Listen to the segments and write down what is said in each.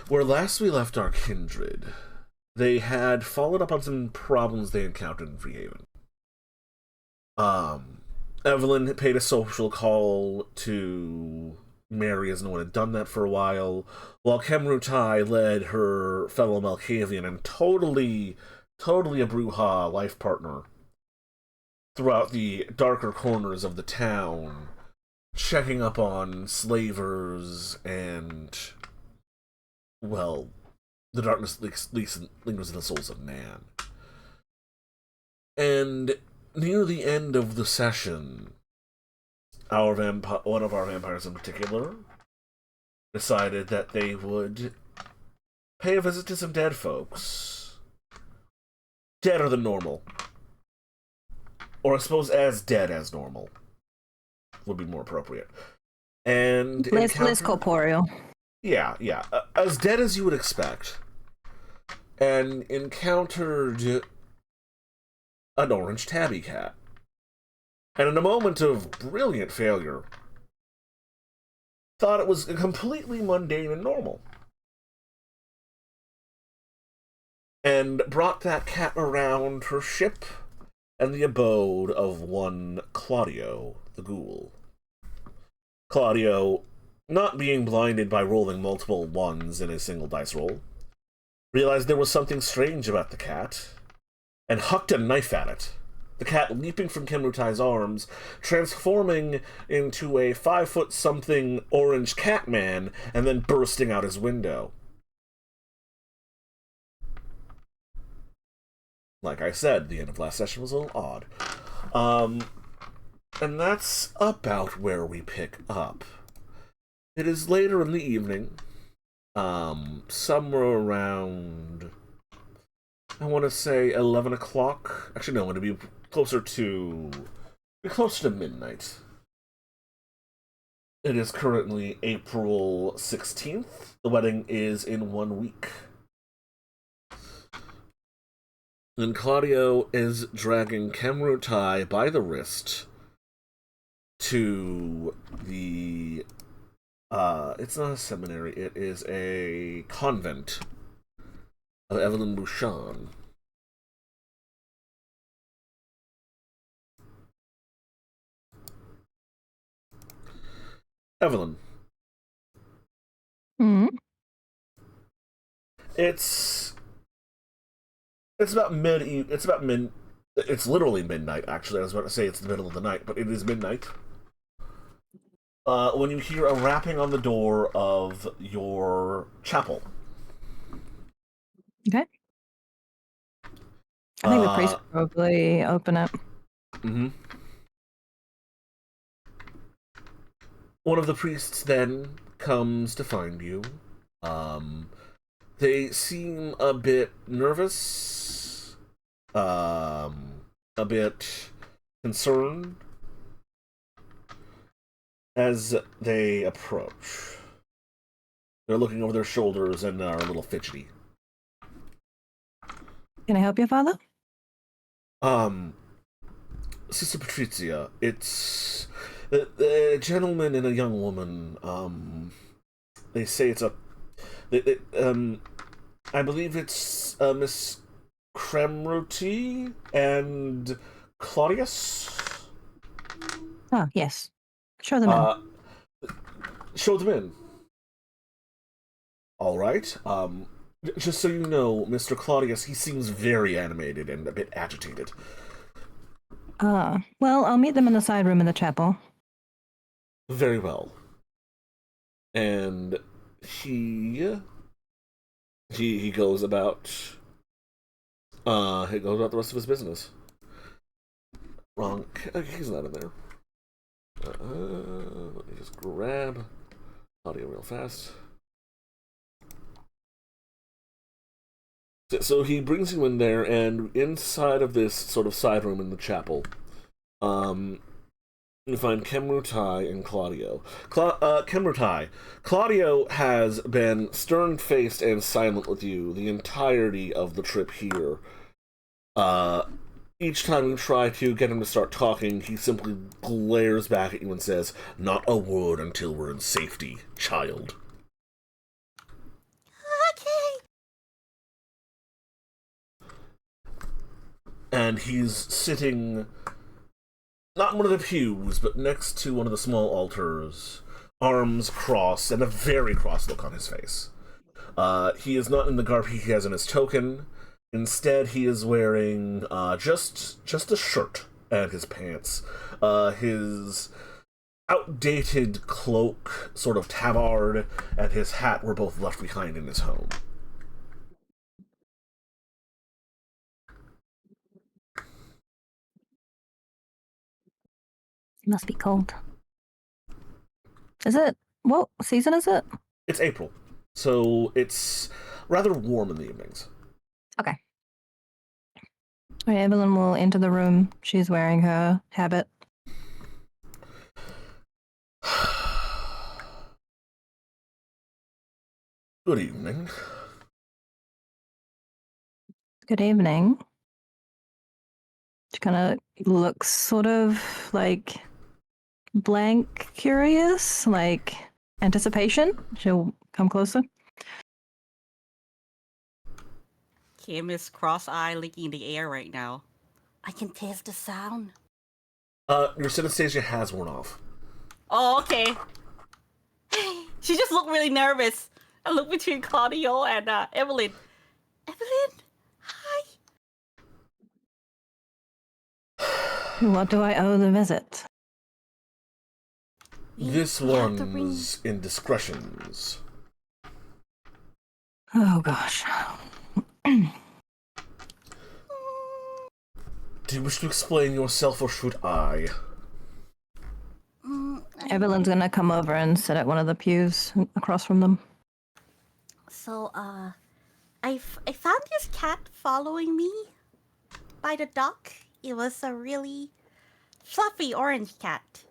Where last we left our kindred, they had followed up on some problems they encountered in Freehaven. Um, Evelyn paid a social call to Mary, as no one had done that for a while Kemrutai led her fellow Malkavian and totally a Bruja life partner throughout the darker corners of the town, checking up on slavers and, well, the darkness lingers in the souls of man. And near the end of the session, one of our vampires in particular decided that they would pay a visit to some dead folks. Deader than normal. Or I suppose as dead as normal would be more appropriate. And less corporeal. Yeah. As dead as you would expect. And encountered an orange tabby cat. And in a moment of brilliant failure, thought it was completely mundane and normal. And brought that cat around her ship and the abode of one Claudio the Ghoul. Claudio, not being blinded by rolling multiple ones in a single dice roll, realized there was something strange about the cat, and hucked a knife at it. The cat leaping from Kemrutai's arms, transforming into a 5-foot-something orange cat man, and then bursting out his window. Like I said, the end of last session was a little odd. And that's about where we pick up. It is later in the evening, somewhere around, I want to say 11 o'clock. Actually, no, it'll be closer to midnight. It is currently April 16th. The wedding is in 1 week. And Claudio is dragging Kemrutai by the wrist to the... it's not a seminary, it is a convent of Evelyn Bouchon. Evelyn. Mm-hmm. It's literally midnight, actually. I was about to say it's the middle of the night, but it is midnight. When you hear a rapping on the door of your chapel. Okay. I think the priest will probably open it. Mm-hmm. One of the priests then comes to find you. They seem a bit nervous, a bit concerned as they approach. They're looking over their shoulders and are a little fidgety. Can I help you, Father? Sister Patrizia, it's a gentleman and a young woman. They say it's I believe it's Miss Kremruti and Claudius. Oh, yes. Show them in. Show them in. All right. Just so you know, Mr. Claudius, he seems very animated and a bit agitated. Well, I'll meet them in the side room in the chapel. Very well. And he goes about the rest of his business. Wrong. He's not in there. Let me just grab audio real fast. So he brings you in there, and inside of this sort of side room in the chapel, you find Kemrutai and Claudio. Kemrutai. Claudio has been stern-faced and silent with you the entirety of the trip here. Each time you try to get him to start talking, he simply glares back at you and says, "Not a word until we're in safety, child." and he's sitting not in one of the pews, but next to one of the small altars, arms crossed, and a very cross look on his face. He is not in the garb he has in his token. Instead, he is wearing just a shirt and his pants. His outdated cloak, sort of tabard, and his hat were both left behind in his home. It must be cold. Is it? What season is it? It's April, so it's rather warm in the evenings. Okay. Right, Evelyn will enter the room. She's wearing her habit. Good evening. Good evening. She kind of looks sort of like blank curious, like anticipation. She'll come closer. Kim is cross-eyed looking in the air right now. I can taste the sound. Your synesthesia has worn off. Oh, okay. She just looked really nervous. I looked between Claudio and Evelyn. Evelyn, hi. What do I owe the visit? This one's indiscretions. Oh, gosh. Do you wish to explain yourself, or should I? Evelyn's gonna come over and sit at one of the pews across from them. So, I found this cat following me by the dock. It was a really fluffy orange cat.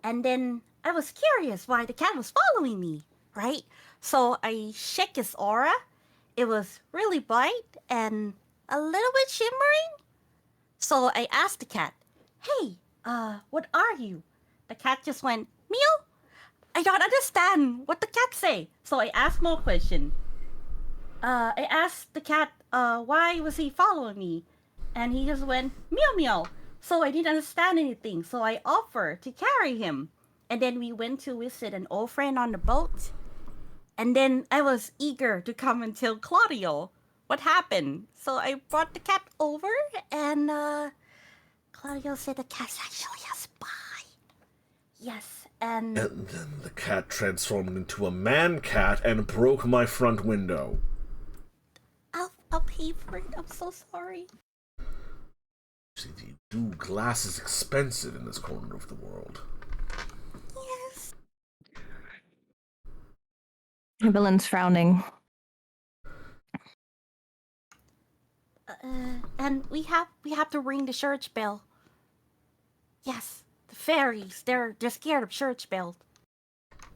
And then I was curious why the cat was following me, right? So I shook his aura. It was really bright and a little bit shimmering. So I asked the cat, hey, what are you? The cat just went, meow. I don't understand what the cat say. So I asked more question. I asked the cat, why was he following me? And he just went, meow meow. So I didn't understand anything. So I offered to carry him. And then we went to visit an old friend on the boat. And then I was eager to come and tell Claudio what happened. So I brought the cat over, and Claudio said the cat's actually a spy. Yes, and And then the cat transformed into a man-cat and broke my front window. I'll pay for it. I'm so sorry. See, glass is expensive in this corner of the world. Yes. Evelyn's frowning. And we have to ring the church bell. Yes, the fairies, they're scared of church bells.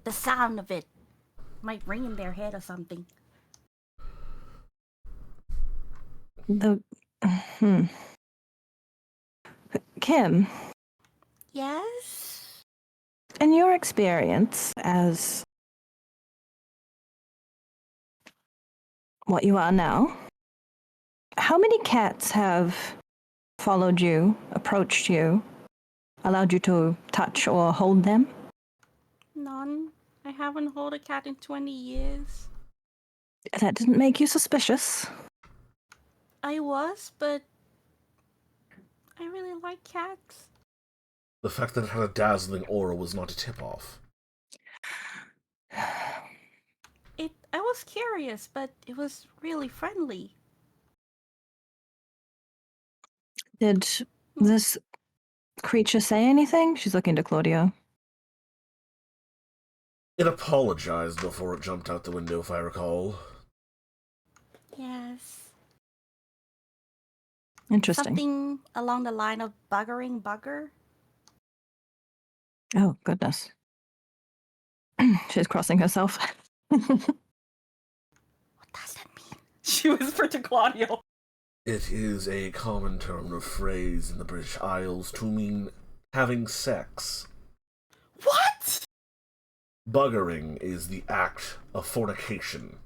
The sound of it might ring in their head or something. Kim, Yes? in your experience as what you are now, how many cats have followed you, approached you, allowed you to touch or hold them? None. I haven't held a cat in 20 years. That didn't make you suspicious. I was, but I really like cats. The fact that it had a dazzling aura was not a tip-off. I was curious, but it was really friendly. Did this creature say anything? She's looking to Claudio. It apologized before it jumped out the window, if I recall. Yes. Interesting. Something along the line of buggering bugger. Oh, goodness. She's crossing herself. What does that mean? She whispered to Claudio. It is a common term of phrase in the British Isles to mean having sex. What? Buggering is the act of fornication.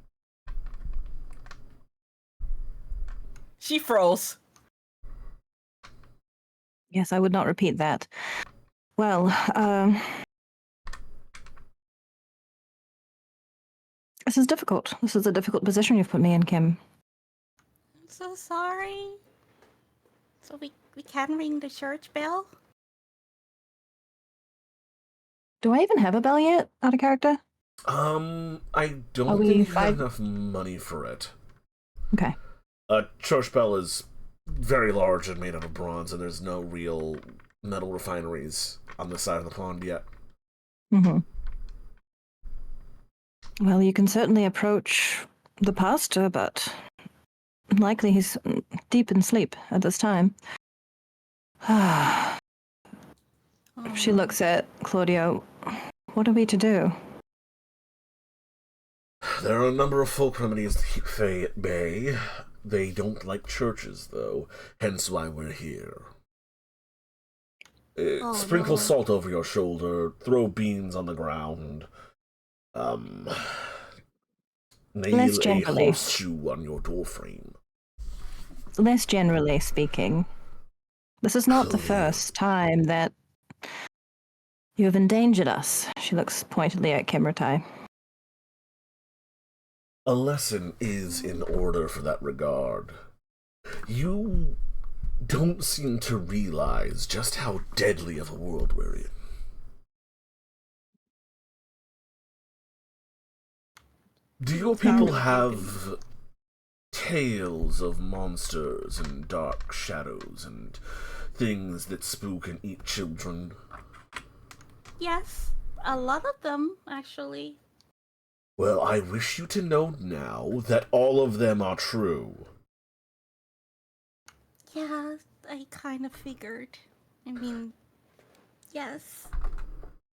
She froze. Yes, I would not repeat that. Well, this is difficult. This is a difficult position you've put me in, Kim. I'm so sorry. So we can ring the church bell? Do I even have a bell yet, out of character? I don't think you have enough money for it. Okay. A church bell is very large and made out of bronze, and there's no real metal refineries on this side of the pond yet. Mm-hmm. Well, you can certainly approach the pastor, but likely he's deep in sleep at this time. She looks at Claudio. What are we to do? There are a number of folk remedies to keep Fae at bay. They don't like churches, though, hence why we're here. Sprinkle salt over your shoulder, throw beans on the ground, nail a horseshoe on your doorframe. Less generally speaking, this is not the first time that you have endangered us. She looks pointedly at Kimmertai. A lesson is in order for that regard. You don't seem to realize just how deadly of a world we're in. Do your people have tales of monsters and dark shadows and things that spook and eat children? Yes, a lot of them, actually. Well, I wish you to know now that all of them are true. Yeah, I kind of figured. I mean, yes.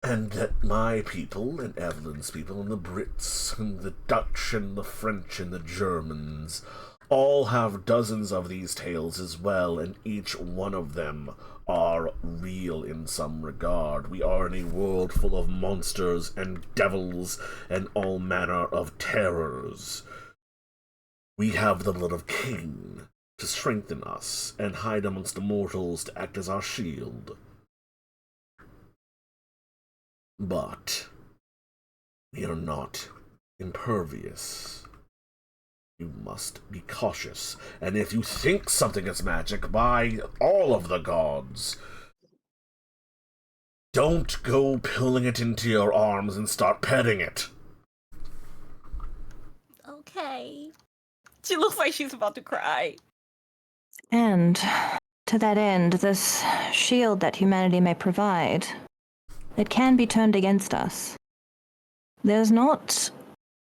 And that my people, and Evelyn's people, and the Brits, and the Dutch, and the French, and the Germans, all have dozens of these tales as well, and each one of them are real in some regard. We are in a world full of monsters and devils and all manner of terrors. We have the blood of Cain to strengthen us, and hide amongst the mortals to act as our shield. But we are not impervious. You must be cautious, and if you think something is magic, by all of the gods, don't go pulling it into your arms and start petting it. Okay. She looks like she's about to cry. And to that end, this shield that humanity may provide, it can be turned against us. There's not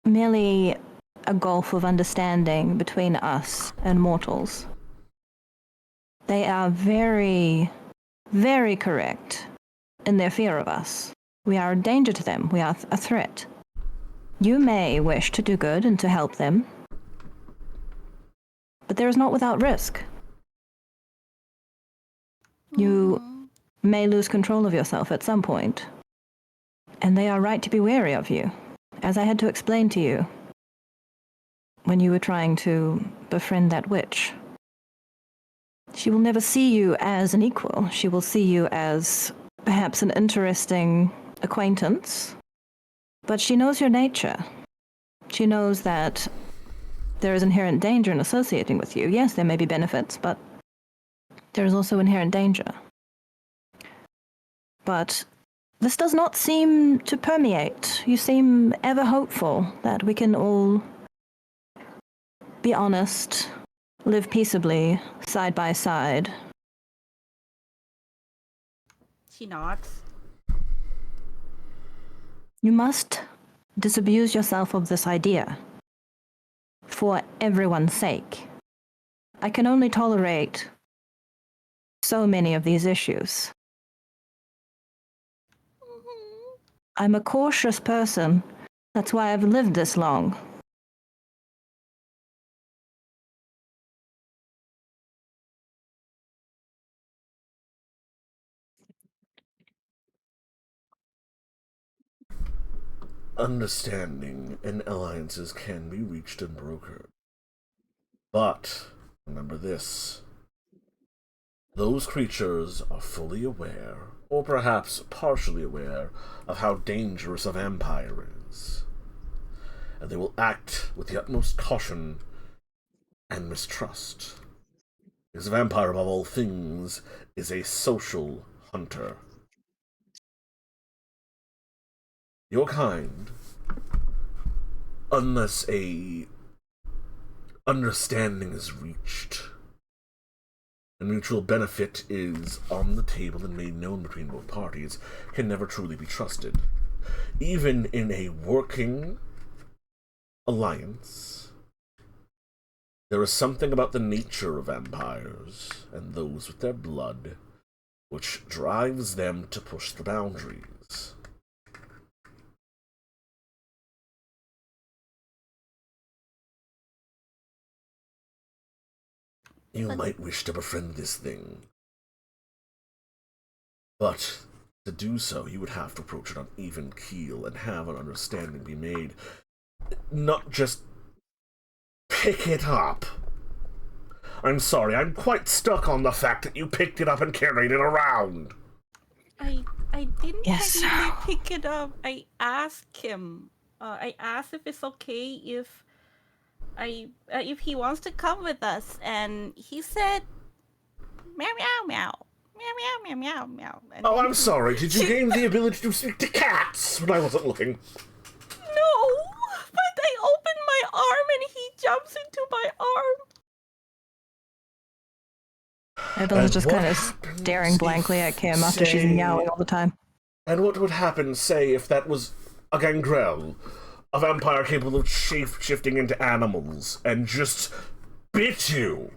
merely a gulf of understanding between us and mortals. They are very, very correct in their fear of us. We are a danger to them. We are a threat. You may wish to do good and to help them, but there is not without risk. You may lose control of yourself at some point, and they are right to be wary of you, as I had to explain to you when you were trying to befriend that witch. She will never see you as an equal. She will see you as perhaps an interesting acquaintance, but she knows your nature. She knows that there is inherent danger in associating with you. Yes, there may be benefits, but there is also inherent danger. But this does not seem to permeate. You seem ever hopeful that we can all be honest, live peaceably, side by side. She nods. You must disabuse yourself of this idea. For everyone's sake. I can only tolerate so many of these issues. I'm a cautious person. That's why I've lived this long. Understanding and alliances can be reached and brokered. But remember this. those creatures are fully aware, or perhaps partially aware, of how dangerous a vampire is. And they will act with the utmost caution and mistrust. Because a vampire, above all things, is a social hunter. Your kind, unless a understanding is reached, and mutual benefit is on the table and made known between both parties, can never truly be trusted. Even in a working alliance, there is something about the nature of vampires, and those with their blood, which drives them to push the boundaries. You might wish to befriend this thing, but to do so, you would have to approach it on even keel and have an understanding be made. Not just pick it up. I'm sorry, I'm quite stuck on the fact that you picked it up and carried it around. I didn't Yes. really pick it up. I asked him. I asked if it's okay if he wants to come with us, and he said, meow meow meow. Meow meow meow meow meow. And Oh, I'm sorry. Did you gain the ability to speak to cats when I wasn't looking? No, but I opened my arm and he jumps into my arm. Evelyn's just kind of staring blankly at Kim after she's meowing all the time. And what would happen, say, if that was a gangrel, a vampire capable of shape-shifting into animals, and just bit you?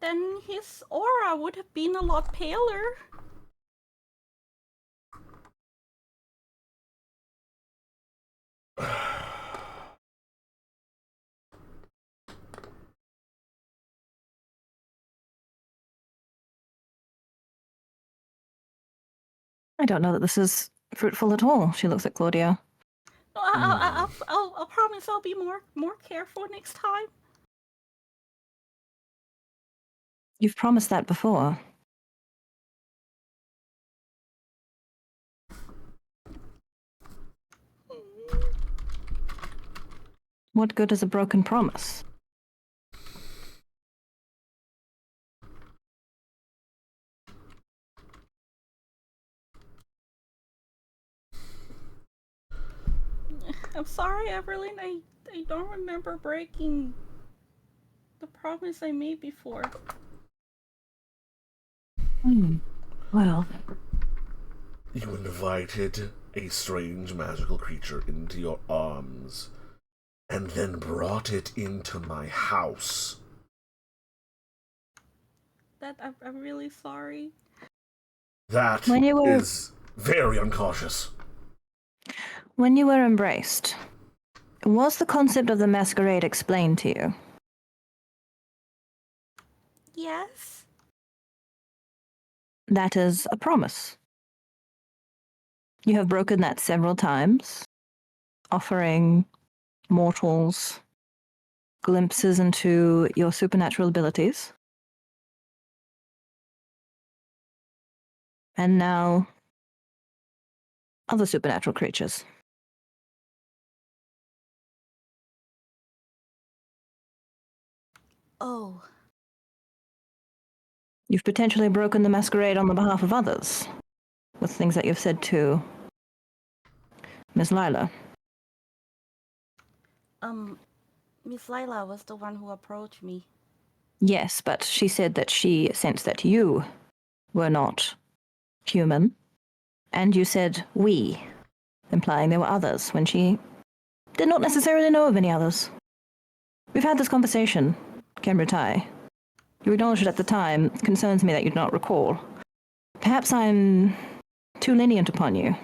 Then his aura would have been a lot paler. I don't know that this is fruitful at all. She looks at Claudia. No, I'll promise I'll be more careful next time. You've promised that before. What good is a broken promise? I'm sorry, Evelyn. I don't remember breaking the promise I made before. Well, You invited a strange magical creature into your arms, and then brought it into my house. That I'm really sorry. That When you were- is very uncautious. when you were embraced, was the concept of the masquerade explained to you? Yes. That is a promise. You have broken that several times, offering mortals glimpses into your supernatural abilities. And now, other supernatural creatures. Oh. You've potentially broken the masquerade on the behalf of others, with things that you've said to Miss Lila. Miss Lila was the one who approached me. Yes, but she said that she sensed that you were not human, and you said we, implying there were others, when she did not necessarily know of any others. We've had this conversation, Kenritai. You acknowledged it at the time. It concerns me that you do not recall. Perhaps I'm too lenient upon you.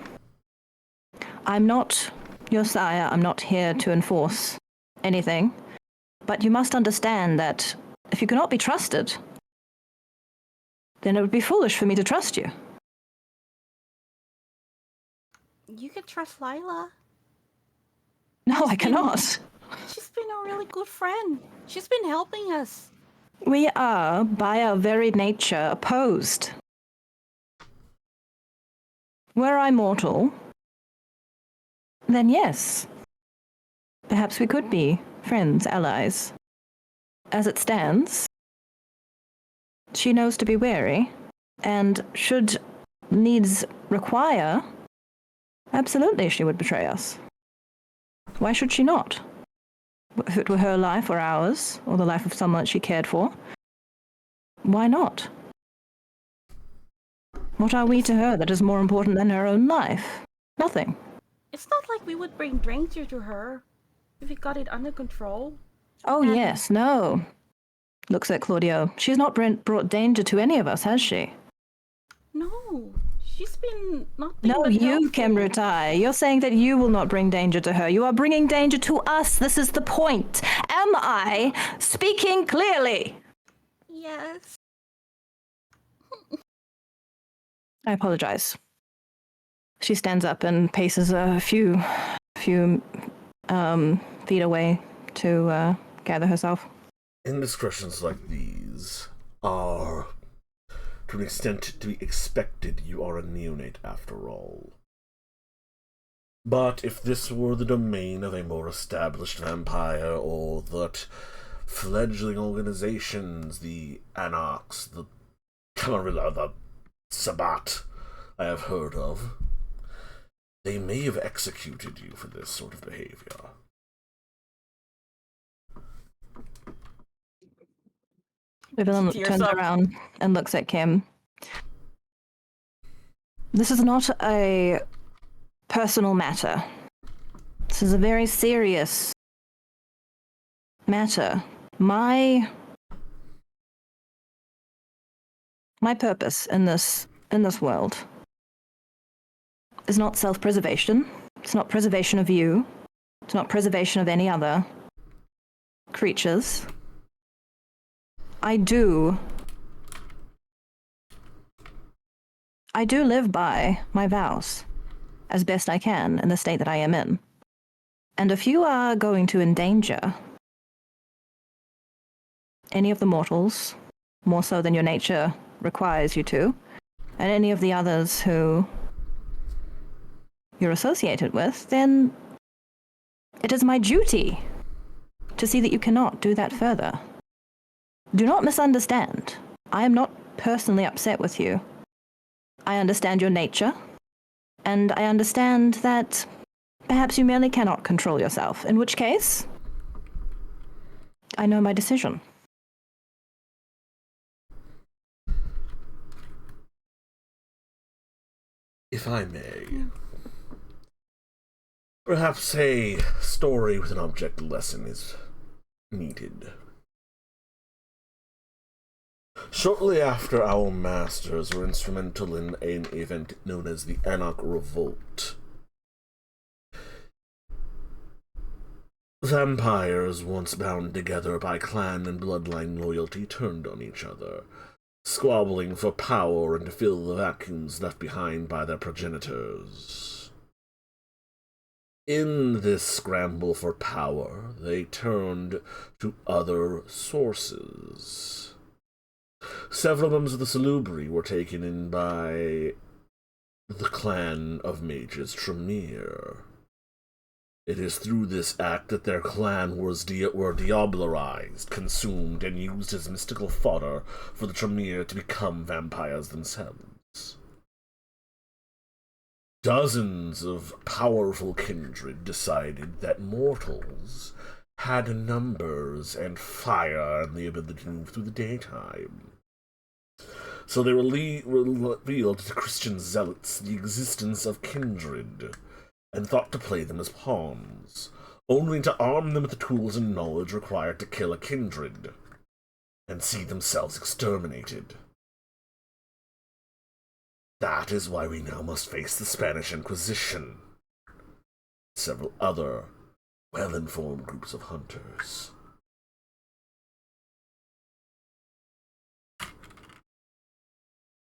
I'm not your sire. I'm not here to enforce anything. But you must understand that if you cannot be trusted, then it would be foolish for me to trust you. You can trust Lila. No, I cannot. She's been a really good friend. She's been helping us. We are, by our very nature, opposed. Were I mortal, then yes. Perhaps we could be friends, allies. As it stands, she knows to be wary, and should needs require, absolutely she would betray us. Why should she not? If it were her life or ours, or the life of someone that she cared for, why not? What are we to her that is more important than her own life? Nothing. It's not like we would bring danger to her if we got it under control. Oh, yes, no. Looks at Claudio. She's not brought danger to any of us, has she? No, she's been nothing No, but you, helpful. Kemrutai. You're saying that you will not bring danger to her. You are bringing danger to us. This is the point. Am I speaking clearly? Yes. I apologize. She stands up and paces a few feet away to gather herself. Indiscretions like these are, to an extent, to be expected. You are a neonate after all. But if this were the domain of a more established vampire, or that fledgling organizations, the Anarchs, the Camarilla, the Sabbat, I have heard of, they may have executed you for this sort of behavior. Vivian turns around and looks at Kim. This is not a personal matter. This is a very serious matter. My purpose in this world is not self-preservation. It's not preservation of you. It's not preservation of any other creatures. I do live by my vows as best I can in the state that I am in. And if you are going to endanger any of the mortals, more so than your nature requires you to, and any of the others who you're associated with, then it is my duty to see that you cannot do that further. Do not misunderstand. I am not personally upset with you. I understand your nature, and I understand that perhaps you merely cannot control yourself, in which case, I know my decision. If I may, perhaps a story with an object lesson is needed. Shortly after our masters were instrumental in an event known as the Anarch Revolt, vampires, once bound together by clan and bloodline loyalty, turned on each other, squabbling for power and to fill the vacuums left behind by their progenitors. In this scramble for power, they turned to other sources. Several members of the Salubri were taken in by the clan of mages Tremere. It is through this act that their clan were diablerized, consumed, and used as mystical fodder for the Tremere to become vampires themselves. Dozens of powerful kindred decided that mortals had numbers and fire and the ability to move through the daytime. So they revealed to Christian zealots the existence of kindred, and thought to play them as pawns, only to arm them with the tools and knowledge required to kill a kindred, and see themselves exterminated. That is why we now must face the Spanish Inquisition, several other well-informed groups of hunters.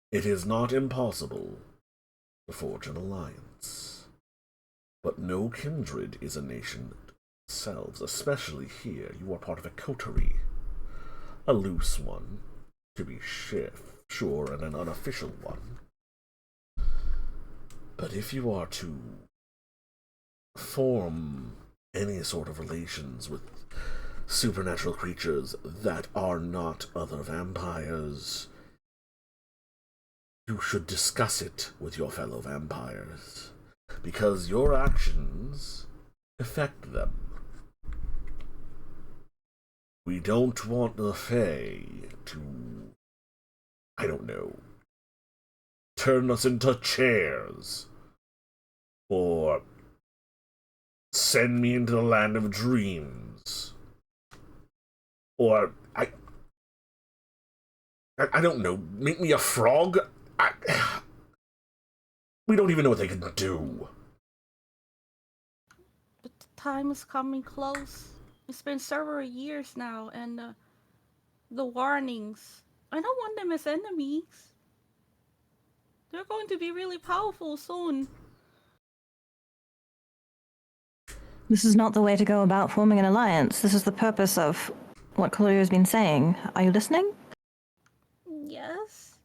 It is not impossible to forge an alliance, but no kindred is a nation themselves, especially here. You are part of a coterie. A loose one, to be sure, and an unofficial one. But if you are to form any sort of relations with supernatural creatures that are not other vampires, you should discuss it with your fellow vampires, because your actions affect them. We don't want the Fae to, I don't know, turn us into chairs, or send me into the land of dreams, or I don't know, make me a frog. We don't even know what they can do. But the time is coming close. It's been several years now, and the warnings, I don't want them as enemies. They're going to be really powerful soon. This is not the way to go about forming an alliance. This is the purpose of what Claudia has been saying. Are you listening? Yes.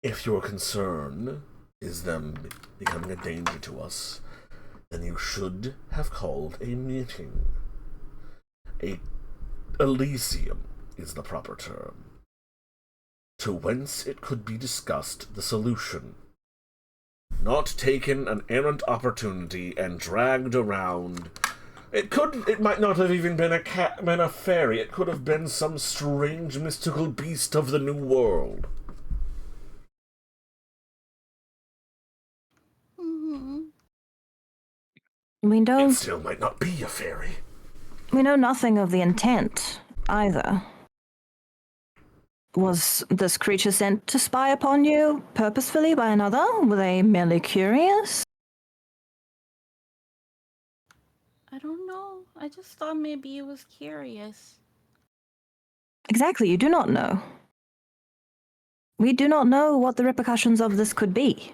If your concern is them becoming a danger to us, then you should have called a meeting. A Elysium is the proper term, to whence it could be discussed the solution. Not taken an errant opportunity and dragged around. It might not have even been a fairy. It could have been some strange mystical beast of the New World. It still might not be a fairy. We know nothing of the intent, either. Was this creature sent to spy upon you purposefully by another? Were they merely curious? I don't know. I just thought maybe it was curious. Exactly, you do not know. We do not know what the repercussions of this could be.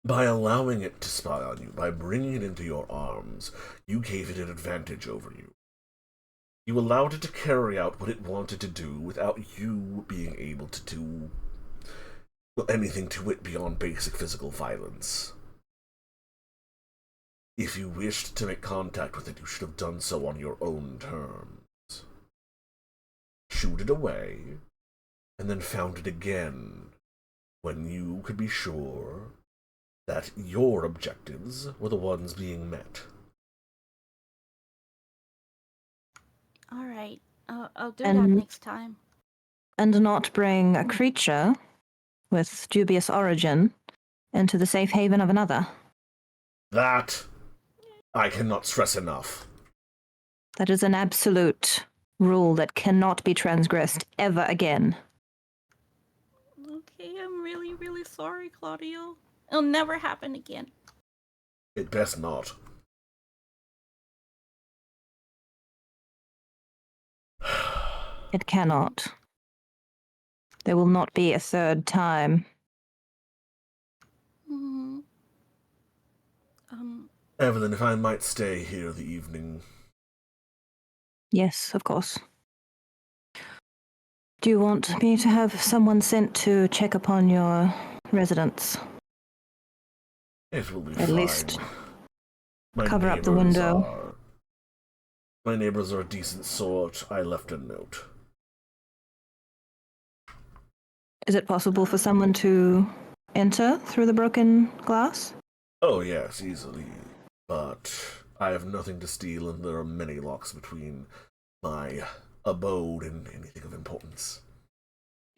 By allowing it to spy on you, by bringing it into your arms, you gave it an advantage over you. You allowed it to carry out what it wanted to do without you being able to do anything to it beyond basic physical violence. If you wished to make contact with it, you should have done so on your own terms. Shoot it away, and then found it again when you could be sure that your objectives were the ones being met. Alright, I'll do that next time. And not bring a creature with dubious origin into the safe haven of another. That I cannot stress enough. That is an absolute rule that cannot be transgressed ever again. Okay, I'm really, really sorry, Claudio. It'll never happen again. It best not. It cannot. There will not be a third time. Evelyn, if I might stay here the evening. Yes, of course. Do you want me to have someone sent to check upon your residence? It will be At fine. least My cover up the neighbors window. My neighbors are a decent sort. I left a note. Is it possible for someone to enter through the broken glass? Oh yes, easily. But I have nothing to steal, and there are many locks between my abode and anything of importance.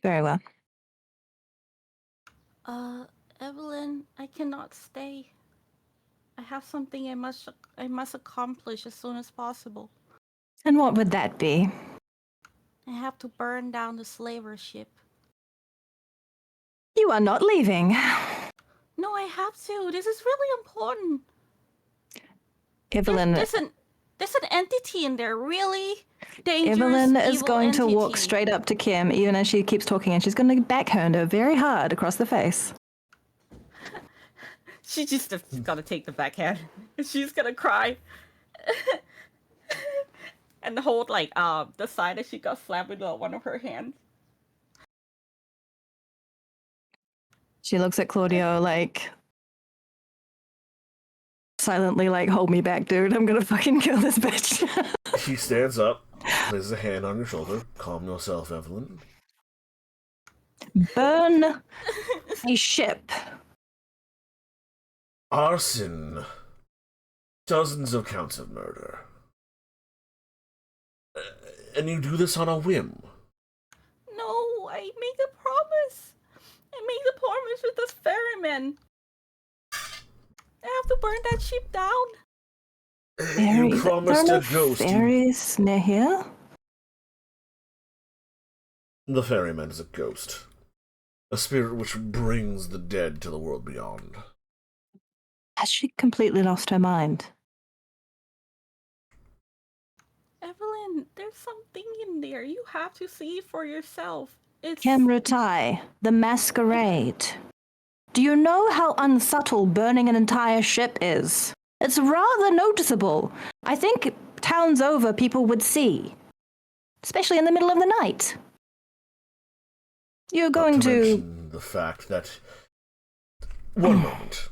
Very well. Evelyn, I cannot stay. I have something I must accomplish as soon as possible. And what would that be? I have to burn down the slaver ship. You are not leaving. No, I have to. This is really important. Evelyn... There's an entity in there, really dangerous. Evelyn is evil going entity. to walk straight up to Kim, even as she keeps talking, and she's going to backhand her very hard across the face. She's gonna take the backhand. She's gonna cry. and hold like the side that she got slapped with one of her hands. She looks at Claudio like silently, like, hold me back, dude. I'm gonna fucking kill this bitch. He stands up, places a hand on your shoulder. Calm yourself, Evelyn. Burn a ship. Arson. Dozens of counts of murder. And you do this on a whim. No, I made a promise. I made a promise with this ferryman. I have to burn that ship down. You promised a ghost. Fairies near here? The ferryman is a ghost. A spirit which brings the dead to the world beyond. Has she completely lost her mind? Evelyn, there's something in there. You have to see it for yourself. It's Vamprie the Masqurade. Do you know how unsubtle burning an entire ship is? It's rather noticeable. I think towns over people would see. Especially in the middle of the night. You're going to mention the fact that... One moment.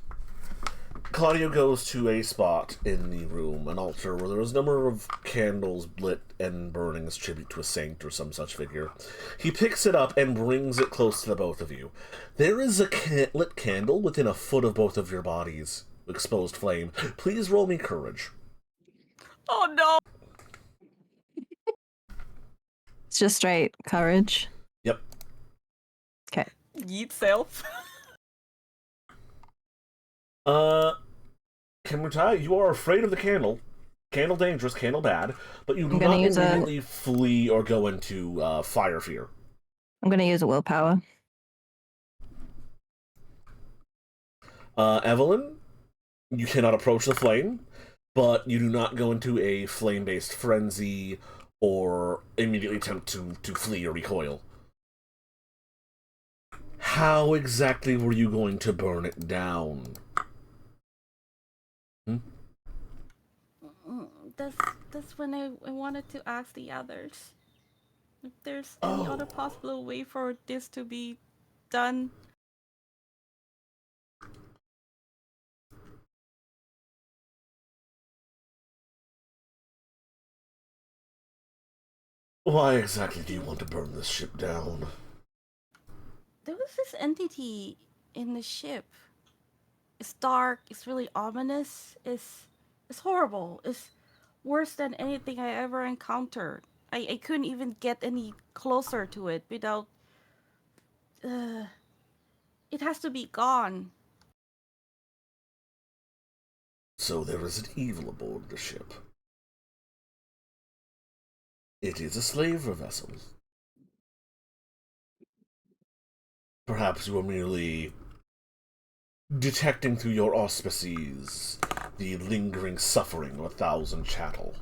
Claudio goes to a spot in the room, an altar, where there is a number of candles lit and burning as tribute to a saint or some such figure. He picks it up and brings it close to the both of you. There is a lit candle within a foot of both of your bodies. Exposed flame. Please roll me courage. Oh no! It's just straight courage. Yep. Okay. Yeet self. Kemutai, you are afraid of the candle. Candle dangerous, candle bad, but you do gonna not use immediately flee or go into fire fear. I'm gonna use a willpower. Evelyn, you cannot approach the flame, but you do not go into a flame-based frenzy or immediately attempt to flee or recoil. How exactly were you going to burn it down? That's when I wanted to ask the others if there's any other possible way for this to be done. Why exactly do you want to burn this ship down? There was this entity in the ship. It's dark, it's really ominous, it's horrible, it's worse than anything I ever encountered. I couldn't even get any closer to it without... it has to be gone. So there is an evil aboard the ship. It is a slaver vessel. Perhaps you are merely detecting through your auspices the lingering suffering of 1,000 chattel.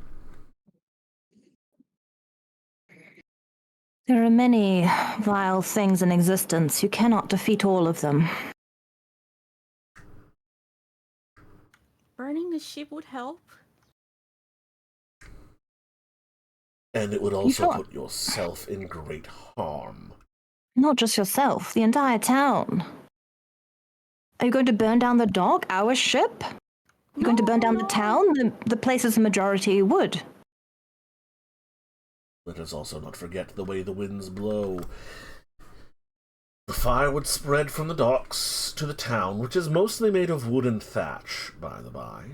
There are many vile things in existence. You cannot defeat all of them. Burning the ship would help. And it would also put yourself in great harm. Not just yourself, the entire town. Are you going to burn down the dock, our ship? You're going to burn down the town, the place's majority would. Let us also not forget the way the winds blow. The fire would spread from the docks to the town, which is mostly made of wood and thatch, by the by.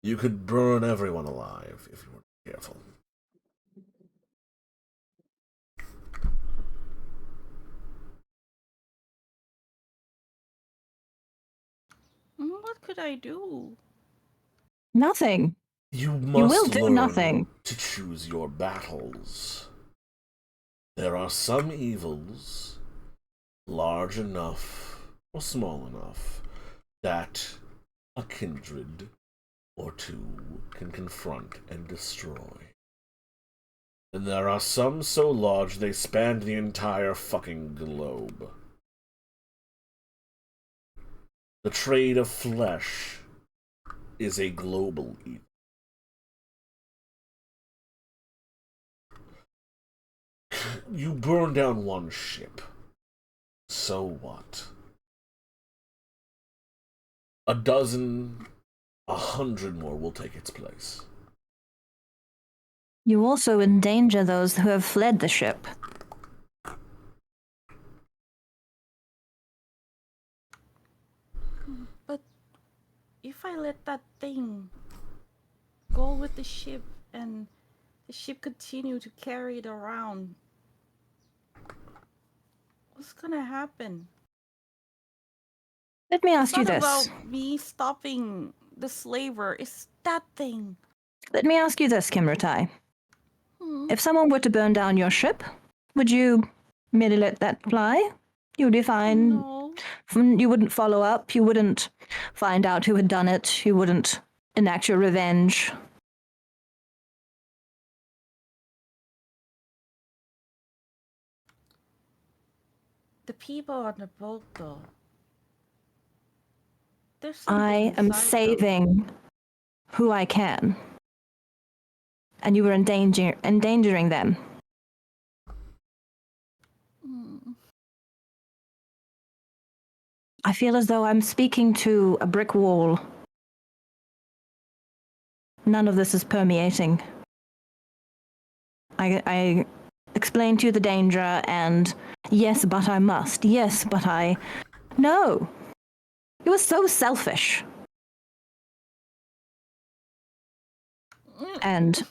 You could burn everyone alive if you weren't careful. What could I do? Nothing. You must will do learn nothing. to choose your battles. There are some evils large enough or small enough that a kindred or two can confront and destroy. And there are some so large they span the entire fucking globe. The trade of flesh is a global evil. You burn down one ship. So what? 12, 100 more will take its place. You also endanger those who have fled the ship. But if I let that thing go with the ship and the ship continue to carry it around, what's gonna happen? Let me ask you It's not this. about me stopping the slaver. It's that thing. Let me ask you this, Kimrutai. Hmm. If someone were to burn down your ship, would you merely let that fly? You would be fine. No. You wouldn't follow up. You wouldn't find out who had done it. You wouldn't enact your revenge. The people on the boat, though. There's I something am inside them. saving who I can. And you were endangering them. Hmm. I feel as though I'm speaking to a brick wall. None of this is permeating. I explained to you the danger, and yes, but I must. Yes, but I... No! You were so selfish. And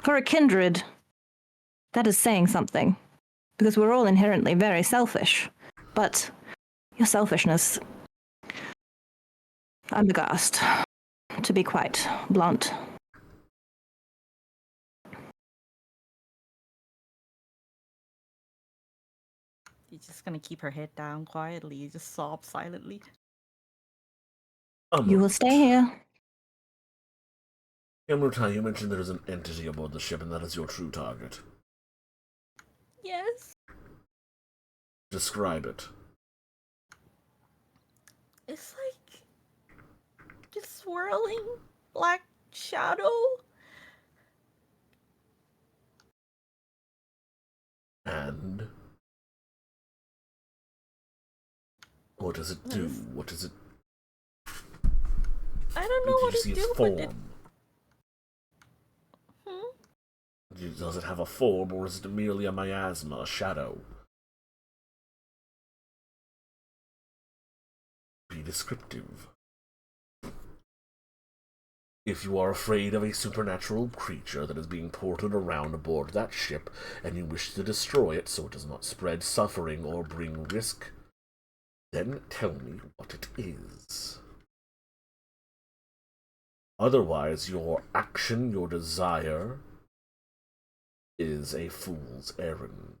for a kindred, that is saying something. Because we're all inherently very selfish. But your selfishness... I'm aghast, to be quite blunt. You're just gonna keep her head down quietly. You just sob silently. You will stay here. Kimrutai, you mentioned there is an entity aboard the ship, and that is your true target. Yes. Describe it. It's like this swirling black shadow. And what does it do? What does it... I don't know what Did to you see do its with it. form? Hmm? Does it have a form, or is it merely a miasma, a shadow? Be descriptive. If you are afraid of a supernatural creature that is being ported around aboard that ship, and you wish to destroy it so it does not spread suffering or bring risk, then tell me what it is. Otherwise, your action, your desire, is a fool's errand,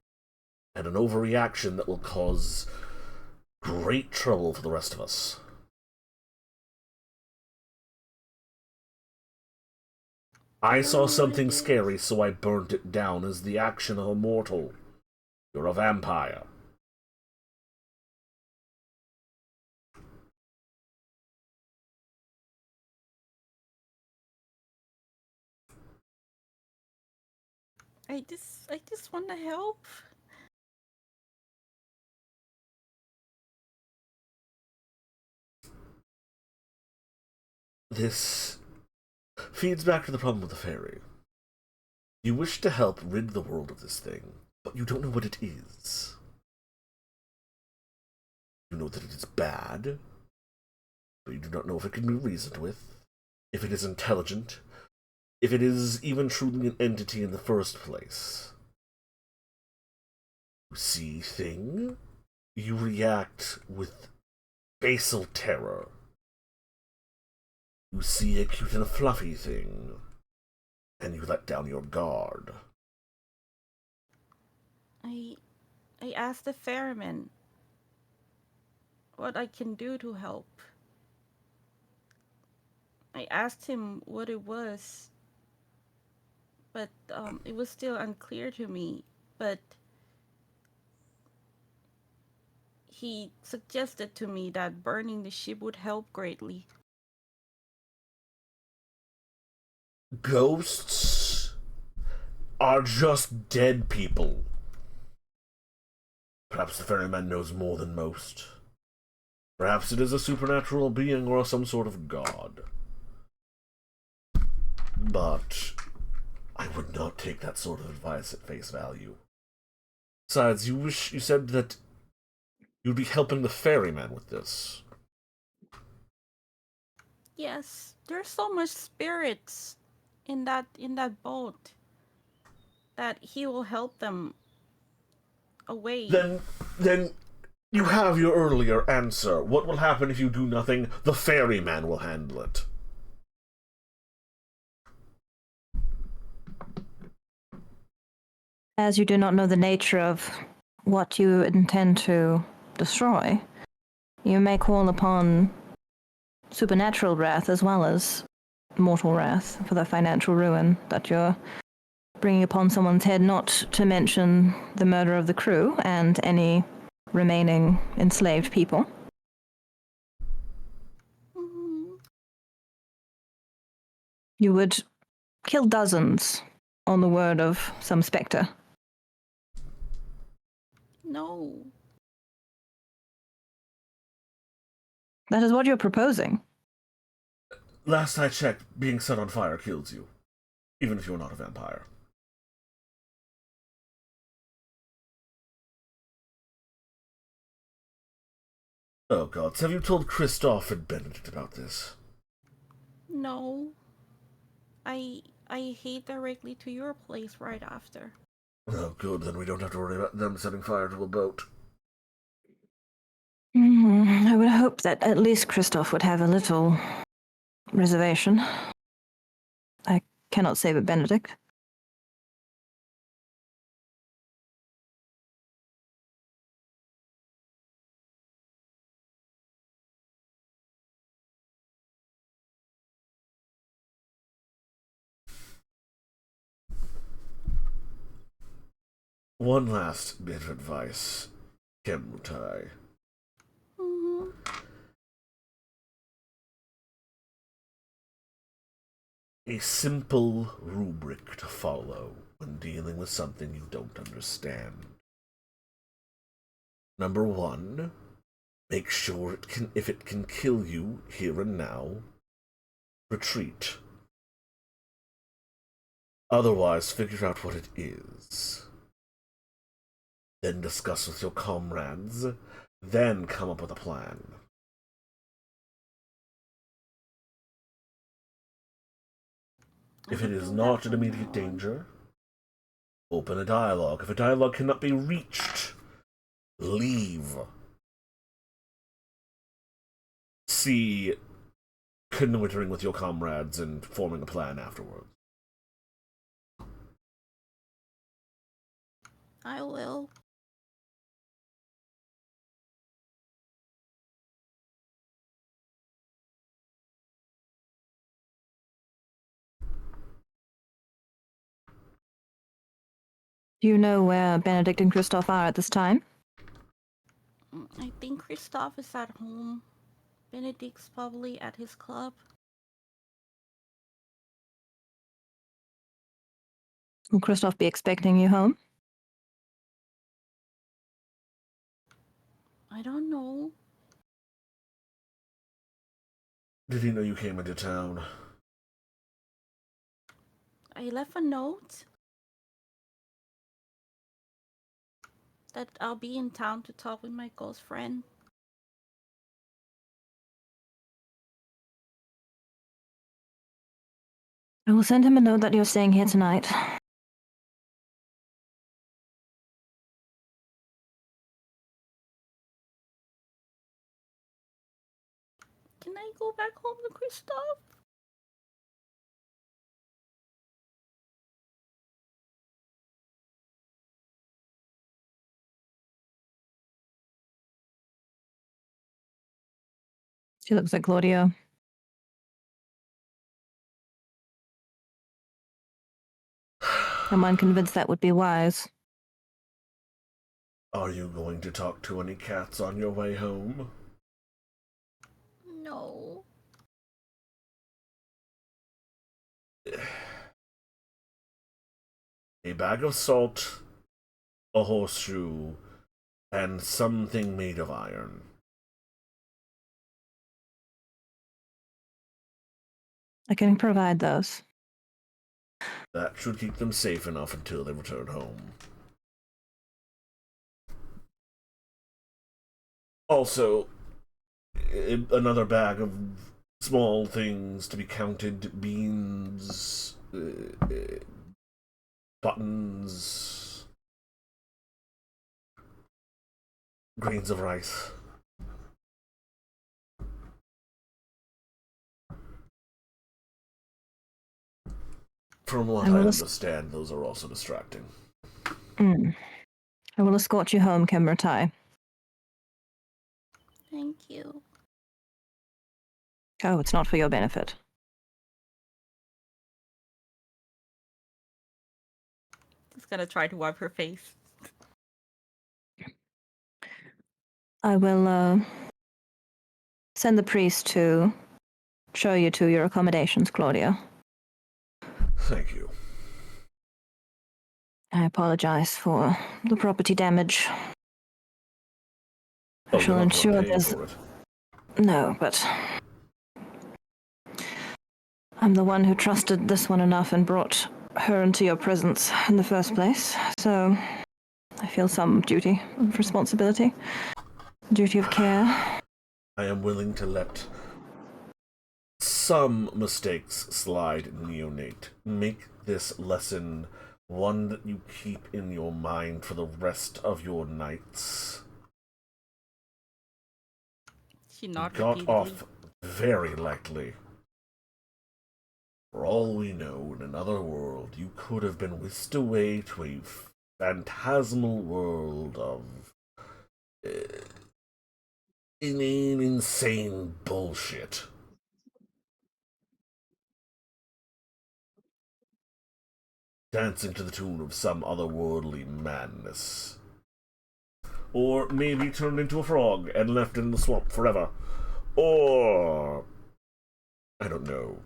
and an overreaction that will cause great trouble for the rest of us. I saw something scary, so I burnt it down as the action of a mortal. You're a vampire. I just want to help. This feeds back to the problem with the fairy. You wish to help rid the world of this thing, but you don't know what it is. You know that it is bad, but you do not know if it can be reasoned with, if it is intelligent, if it is even truly an entity in the first place. You see thing, you react with basal terror. You see a cute and a fluffy thing, and you let down your guard. I asked the ferryman what I can do to help. I asked him what it was, but it was still unclear to me. But he suggested to me that burning the ship would help greatly. Ghosts are just dead people. Perhaps the ferryman knows more than most. Perhaps it is a supernatural being or some sort of god. But I would not take that sort of advice at face value. Besides, you said that you'd be helping the ferryman with this. Yes, there's so much spirits in that boat that he will help them away. Then you have your earlier answer. What will happen if you do nothing? The ferryman will handle it. As you do not know the nature of what you intend to destroy, you may call upon supernatural wrath as well as mortal wrath for the financial ruin that you're bringing upon someone's head, not to mention the murder of the crew and any remaining enslaved people. Mm-hmm. You would kill dozens on the word of some spectre. No. That is what you're proposing. Last I checked, being set on fire kills you, even if you're not a vampire. Oh gods, have you told Christoph and Benedict about this? No. I hate directly to your place right after. Oh good, then we don't have to worry about them setting fire to a boat. I would hope that at least Christoph would have a little reservation. I cannot say but Benedict. One last bit of advice, Kemutai. Mm-hmm. A simple rubric to follow when dealing with something you don't understand. Number one, make sure if it can kill you here and now, retreat. Otherwise, figure out what it is. Then discuss with your comrades, then come up with a plan. If it is not an immediate danger, open a dialogue. If a dialogue cannot be reached, leave. See connoitering with your comrades and forming a plan afterwards. I will. Do you know where Benedict and Christoph are at this time? I think Christoph is at home. Benedict's probably at his club. Will Christoph be expecting you home? I don't know. Did he know you came into town? I left a note that I'll be in town to talk with my ghost friend. I will send him a note that you're staying here tonight. Can I go back home to Christoph? She looks at Claudio. Am I convinced that would be wise? Are you going to talk to any cats on your way home? No. a bag of salt, a horseshoe, and something made of iron. I can provide those. That should keep them safe enough until they return home. Also, another bag of small things to be counted: beans, buttons, grains of rice. From what I understand, those are also distracting. I will escort you home, Kimbertai. Thank you. Oh, it's not for your benefit. Just gonna try to wipe her face. I will send the priest to show you to your accommodations, Claudia. Thank you. I apologize for the property damage. I Oh, shall you're not ensure paying there's... for it. No, but... I'm the one who trusted this one enough and brought her into your presence in the first place, so I feel some duty of responsibility, duty of care. I am willing to let some mistakes slide, neonate. Make this lesson one that you keep in your mind for the rest of your nights. She not Got repeatedly. off very lightly. For all we know, in another world, you could have been whisked away to a phantasmal world of inane, insane bullshit. Dancing to the tune of some otherworldly madness. Or maybe turned into a frog and left in the swamp forever. Or... I don't know.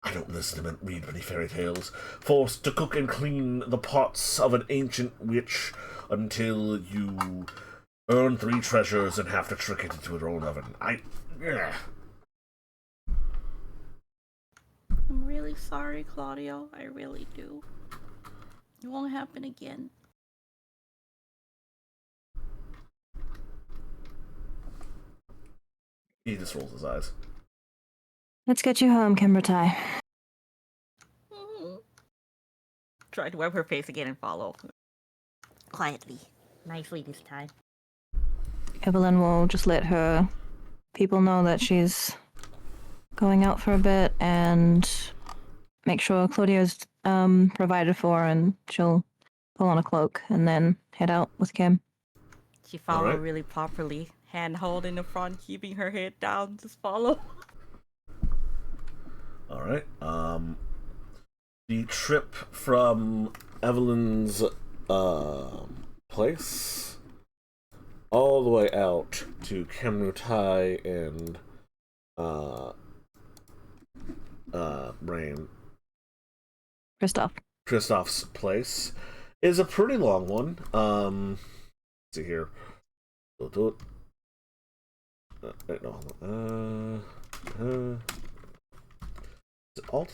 I don't listen to read many fairy tales. Forced to cook and clean the pots of an ancient witch until you earn 3 treasures and have to trick it into her own oven. I'm really sorry, Claudio. I really do. It won't happen again. He just rolls his eyes. Let's get you home, Kimbertai. Try to wipe her face again and follow. Quietly. Nicely this time. Evelyn will just let her people know that she's going out for a bit and make sure Claudia's provided for, and she'll pull on a cloak and then head out with Kim. She follow Alright. really properly. Hand hold in the front, keeping her head down. Just follow. Alright, the trip from Evelyn's, place all the way out to Kemrutai and, Kristoff's place is a pretty long one. Let's see here. Is it Alt?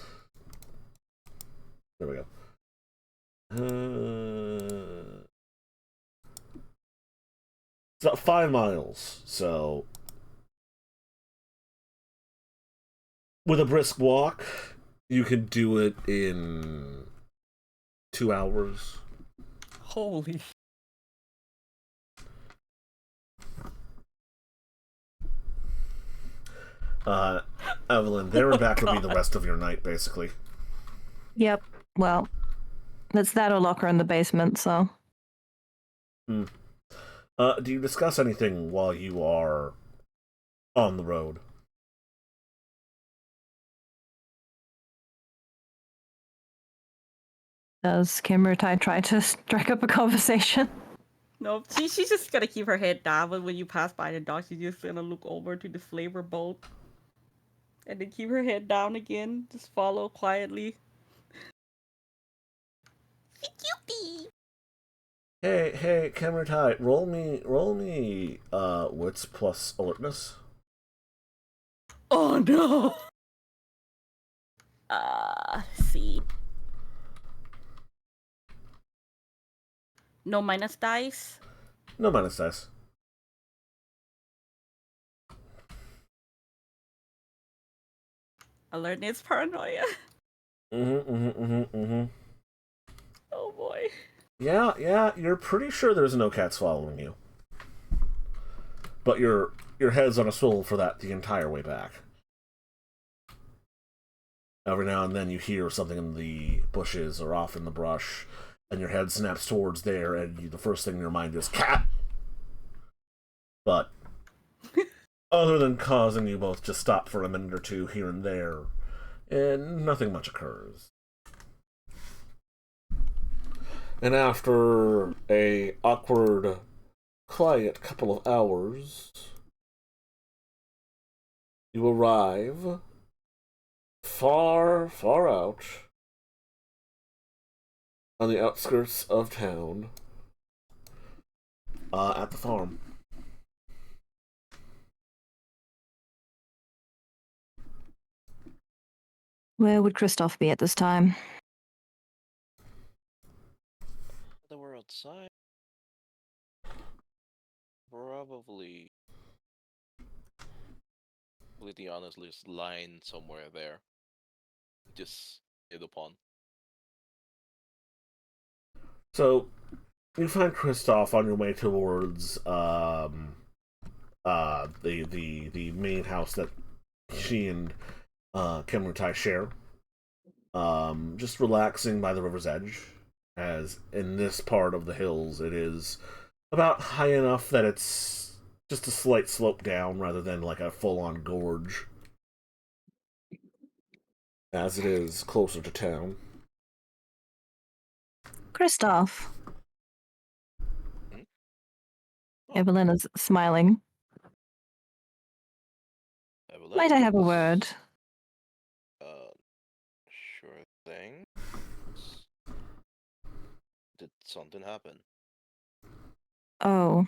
There we go. It's about 5 miles, so with a brisk walk, you can do it in 2 hours. Holy. Evelyn, there and back will be the rest of your night, basically. Yep. Well, it's that or lock her in the basement, so... Do you discuss anything while you are on the road? Does Kimbertai try to strike up a conversation? No, she's just gonna keep her head down, but when you pass by the dock, she's just gonna look over to the flavor boat. And then keep her head down again. Just follow quietly. Cutie. Hey, camera tie, roll me, wits plus alertness. Oh no! Let's see. No minus dice. No minus dice. Alertness paranoia. Mm-hmm. Oh boy. Yeah, you're pretty sure there's no cats following you. But your head's on a swivel for that the entire way back. Every now and then you hear something in the bushes or off in the brush, and your head snaps towards there, and the first thing in your mind is cat. But other than causing you both to stop for a minute or two here and there, and nothing much occurs. And after a awkward, quiet couple of hours, you arrive far, far out on the outskirts of town at the farm. Where would Kristoff be at this time? They were outside. Probably, completely honestly, is lying somewhere there. Just near the pond. So, you find Kristoff on your way towards the main house that she and Kemutai share. Just relaxing by the river's edge, as in this part of the hills it is about high enough that it's just a slight slope down rather than like a full-on gorge, as it is closer to town. Kristoff. Hmm? Evelyn is smiling. Evelyn? Might I have a word? Sure thing. Did something happen? Oh.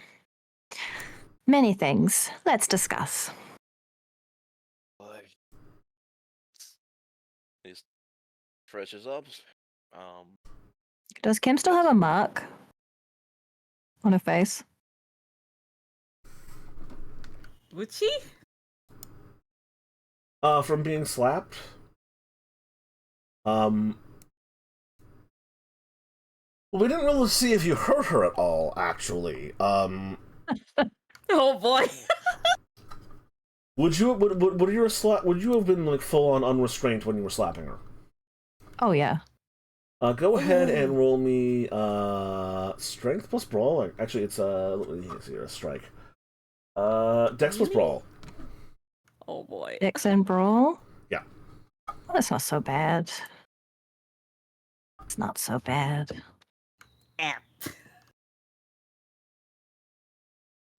Many things. Let's discuss. Like, these freshes up. Does Kim still have a mark on her face? Would she? From being slapped. We didn't really see if you hurt her at all, actually. Oh boy. Would you would you have been like full on unrestrained when you were slapping her? Oh, yeah. Go ahead and roll me strength plus brawl. Actually, it's let me see a strike. Dex plus Really? brawl. Oh boy. Dex and Brawl? Yeah. Well, that's not so bad. It's not so bad. Amp.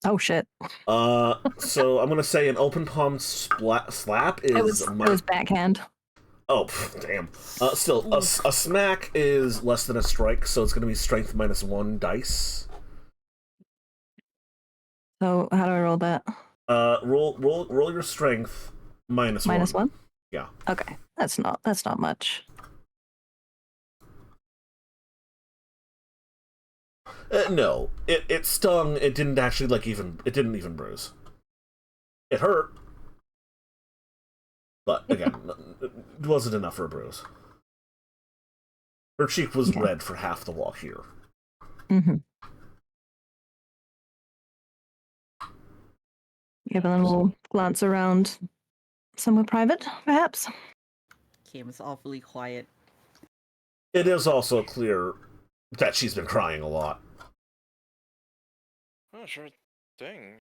Oh, shit. So I'm gonna say an open palm slap is It was backhand. Oh, damn. Still, a smack is less than a strike, so it's gonna be strength minus 1 dice. So how do I roll that? Roll your strength minus Minus 1. 1? Yeah. Okay. That's not much. No, it stung. It didn't actually it didn't even bruise. It hurt, but again, it wasn't enough for a bruise. Her cheek was red for half the walk here. Mm-hmm. Evelyn will glance around somewhere private, perhaps. Kim's awfully quiet. It is also clear that she's been crying a lot. Oh, sure thing.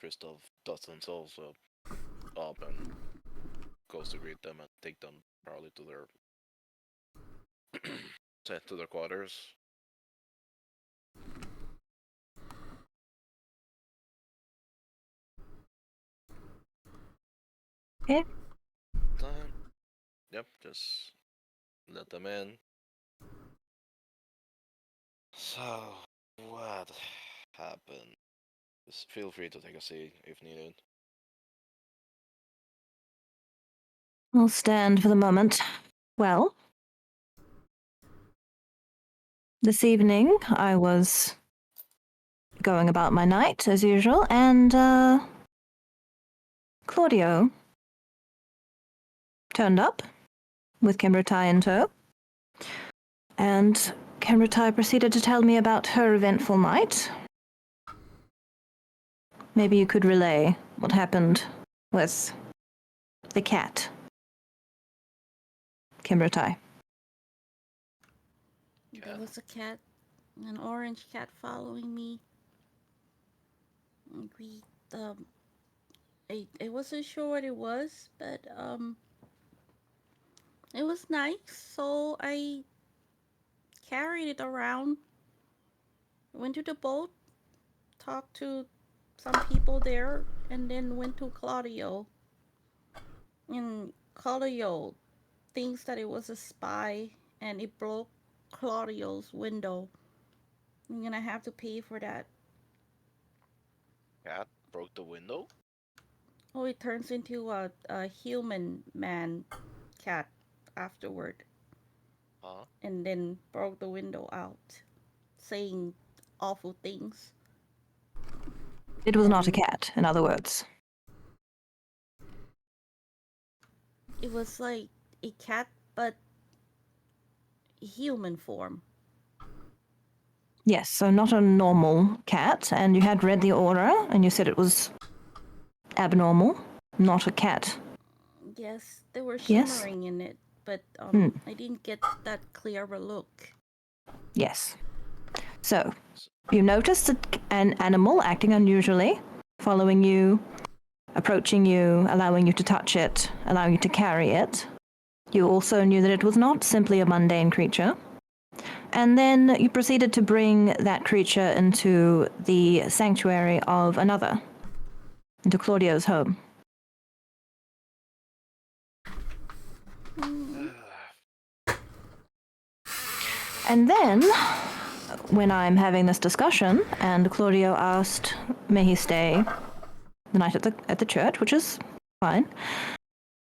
Kristoff dusts himself up and goes to greet them and take them probably to their quarters. Okay. Yep, just let them in. So, what happened? Just feel free to take a seat if needed. I'll stand for the moment. Well, this evening I was going about my night as usual, and Claudio turned up with Kimbertai in tow, and Kimbertai proceeded to tell me about her eventful night. Maybe you could relay what happened with the cat, Kimbertai. There was a cat, an orange cat following me. And I wasn't sure what it was, but it was nice, so I carried it around. Went to the boat, talked to some people there, and then went to Claudio. And Claudio thinks that it was a spy, and it broke Claudio's window. I'm gonna have to pay for that. Cat broke the window? Oh, it turns into a human man cat afterward, Huh? and then broke the window out, saying awful things. It was not a cat, in other words. It was like a cat, but human form. Yes, so not a normal cat, and you had read the aura, and you said it was abnormal, not a cat. Yes, they were Yes? shimmering in it, but I didn't get that clear of a look. Yes. So, you noticed an animal acting unusually, following you, approaching you, allowing you to touch it, allowing you to carry it. You also knew that it was not simply a mundane creature. And then you proceeded to bring that creature into the sanctuary of another, into Claudio's home. And then, when I'm having this discussion, and Claudio asked, may he stay the night at the church, which is fine.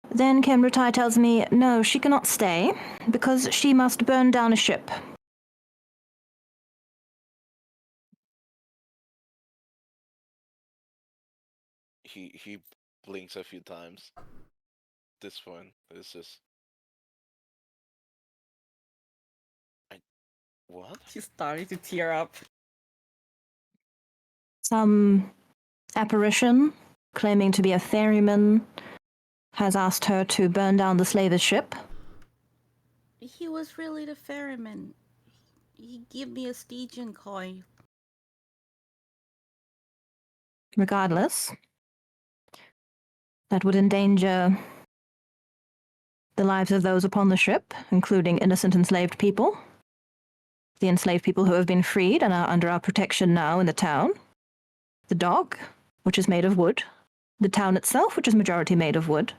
Then Kemrutai tells me, no, she cannot stay, because she must burn down a ship. He blinks a few times. This one is just. What? She's starting to tear up. Some apparition, claiming to be a ferryman, has asked her to burn down the slaver's ship. He was really the ferryman. He gave me a Stygian coin. Regardless, that would endanger the lives of those upon the ship, including innocent enslaved people. The enslaved people who have been freed and are under our protection now in the town. The dog, which is made of wood. The town itself, which is majority made of wood.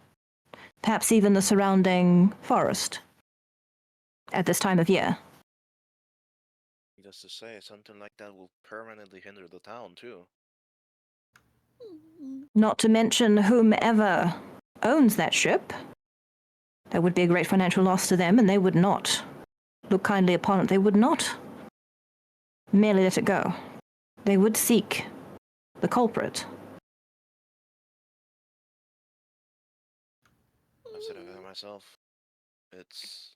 Perhaps even the surrounding forest at this time of year. Just to say, something like that will permanently hinder the town, too. Not to mention whomever owns that ship. That would be a great financial loss to them, and they would not look kindly upon it. They would not merely let it go. They would seek the culprit. I've said it myself. It's.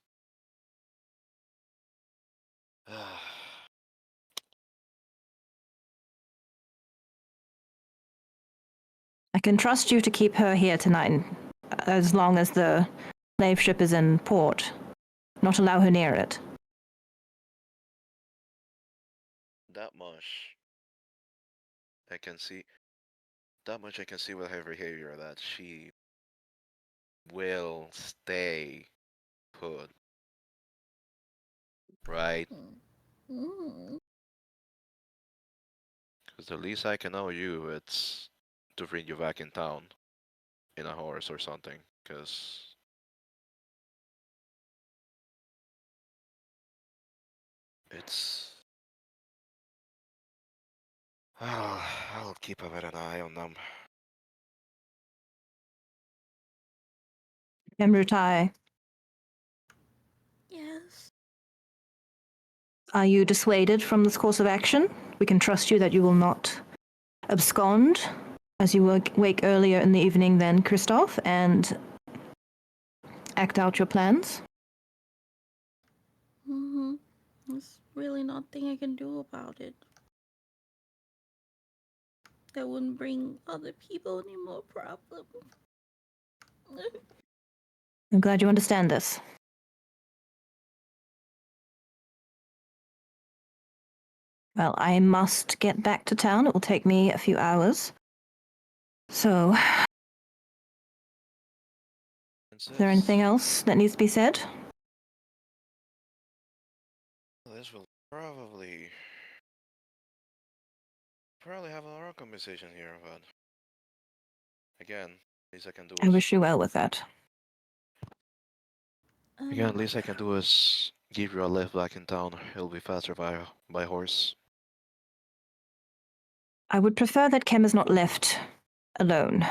I can trust you to keep her here tonight, as long as the slave ship is in port. Not allow her near it. That much. I can see. That much I can see with her behavior that she will stay put. Right? Because the least I can owe you, it's to bring you back in town in a horse or something. Because It's. I'll keep a better eye on them. Emrutai, Yes. are you dissuaded from this course of action? We can trust you that you will not abscond as you wake earlier in the evening than Christoph and act out your plans. Mm-hmm. There's really nothing I can do about it. That wouldn't bring other people any more problems. I'm glad you understand this. Well, I must get back to town. It will take me a few hours. So, is there anything else that needs to be said? This will probably have a lot of conversation here, but again, least I can do I is wish you well with that. least I can do is give you a lift back in town. It'll be faster by horse. I would prefer that Kem is not left alone.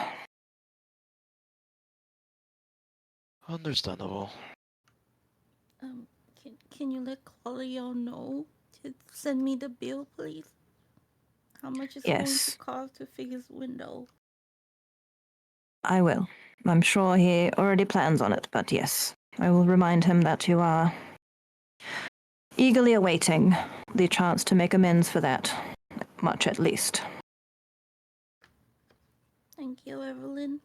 Understandable. Can you let Claudio know to send me the bill, please? How much it's going to Yes, cost to fix his window? I will. I'm sure he already plans on it, but yes, I will remind him that you are eagerly awaiting the chance to make amends for that, much at least. Thank you, Evelyn.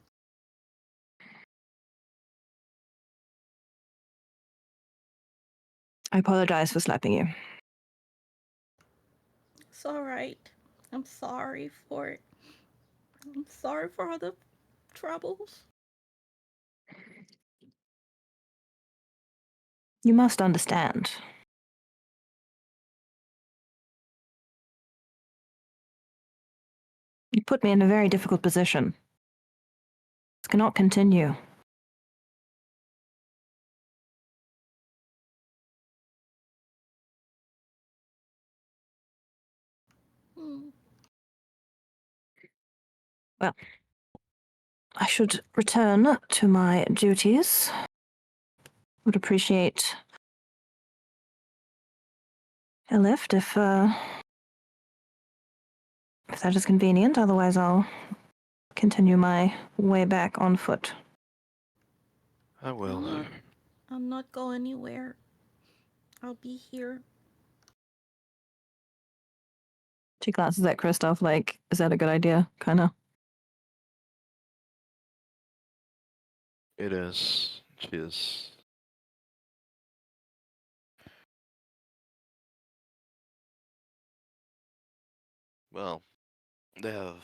I apologize for slapping you. It's alright. I'm sorry for it. I'm sorry for all the troubles. You must understand. You put me in a very difficult position. This cannot continue. Well, I should return to my duties. Would appreciate a lift if that is convenient. Otherwise, I'll continue my way back on foot. I will. I'll not go anywhere. I'll be here. She glances at Kristoff like, is that a good idea? Kinda. It is. She is. Well, they have.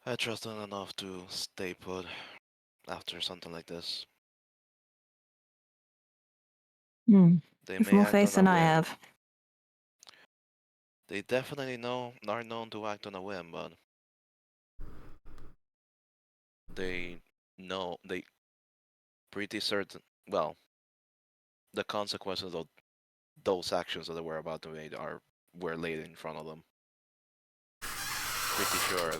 I trust them enough to stay put after something like this. They You've may more act faith on a than I whim. have. They definitely are known to act on a whim, but they pretty certain. Well, the consequences of those actions that they were about to make were laid in front of them. Pretty sure.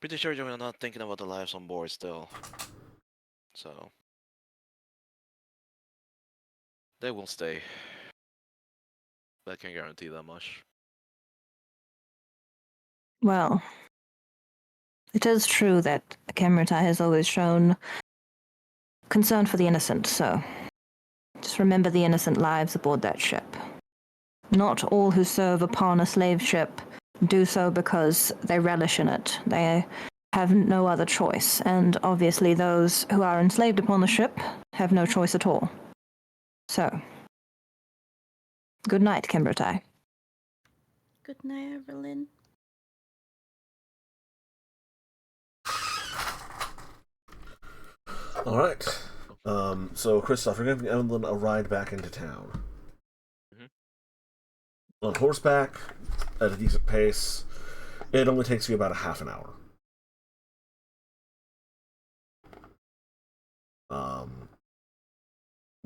Pretty sure you're not thinking about the lives on board still. So they will stay. I can guarantee that much. Well, it is true that Kemritai has always shown concern for the innocent, so just remember the innocent lives aboard that ship. Not all who serve upon a slave ship do so because they relish in it. They have no other choice, and obviously those who are enslaved upon the ship have no choice at all. So, good night, Kimbertai. Good night, Evelyn. All right. So, Christoph, you're giving Evelyn a ride back into town. On horseback, at a decent pace. It only takes you about a half an hour.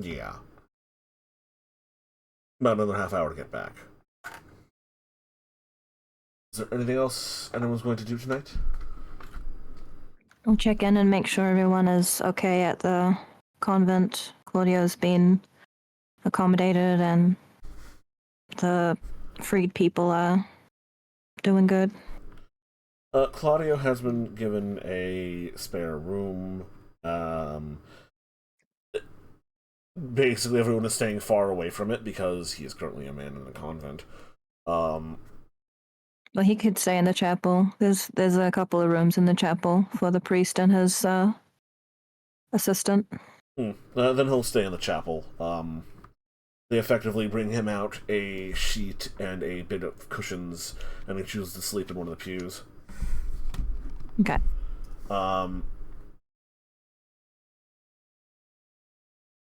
Yeah. About another half hour to get back. Is there anything else anyone's going to do tonight? I'll check in and make sure everyone is okay at the convent. Claudio's been accommodated and the freed people are doing good. Claudio has been given a spare room. Basically, everyone is staying far away from it because he is currently a man in a convent. Well, he could stay in the chapel. There's a couple of rooms in the chapel for the priest and his assistant. Then he'll stay in the chapel. They effectively bring him out a sheet and a bit of cushions, and he chooses to sleep in one of the pews. Okay.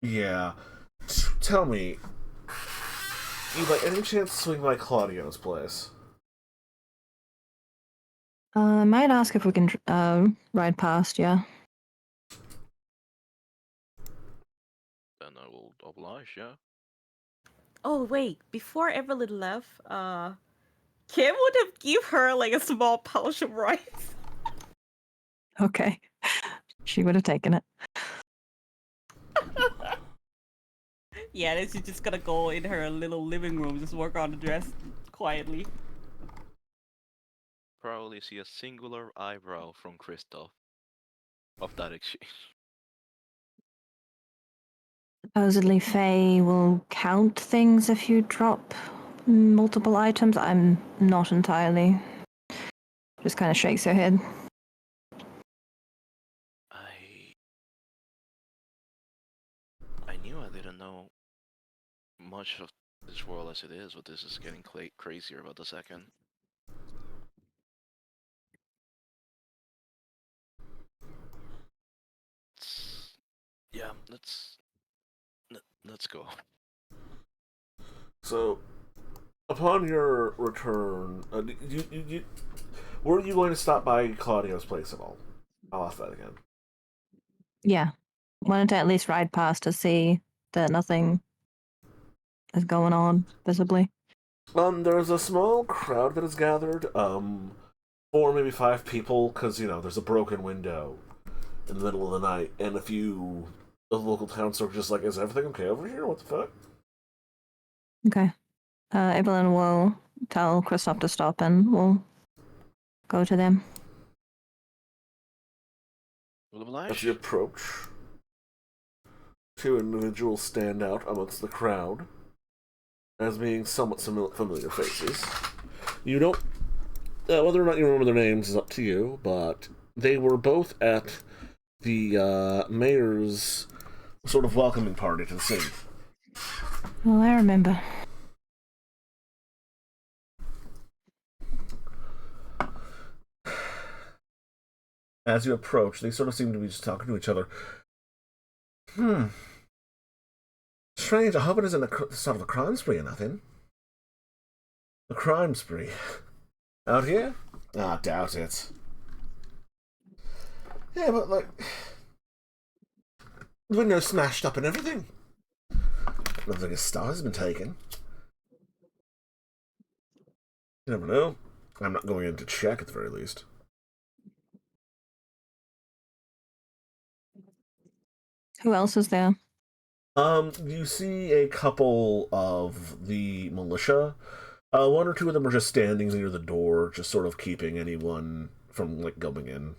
Yeah. Tell me, you by any chance swing by Claudio's place? I might ask if we can ride past, yeah. Then I will oblige, yeah. Oh wait, before Evelyn left, Kim would have give her like a small pouch of rice. Okay. She would have taken it. Yeah, then she's just gonna go in her little living room, just work on the dress quietly. Probably see a singular eyebrow from Kristoff of that exchange. Supposedly Faye will count things if you drop multiple items. I'm not entirely. Just kind of shakes her head. I knew I didn't know much of this world as it is, but this is getting crazier about the second. Yeah, let's go. So, upon your return, were you going to stop by Claudio's place at all? I'll ask that again. Yeah. Wanted to at least ride past to see that nothing is going on visibly. There's a small crowd that has gathered. 4, maybe 5 people, because, there's a broken window in the middle of the night, and a few of the local townsfolk are just like, is everything okay over here? What the fuck? Okay. Evelyn will tell Kristoff to stop and we'll go to them. As you approach, 2 individuals stand out amongst the crowd as being somewhat familiar faces. You don't... whether or not you remember their names is up to you, but they were both at the mayor's sort of welcoming party to the city. Oh, I remember. As you approach, they sort of seem to be just talking to each other. Strange, I hope it isn't the start of a crime spree or nothing. A crime spree? Out here? I doubt it. Yeah, but the window's smashed up and everything. Looks like a star has been taken. You never know. I'm not going in to check at the very least. Who else is there? You see a couple of the militia. 1 or 2 of them are just standing near the door, just sort of keeping anyone from, going in.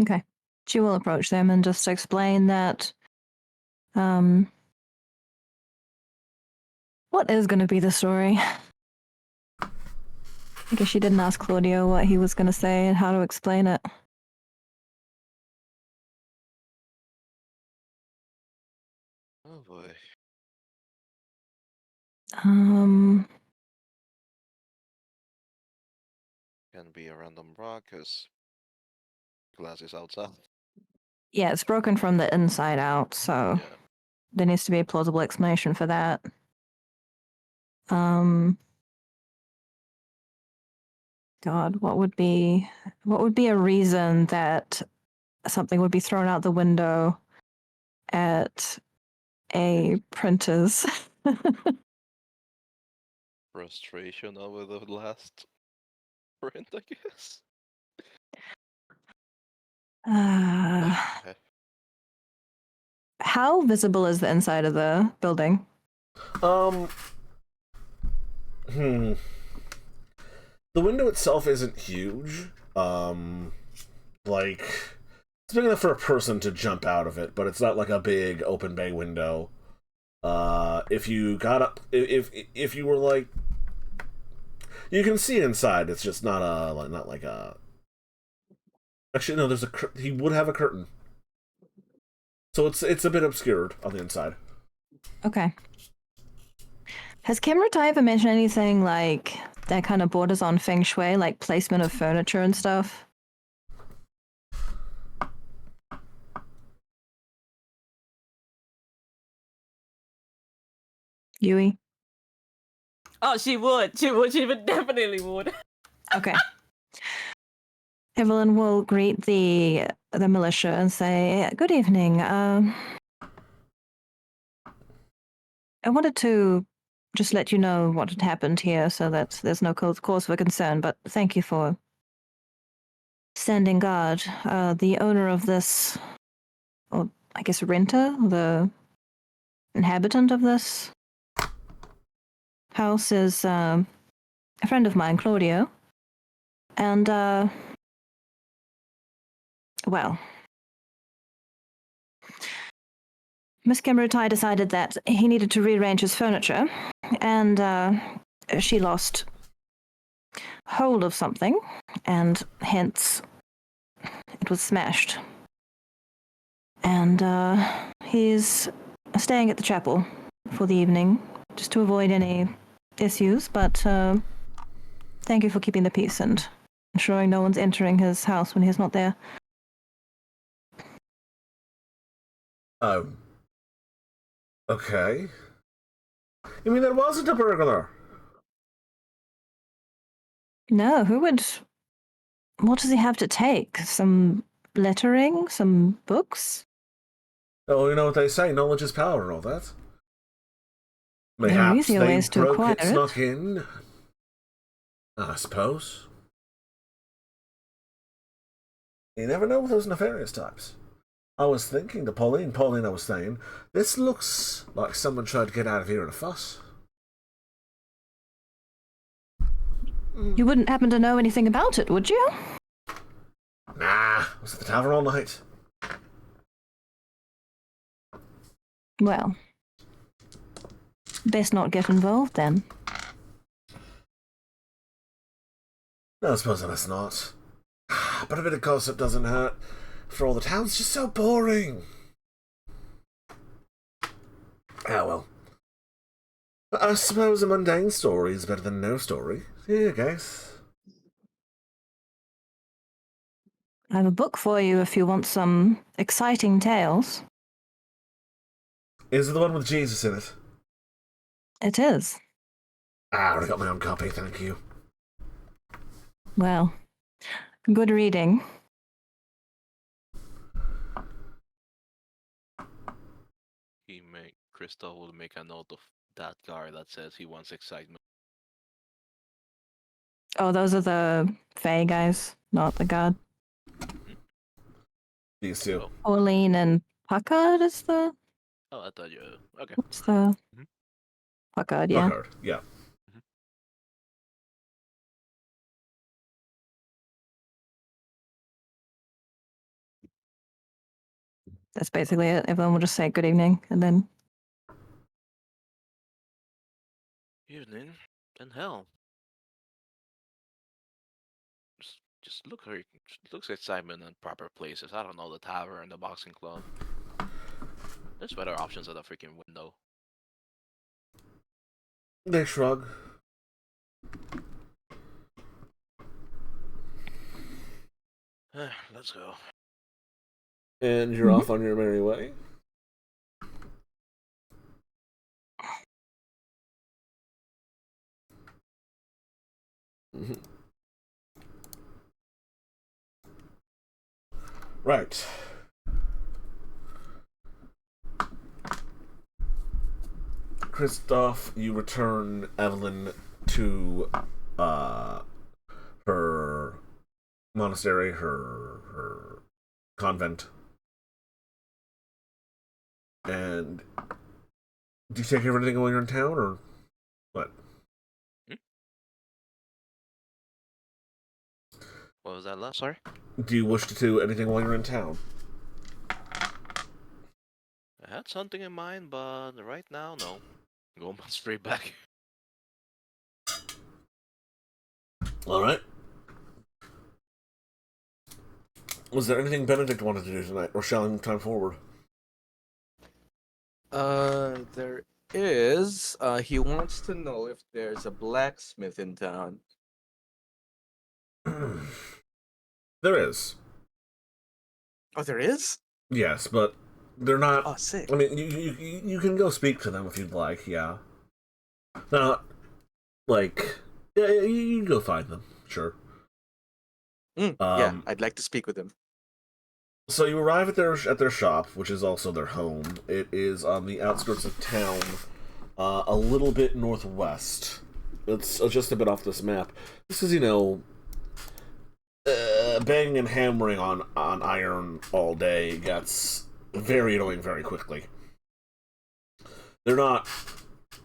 Okay. She will approach them and just explain that, what is going to be the story? I guess she didn't ask Claudio what he was going to say and how to explain it. Oh boy. Can be a random rock, because glass is outside. Yeah, it's broken from the inside out, so Yeah. there needs to be a plausible explanation for that. God, what would be a reason that something would be thrown out the window at a printer's? frustration over the last print, I guess. Okay. How visible is the inside of the building? The window itself isn't huge. Like, it's big enough for a person to jump out of it, but it's not like a big open bay window. If you got up, if you were like, you can see inside. It's just not like a. Actually, no. There's a. He would have a curtain, so it's a bit obscured on the inside. Okay. Has Kimratai ever mentioned anything like that kind of borders on feng shui, like placement of furniture and stuff? Yui? Oh, she would. She would. She would definitely would. Okay. Evelyn will greet the militia and say, "Good evening. I wanted to just let you know what had happened here so that there's no cause for concern, but thank you for standing guard. The owner of this, or I guess renter, the inhabitant of this house is a friend of mine, Claudio. And, well, Miss Kimrutai decided that he needed to rearrange his furniture, and she lost hold of something, and hence it was smashed. And he's staying at the chapel for the evening, just to avoid any issues, but thank you for keeping the peace and ensuring no one's entering his house when he's not there. Oh. Okay. You mean there wasn't a burglar? No, who would... What does he have to take? Some lettering? Some books? Oh, you know what they say, knowledge is power and all that. There are Mayhaps easier they ways to broke acquire it, it. snuck in. I suppose. You never know with those nefarious types. I was thinking to Pauline, I was saying, this looks like someone tried to get out of here in a fuss. You wouldn't happen to know anything about it, would you? Nah, I was at the tavern all night. Well, best not get involved then. No, I suppose I must not. But a bit of gossip doesn't hurt. For all, the town's just so boring. Ah, well. I suppose a mundane story is better than no story. Yeah, I guess. I have a book for you if you want some exciting tales. Is it the one with Jesus in it? It is. I already got my own copy, thank you. Well, good reading. Crystal will make a note of that card that says he wants excitement. Oh, those are the Fae guys, not the god. These two. Pauline and Packard is the... Oh, I thought you. Okay. What's the... Packard, yeah. Packard, yeah. That's basically it. Everyone will just say good evening, and then... Evening, and hell. Just looks excitement in proper places. I don't know, the tavern, the boxing club. There's better options at the freaking window. They shrug. Let's go. And you're off on your merry way? Right. Christoph, you return Evelyn to her monastery, her convent. And do you take care of anything while you're in town, or what? What was that last? Sorry? Do you wish to do anything while you're in town? I had something in mind, but right now, no. Going straight back. Alright. Was there anything Benedict wanted to do tonight, or shall I move time forward? There is. He wants to know if there's a blacksmith in town. There is. Oh, there is? Yes, but they're not. Oh, sick. I mean, you can go speak to them if you'd like. Yeah. Not like you can go find them. Sure. Yeah, I'd like to speak with him. So you arrive at their shop, which is also their home. It is on the outskirts of town, a little bit northwest. It's just a bit off this map. This is, banging and hammering on iron all day gets very annoying very quickly. They're not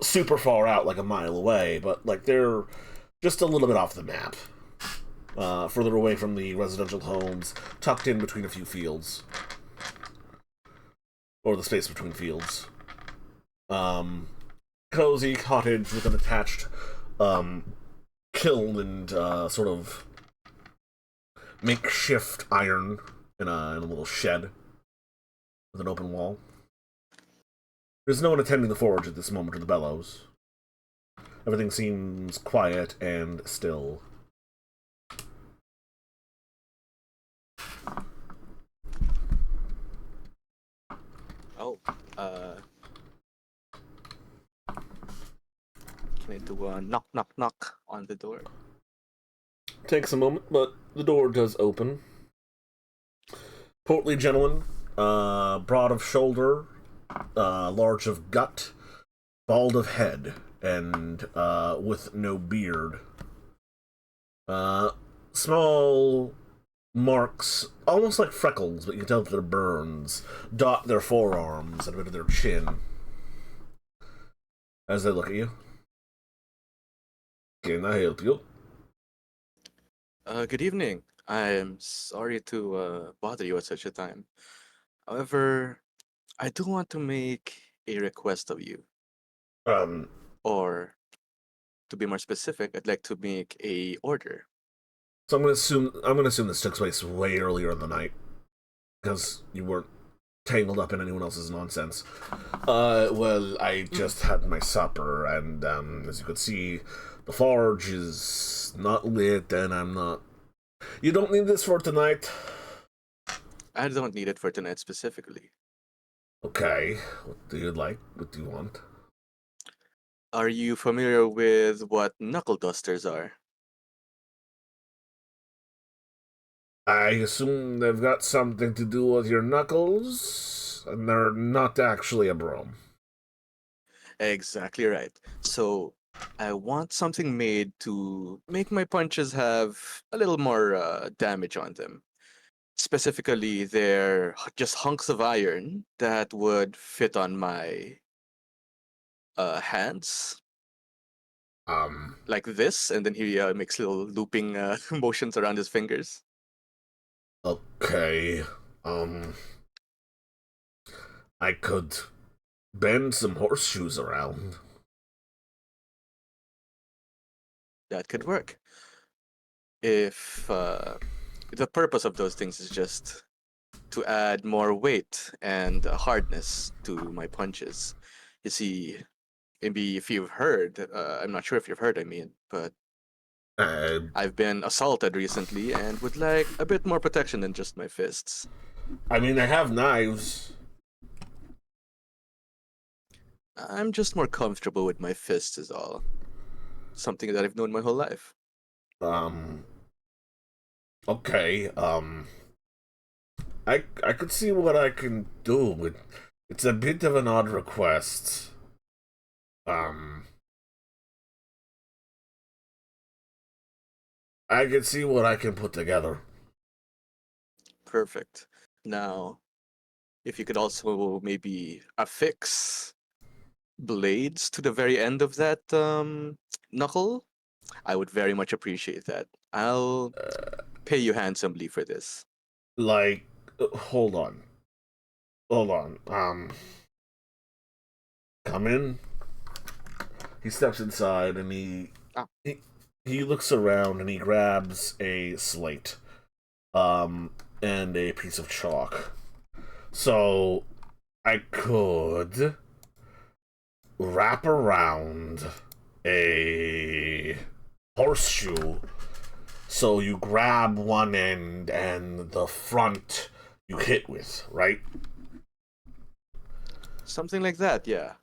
super far out, like a mile away, but like they're just a little bit off the map. Further away from the residential homes, tucked in between a few fields. Or the space between fields. Cozy cottage with an attached kiln and sort of makeshift iron in a little shed with an open wall. There's no one attending the forge at this moment or the bellows. Everything seems quiet and still. Oh, can I do a knock, knock, knock on the door? Takes a moment, but the door does open. Portly gentleman, broad of shoulder, large of gut, bald of head, and with no beard. Small marks, almost like freckles, but you can tell that they're burns, dot their forearms and a bit of their chin as they look at you. Can I help you? Good evening. I am sorry to bother you at such a time. However, I do want to make a request of you. Or, to be more specific, I'd like to make a order. So I'm gonna assume this took place way earlier in the night, because you weren't tangled up in anyone else's nonsense. Well, I just had my supper, and as you could see, the forge is not lit, and I'm not. You don't need this for tonight. I don't need it for tonight specifically. Okay, what do you like? What do you want? Are you familiar with what knuckle dusters are? I assume they've got something to do with your knuckles, and they're not actually a broom. Exactly right. So, I want something made to make my punches have a little more damage on them. Specifically, they're just hunks of iron that would fit on my hands. Like this, and then he makes little looping motions around his fingers. Okay, I could bend some horseshoes around. That could work. If the purpose of those things is just to add more weight and hardness to my punches. You see, maybe if you've heard, I'm not sure if you've heard, but I've been assaulted recently and would like a bit more protection than just my fists. I mean, I have knives. I'm just more comfortable with my fists is all. Something that I've known my whole life. Okay, I could see what I can do, but it's a bit of an odd request. I can see what I can put together. Perfect. Now, if you could also maybe affix blades to the very end of that knuckle, I would very much appreciate that. I'll pay you handsomely for this. Like, hold on. Hold on. Come in. He steps inside and Ah, he he looks around and he grabs a slate, and a piece of chalk. So I could wrap around a horseshoe. So you grab one end and the front you hit with, right? something like that, yeah.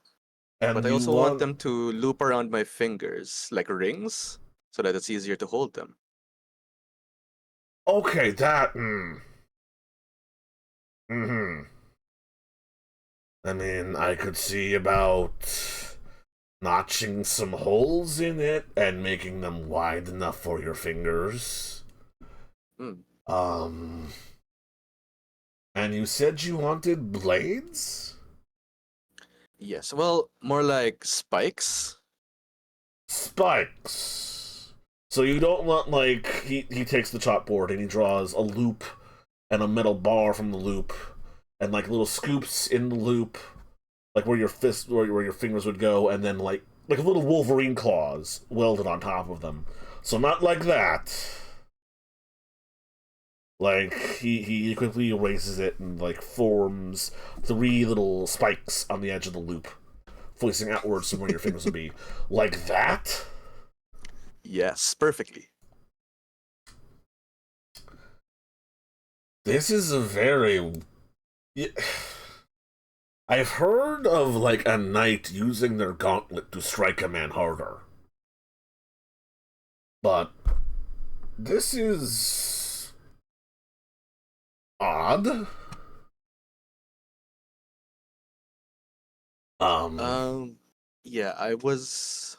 But And I you also want want them to loop around my fingers like rings so that it's easier to hold them. okay, that mm-hmm. I mean, I could see about notching some holes in it and making them wide enough for your fingers. Hmm. Um, and you said you wanted blades? Yes, well, more like spikes. Spikes. So you don't want, like, he takes the chalkboard and he draws a loop and a metal bar from the loop and like little scoops in the loop, like where your fist where your fingers would go, and then like little Wolverine claws welded on top of them. So not like that. Like he quickly erases it and like forms three little spikes on the edge of the loop, facing outwards from where your fingers would be. Like that? Yes, perfectly. This is a very. I've heard of like a knight using their gauntlet to strike a man harder. But this is odd. Um, Um, yeah, I was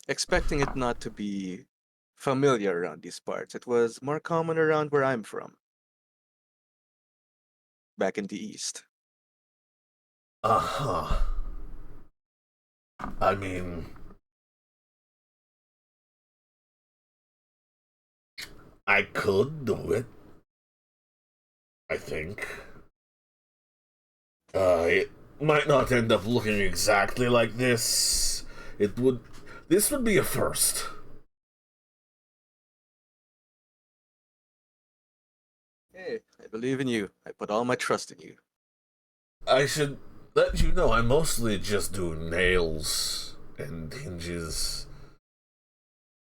expecting it not to be familiar around these parts. It was more common around where I'm from, back in the east. uh-huh. I mean, I could do it, I think. It might not end up looking exactly like this. It would. This would be a first. Hey, I believe in you. I put all my trust in you. I should let you know I mostly just do nails and hinges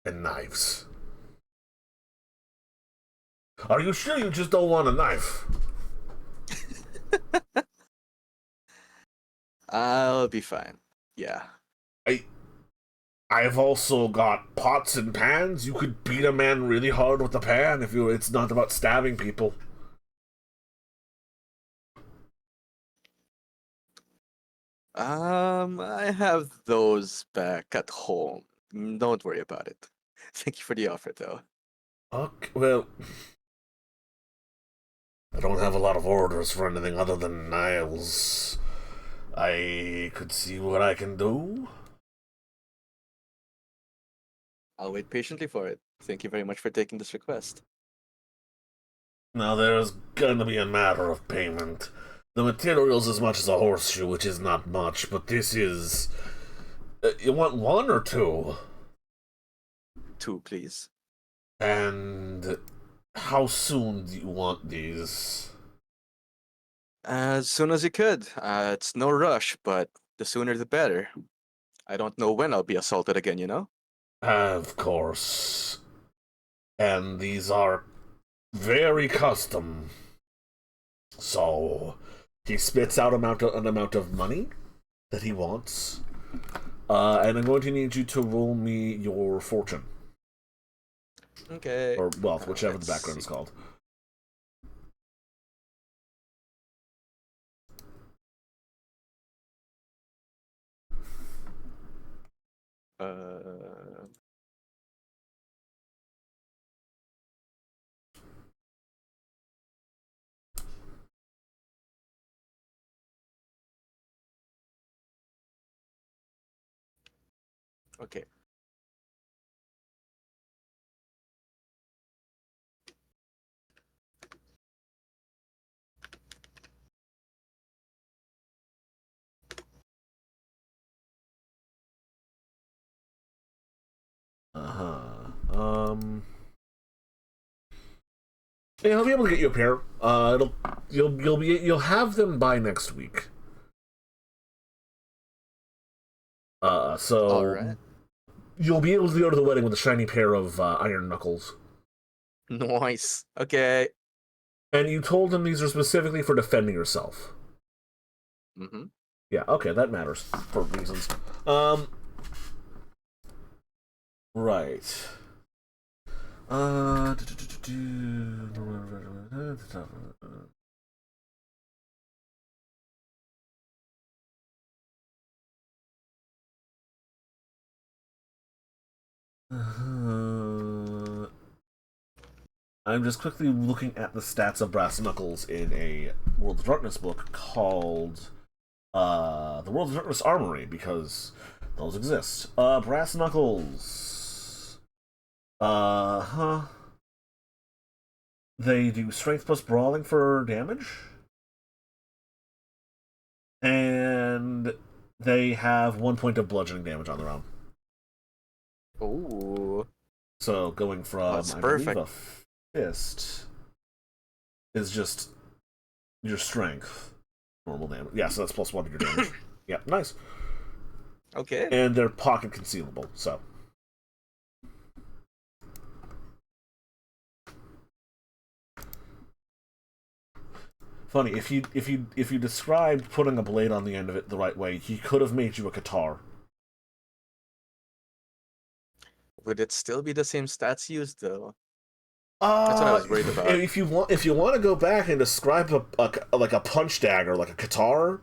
and knives. Are you sure you just don't want a knife? I'll be fine. Yeah. I I've also got pots and pans. You could beat a man really hard with a pan if you. It's not about stabbing people. I have those back at home. Don't worry about it. Thank you for the offer, though. Okay, well, I don't have a lot of orders for anything other than nails. I could see what I can do. I'll wait patiently for it. Thank you very much for taking this request. Now there's gonna be a matter of payment. The material's as much as a horseshoe, which is not much, but this is. You want one or two? Two, please. And how soon do you want these? As soon as you could. It's no rush, but the sooner the better. I don't know when I'll be assaulted again, you know? Of course. And these are very custom. So he spits out an amount of money that he wants. And I'm going to need you to roll me your fortune. Okay. Or wealth, whichever the Let's background see. is called. Uh, Okay. Yeah, he'll be able to get you a pair. You'll have them by next week. So All right. you'll be able to go to the wedding with a shiny pair of iron knuckles. Nice. Okay. And you told him these are specifically for defending yourself. Mm-hmm. Yeah, okay, that matters for reasons. Right. I'm just quickly looking at the stats of Brass Knuckles in a World of Darkness book called the World of Darkness Armory, because those exist. Brass Knuckles. They do Strength plus Brawling for damage. And they have 1 point of bludgeoning damage on their own. Ooh. So going from, That's I perfect. believe, a fist is just your strength. Normal damage. Yeah, so that's plus 1 to your damage. Yeah, nice. Okay. And they're pocket concealable, so. Funny, if you described putting a blade on the end of it the right way, he could have made you a guitar. Would it still be the same stats used though? That's what I was worried about. If you want to go back and describe like a punch dagger, like a guitar,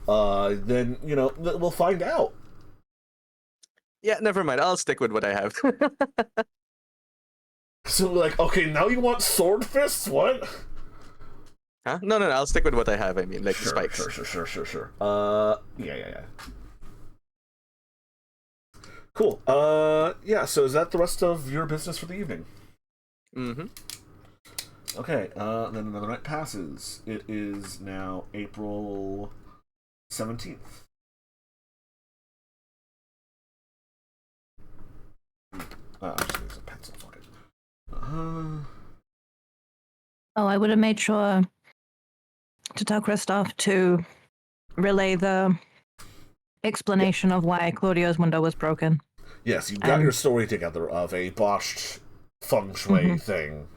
then we'll find out. Yeah, never mind. I'll stick with what I have. So like, okay, now you want sword fists? What? Huh? No. I'll stick with what I have. I mean, like the spikes. Sure. Yeah. Cool. Yeah. So is that the rest of your business for the evening? Mm-hmm. Okay. Then another night passes. It is now April 17th. I just need some pencil. Fuck it. Oh, I would have made sure to tell Christoph to relay the explanation of why Claudio's window was broken. Yes, you've got your story together of a botched feng shui thing.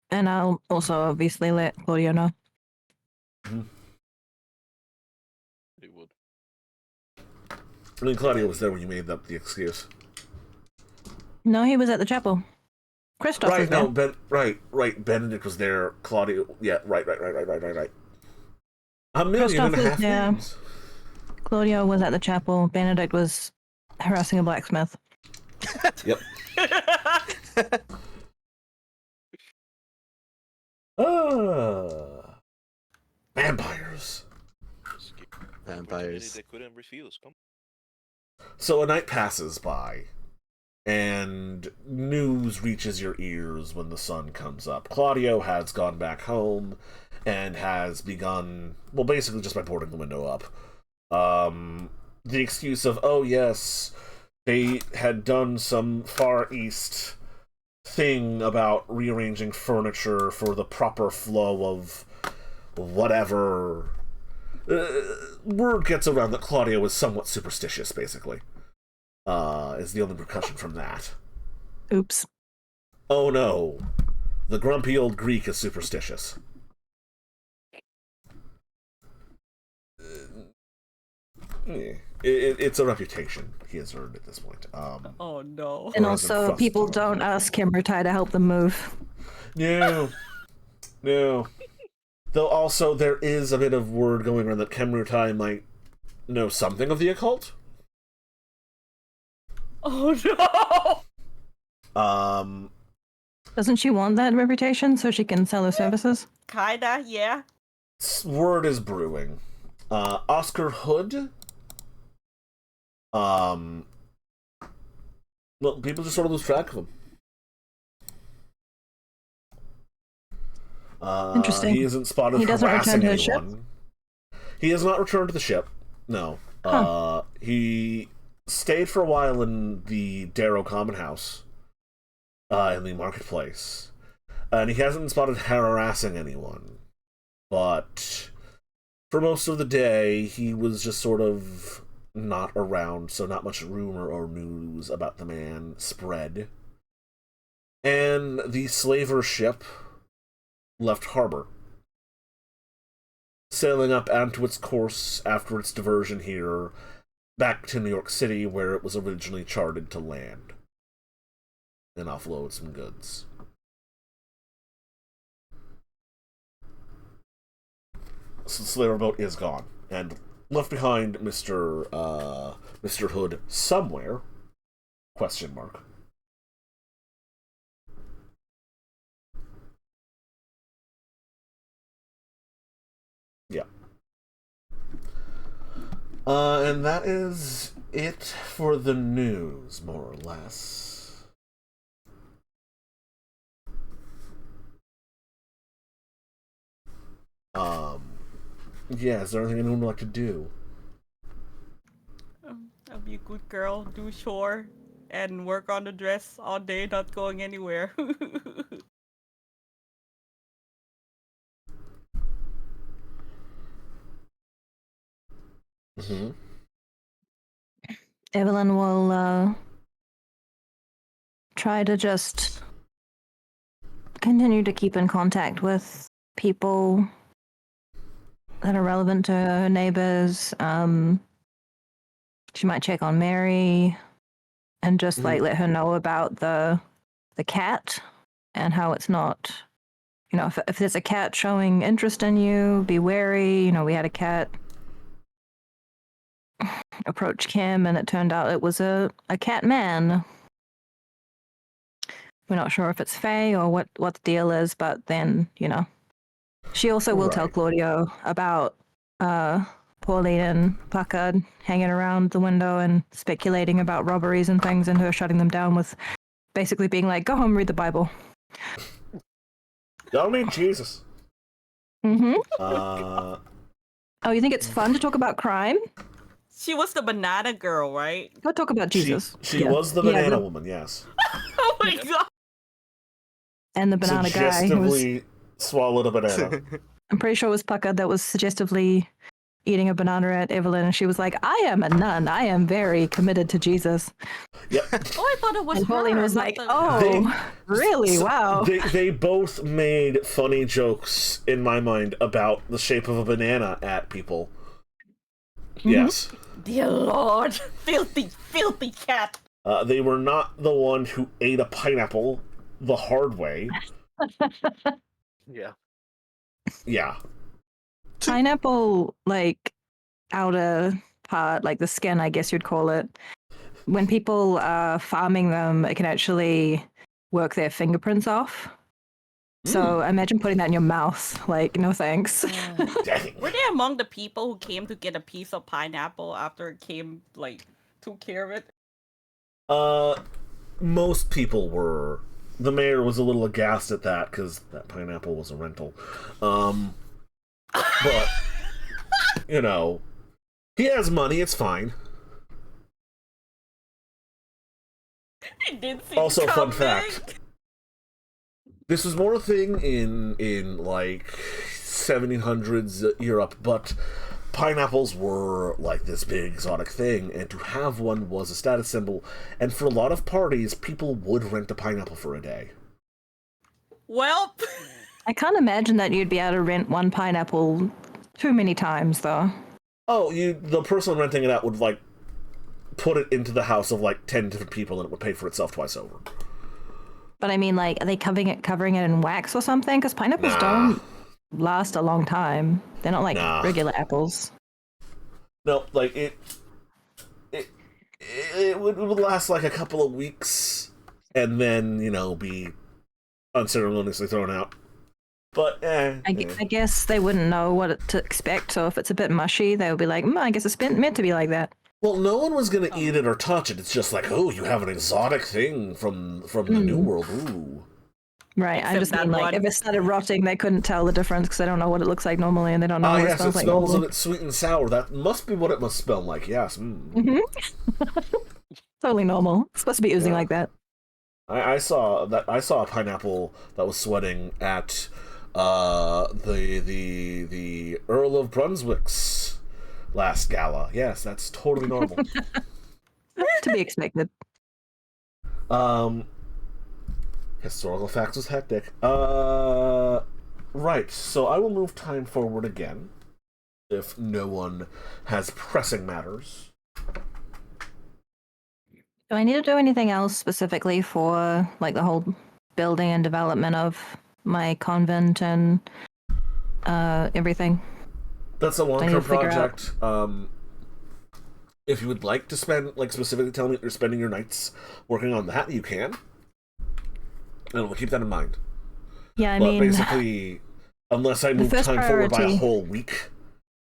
And I'll also obviously let Claudio know. He would. I mean, Claudio was there when you made up the excuse. No, he was at the chapel. Christoph was there. Right. Benedict was there. Claudio, yeah, right. A million Christoph and a was half there. names. Claudio was at the chapel. Benedict was harassing a blacksmith. Yep. Vampires. Vampires. They couldn't refuse. Come. So a night passes by, and news reaches your ears when the sun comes up. Claudio has gone back home and has begun, well, basically just by boarding the window up. The excuse of, oh yes, they had done some Far East thing about rearranging furniture for the proper flow of whatever. Word gets around that Claudio was somewhat superstitious, basically. Is the only repercussion from that. Oops. Oh no. The grumpy old Greek is superstitious. It's a reputation he has earned at this point. Oh no. And also, people don't ask Kimbertai to help them move. No. Though also, there is a bit of word going around that Kemrutai might know something of the occult. Oh no! Doesn't she want that reputation so she can sell her services? Kinda, yeah. Word is brewing. Oscar Hood Well, people just sort of lose track of him. Interesting. He isn't spotted He doesn't return harassing to his ship? anyone. He has not returned to the ship. No. He stayed for a while in the Darrow Common House, in the marketplace, and he hasn't been spotted harassing anyone. But for most of the day, he was just sort of not around, so not much rumor or news about the man spread. And the slaver ship left harbor, sailing up onto its course after its diversion here, back to New York City, where it was originally chartered to land and offload some goods. So the slaver boat is gone, and left behind Mr. Hood somewhere? Question mark. Yeah. And that is it for the news, more or less. Yeah, is there anything anyone would like to do? I'll be a good girl, do chore, and work on the dress all day, not going anywhere. Mm-hmm. Evelyn will try to just continue to keep in contact with people that are relevant to her neighbors. She might check on Mary and just like let her know about the cat and how it's not, you know, if there's a cat showing interest in you, be wary. You know, we had a cat approach Kim and it turned out it was a cat man. We're not sure if it's Faye or what the deal is, but then, you know, she also will tell Claudio about Pauline and Packard hanging around the window and speculating about robberies and things, and her shutting them down with basically being like, go home, read the Bible. Y'all need Jesus. Mm-hmm. Uh, Oh, you think it's fun to talk about crime? She was the banana girl, right? Go talk about Jesus. She was the banana woman, yes. Oh my god! And the banana guy who was, Suggestively swallowed a banana. I'm pretty sure it was Packard that was suggestively eating a banana at Evelyn, and she was like, I am a nun. I am very committed to Jesus. Yep. Oh, I thought it was And her. Pauline was not like, the- oh, really? Wow. They both made funny jokes in my mind about the shape of a banana at people. Mm-hmm. Yes. Dear Lord, filthy, filthy cat. They were not the one who ate a pineapple the hard way. Yeah. Yeah. Pineapple, like, outer part, like the skin, I guess you'd call it. When people are farming them, it can actually work their fingerprints off. So imagine putting that in your mouth. Like, no thanks. Dang. Were they among the people who came to get a piece of pineapple after it came, like, took care of it? Most people were. The mayor was a little aghast at that because that pineapple was a rental. But, you know, he has money, it's fine. It did seem Also, fun coming. fact. This was more a thing in like 1700s Europe, but pineapples were like this big exotic thing, and to have one was a status symbol. And for a lot of parties, people would rent a pineapple for a day. Well, I can't imagine that you'd be able to rent one pineapple too many times, though. Oh, the person renting it out would like put it into the house of like 10 different people, and it would pay for itself twice over. But I mean, like, are they covering it in wax or something? Because pineapples don't last a long time. They're not like regular apples. No, like it would last like a couple of weeks, and then, you know, be unceremoniously thrown out. But I guess they wouldn't know what to expect. So if it's a bit mushy, they would be like, I guess it's meant to be like that. Well, no one was gonna eat it or touch it. It's just like, oh, you have an exotic thing from the New World. Ooh. Right, I Except just that mean, like, one. if it started rotting, they couldn't tell the difference because they don't know what it looks like normally, and they don't know Ah, what it yes, smells it like smells and normally. it's sweet and sour. That must be what it must smell like. Yes. Mm-hmm. Totally normal. It's supposed to be oozing Yeah. like that. I saw a pineapple that was sweating at the Earl of Brunswick's last gala. Yes, that's totally normal. To be expected. Historical facts was hectic. Right. So I will move time forward again, if no one has pressing matters. Do I need to do anything else specifically for, like, the whole building and development of my convent and everything? That's a I need to long-term figure out. project. If you would like to spend, like, specifically tell me that you're spending your nights working on that, you can. And we'll keep that in mind. Yeah, I But mean, basically, unless I the move first time forward by a priority. whole week,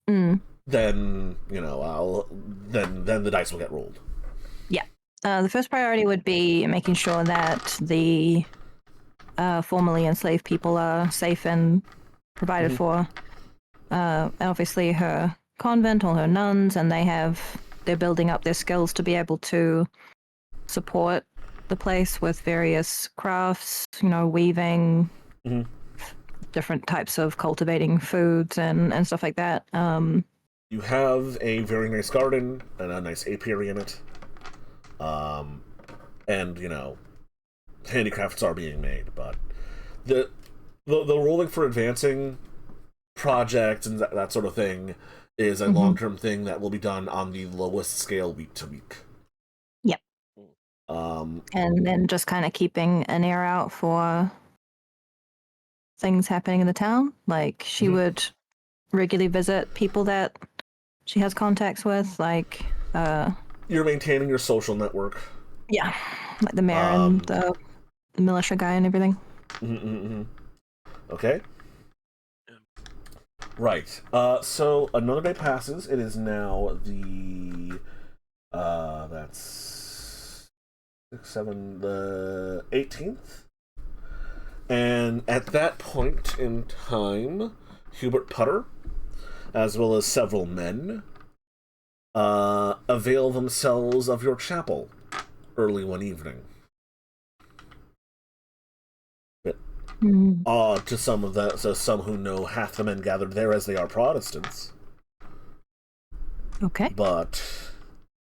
then then the dice will get rolled. Yeah. The first priority would be making sure that the formerly enslaved people are safe and provided for. Obviously, her convent, all her nuns, and they're building up their skills to be able to support the place with various crafts, weaving, different types of cultivating foods and stuff like that. You have a very nice garden and a nice apiary in it. And handicrafts are being made, but the rolling for advancing projects and that sort of thing is a long-term thing that will be done on the lowest scale week to week. Yep. Um, And then just kind of keeping an ear out for things happening in the town. Like, she would regularly visit people that she has contacts with, like, you're maintaining your social network. yeah, like the mayor and the militia guy and everything. Okay. Right. So another day passes. It is now the that's 18th. And at that point in time, Hubert Putter, as well as several men, avail themselves of your chapel early one evening. Odd to some who know half the men gathered there as they are Protestants. Okay. But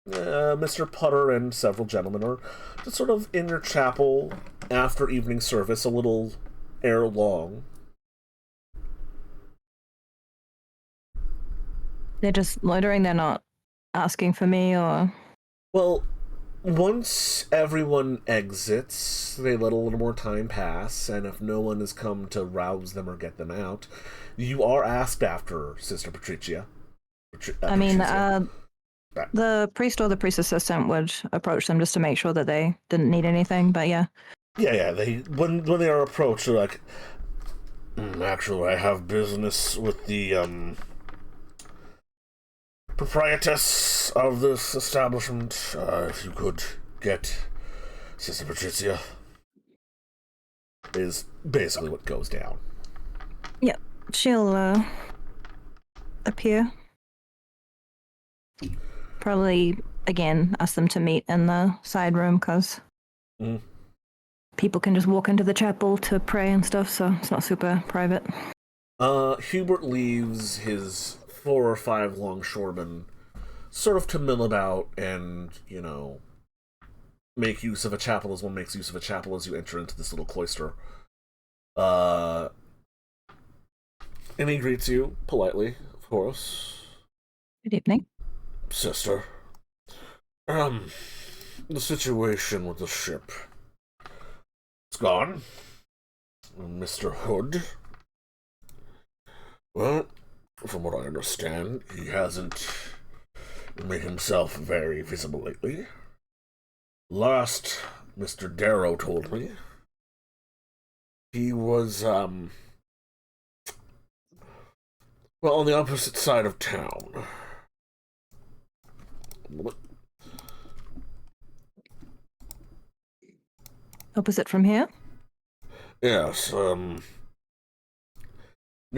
Mr. Putter and several gentlemen are just sort of in your chapel after evening service, a little ere long. They're just loitering, they're not asking for me or... Well, once everyone exits, they let a little more time pass, and if no one has come to rouse them or get them out, you are asked after Sister Patricia. I mean, the priest or the priest assistant would approach them just to make sure that they didn't need anything, but yeah. Yeah, they when they are approached, they're like, actually, I have business with the proprietress of this establishment. If you could get Sister Patricia, is basically what goes down. Yep, she'll appear. Probably, again, ask them to meet in the side room, because people can just walk into the chapel to pray and stuff, so it's not super private. Hubert leaves his 4 or 5 longshoremen sort of to mill about and, make use of a chapel as one makes use of a chapel as you enter into this little cloister. And he greets you politely, of course. Good evening. Sister. The situation with the ship. It's gone. Mr. Hood. Well, from what I understand, he hasn't made himself very visible lately. Last Mr. Darrow told me he was, on the opposite side of town. Opposite from here? Yes, near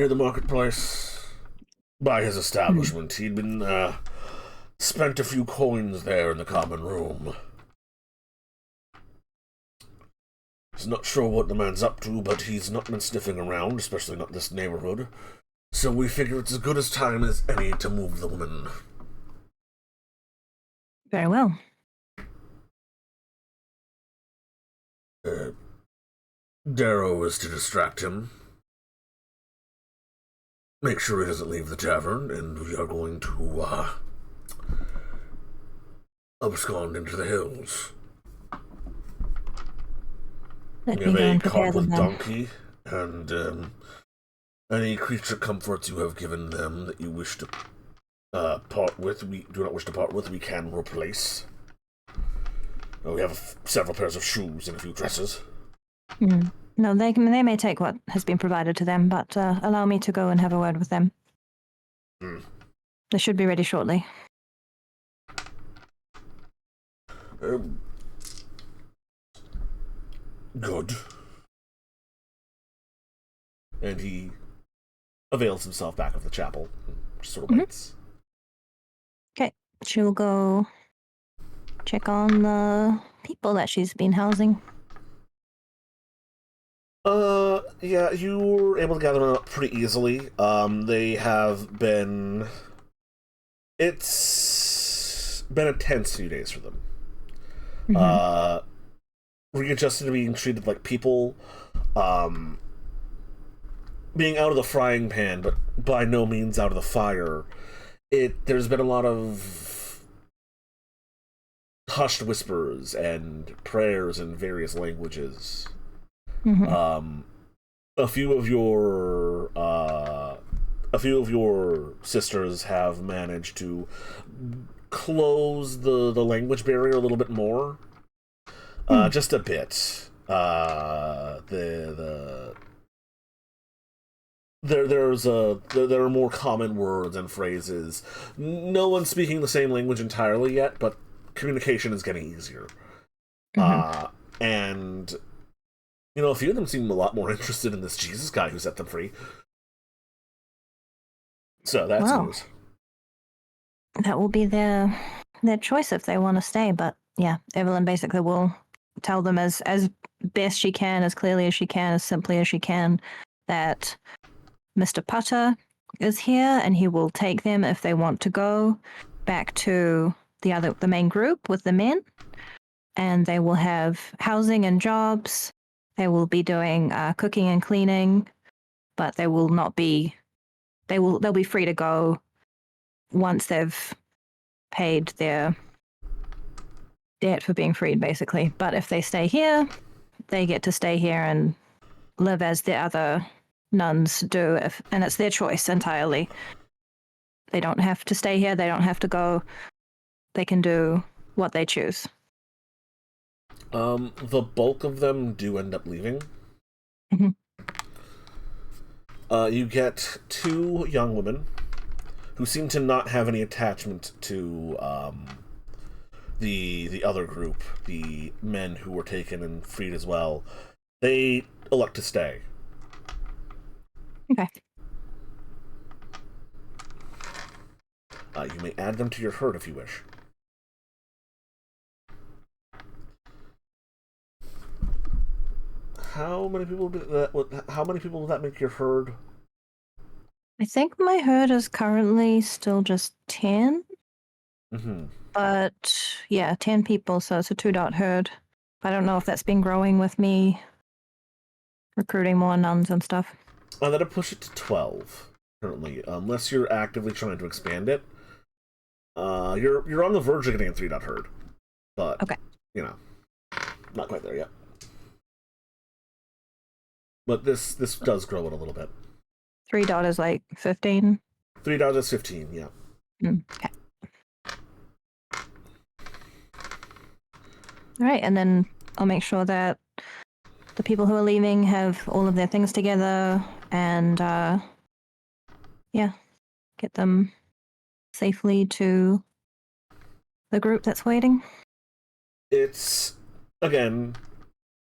the marketplace, by his establishment. He'd been, spent a few coins there in the common room. He's not sure what the man's up to, but he's not been sniffing around, especially not this neighborhood. So we figure it's as good a time as any to move the woman. Very well. Darrow is to distract him. Make sure he doesn't leave the tavern, and we are going to, abscond into the hills. Let We me have go a and prepare cart them with then. donkey, and, any creature comforts you have given them that you wish to, part with, we do not wish to part with, we can replace. We have several pairs of shoes and a few dresses. No, they may take what has been provided to them, but allow me to go and have a word with them. They should be ready shortly. Good. And he avails himself back of the chapel. Just sort of waits. Okay, she'll go check on the people that she's been housing. Yeah, you were able to gather them up pretty easily. They have been... It's been a tense few days for them. Readjusted to being treated like people, being out of the frying pan, but by no means out of the fire. There's been a lot of hushed whispers and prayers in various languages. A few of your sisters have managed to close the language barrier a little bit more, just a bit. There are more common words and phrases. No one's speaking the same language entirely yet, but communication is getting easier. And a few of them seem a lot more interested in this Jesus guy who set them free. So that's news. That will be their choice if they want to stay. But yeah, Evelyn basically will tell them as best she can, as clearly as she can, as simply as she can, that Mr. Putter is here and he will take them if they want to go back to the main group with the men, and they will have housing and jobs. They will be doing cooking and cleaning, but they will not be. They'll be free to go once they've paid their debt for being freed, basically. But if they stay here, they get to stay here and live as the other nuns do, and it's their choice entirely. They don't have to stay here. They don't have to go. They can do what they choose. The bulk of them do end up leaving. You get two young women who seem to not have any attachment to the other group, the men who were taken and freed as well. They elect to stay. Okay. You may add them to your herd if you wish. How many people will that make your herd? I think my herd is currently still just 10. But yeah, 10 people, so it's a 2-dot herd. I don't know if that's been growing with me recruiting more nuns and stuff. That'll push it to 12 currently, unless you're actively trying to expand it. You're on the verge of getting a 3-dot herd, but okay, not quite there yet. But this does grow it a little bit. 3-dot is like 15. 3-dot is 15, yeah. Okay. All right, and then I'll make sure that the people who are leaving have all of their things together and, get them safely to The group that's waiting? It's, again,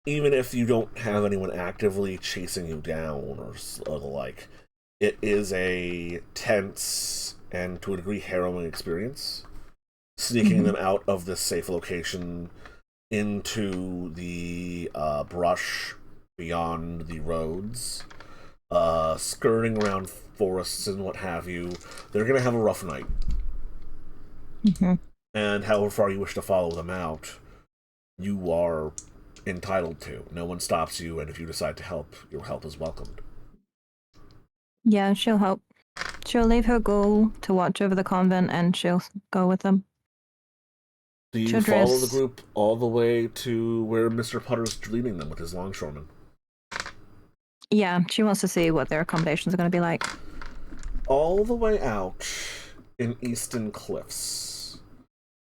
even if you don't have anyone actively chasing you down or the like, it is a tense and to a degree harrowing experience. Sneaking them out of this safe location into the brush beyond the roads, skirting around forests and what have you. They're going to have a rough night. And however far you wish to follow them out, you are entitled to. No one stops you, and if you decide to help, your help is welcomed. Yeah, she'll help. She'll leave her goal to watch over the convent, and she'll go with them. Do you She'll follow the dress- group all the way to where Mr. Putter's leading them with his longshoremen? Yeah, she wants to see what their accommodations are going to be like. All the way out in Easton Cliffs,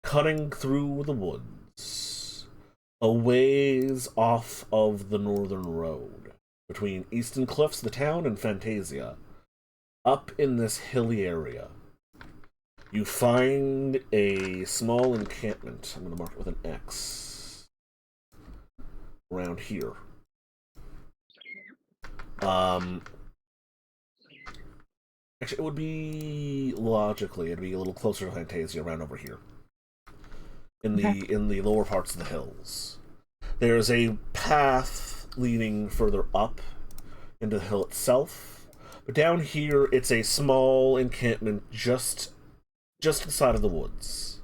cutting through the woods, a ways off of the northern road, between Easton Cliffs, the town, and Fantasia, up in this hilly area, you find a small encampment. I'm going to mark it with an X. Around here. Actually, it would be logically, it'd be a little closer to Fantasia, around over here, in the lower parts of the hills. There's a path leading further up into the hill itself, but down here it's a small encampment just inside of the woods,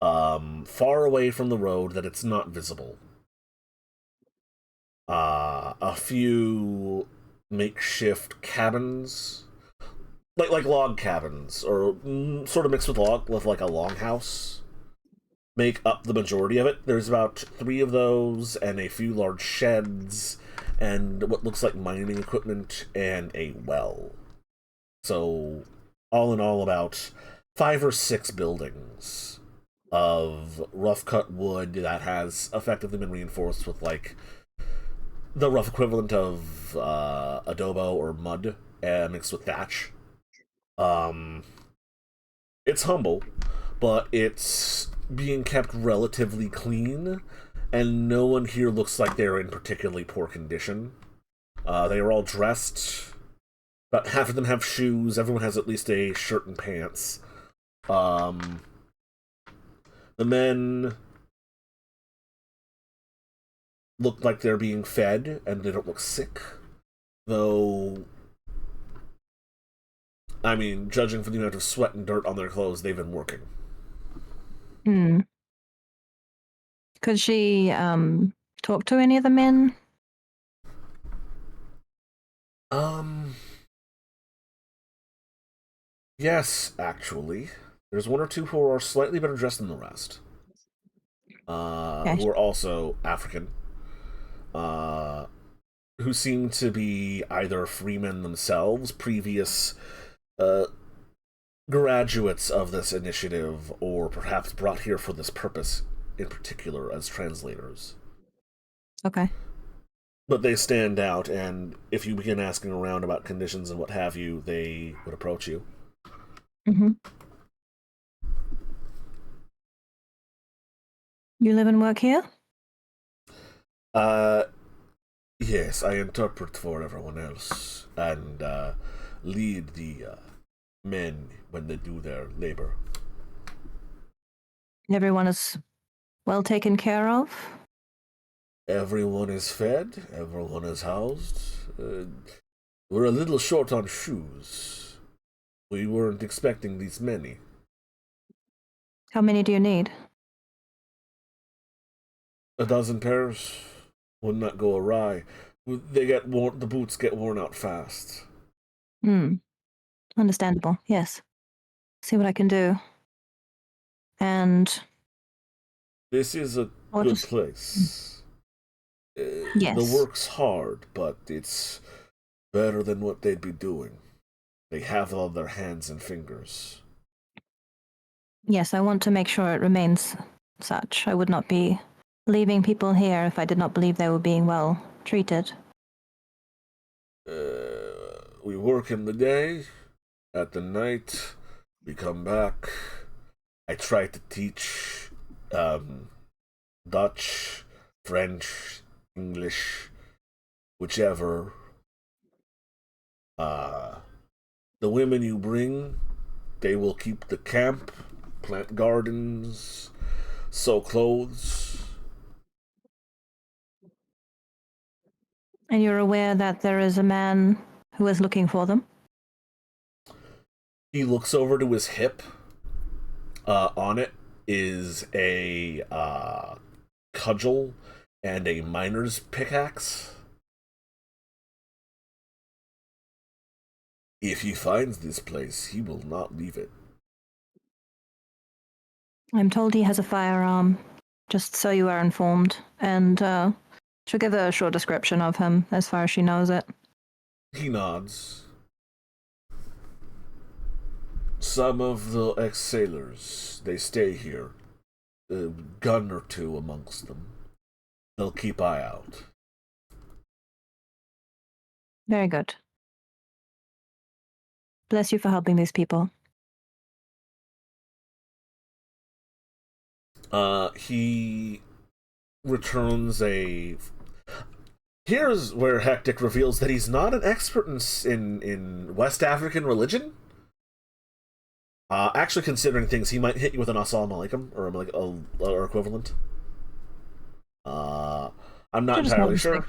far away from the road that it's not visible. A few makeshift cabins. Like log cabins, or sort of mixed with like a longhouse, make up the majority of it. There's about 3 of those, and a few large sheds, and what looks like mining equipment, and a well. So, all in all, about 5 or 6 buildings of rough-cut wood that has effectively been reinforced with, like, the rough equivalent of adobo or mud mixed with thatch. It's humble, but it's being kept relatively clean, and no one here looks like they're in particularly poor condition. They are all dressed. About half of them have shoes. Everyone has at least a shirt and pants. The men look like they're being fed, and they don't look sick. Though, I mean, judging from the amount of sweat and dirt on their clothes, they've been working. Could she talk to any of the men? Yes, actually. There's 1 or 2 who are slightly better dressed than the rest. Who are also African. Who seem to be either freemen themselves, previous graduates of this initiative, or perhaps brought here for this purpose in particular as translators. Okay. But they stand out, and if you begin asking around about conditions and what have you, they would approach you. You live and work here? Yes, I interpret for everyone else, and lead the men when they do their labor. Everyone is well taken care of? Everyone is fed, everyone is housed. We're a little short on shoes. We weren't expecting these many. How many do you need? 12 pairs would not go awry. They get worn. The boots get worn out fast. Understandable, yes. See what I can do. And This is a good place. Yes. The work's hard, but it's better than what they'd be doing. They have all their hands and fingers. Yes, I want to make sure it remains such. I would not be leaving people here if I did not believe they were being well treated. We work in the day. At the night, we come back, I try to teach Dutch, French, English, whichever. The women you bring, they will keep the camp, plant gardens, sew clothes. And you're aware that there is a man who is looking for them? He looks over to his hip. On it is a cudgel and a miner's pickaxe. If he finds this place, he will not leave it. I'm told he has a firearm, just so you are informed, and she'll give a short description of him as far as she knows it. He nods. Some of the ex-sailors, they stay here. A gun or two amongst them. They'll keep eye out. Very good. Bless you for helping these people. He returns a... Here's where Hectic reveals that he's not an expert in West African religion. Actually considering things, he might hit you with an Assalamu alaikum, or equivalent. I'm not entirely sure.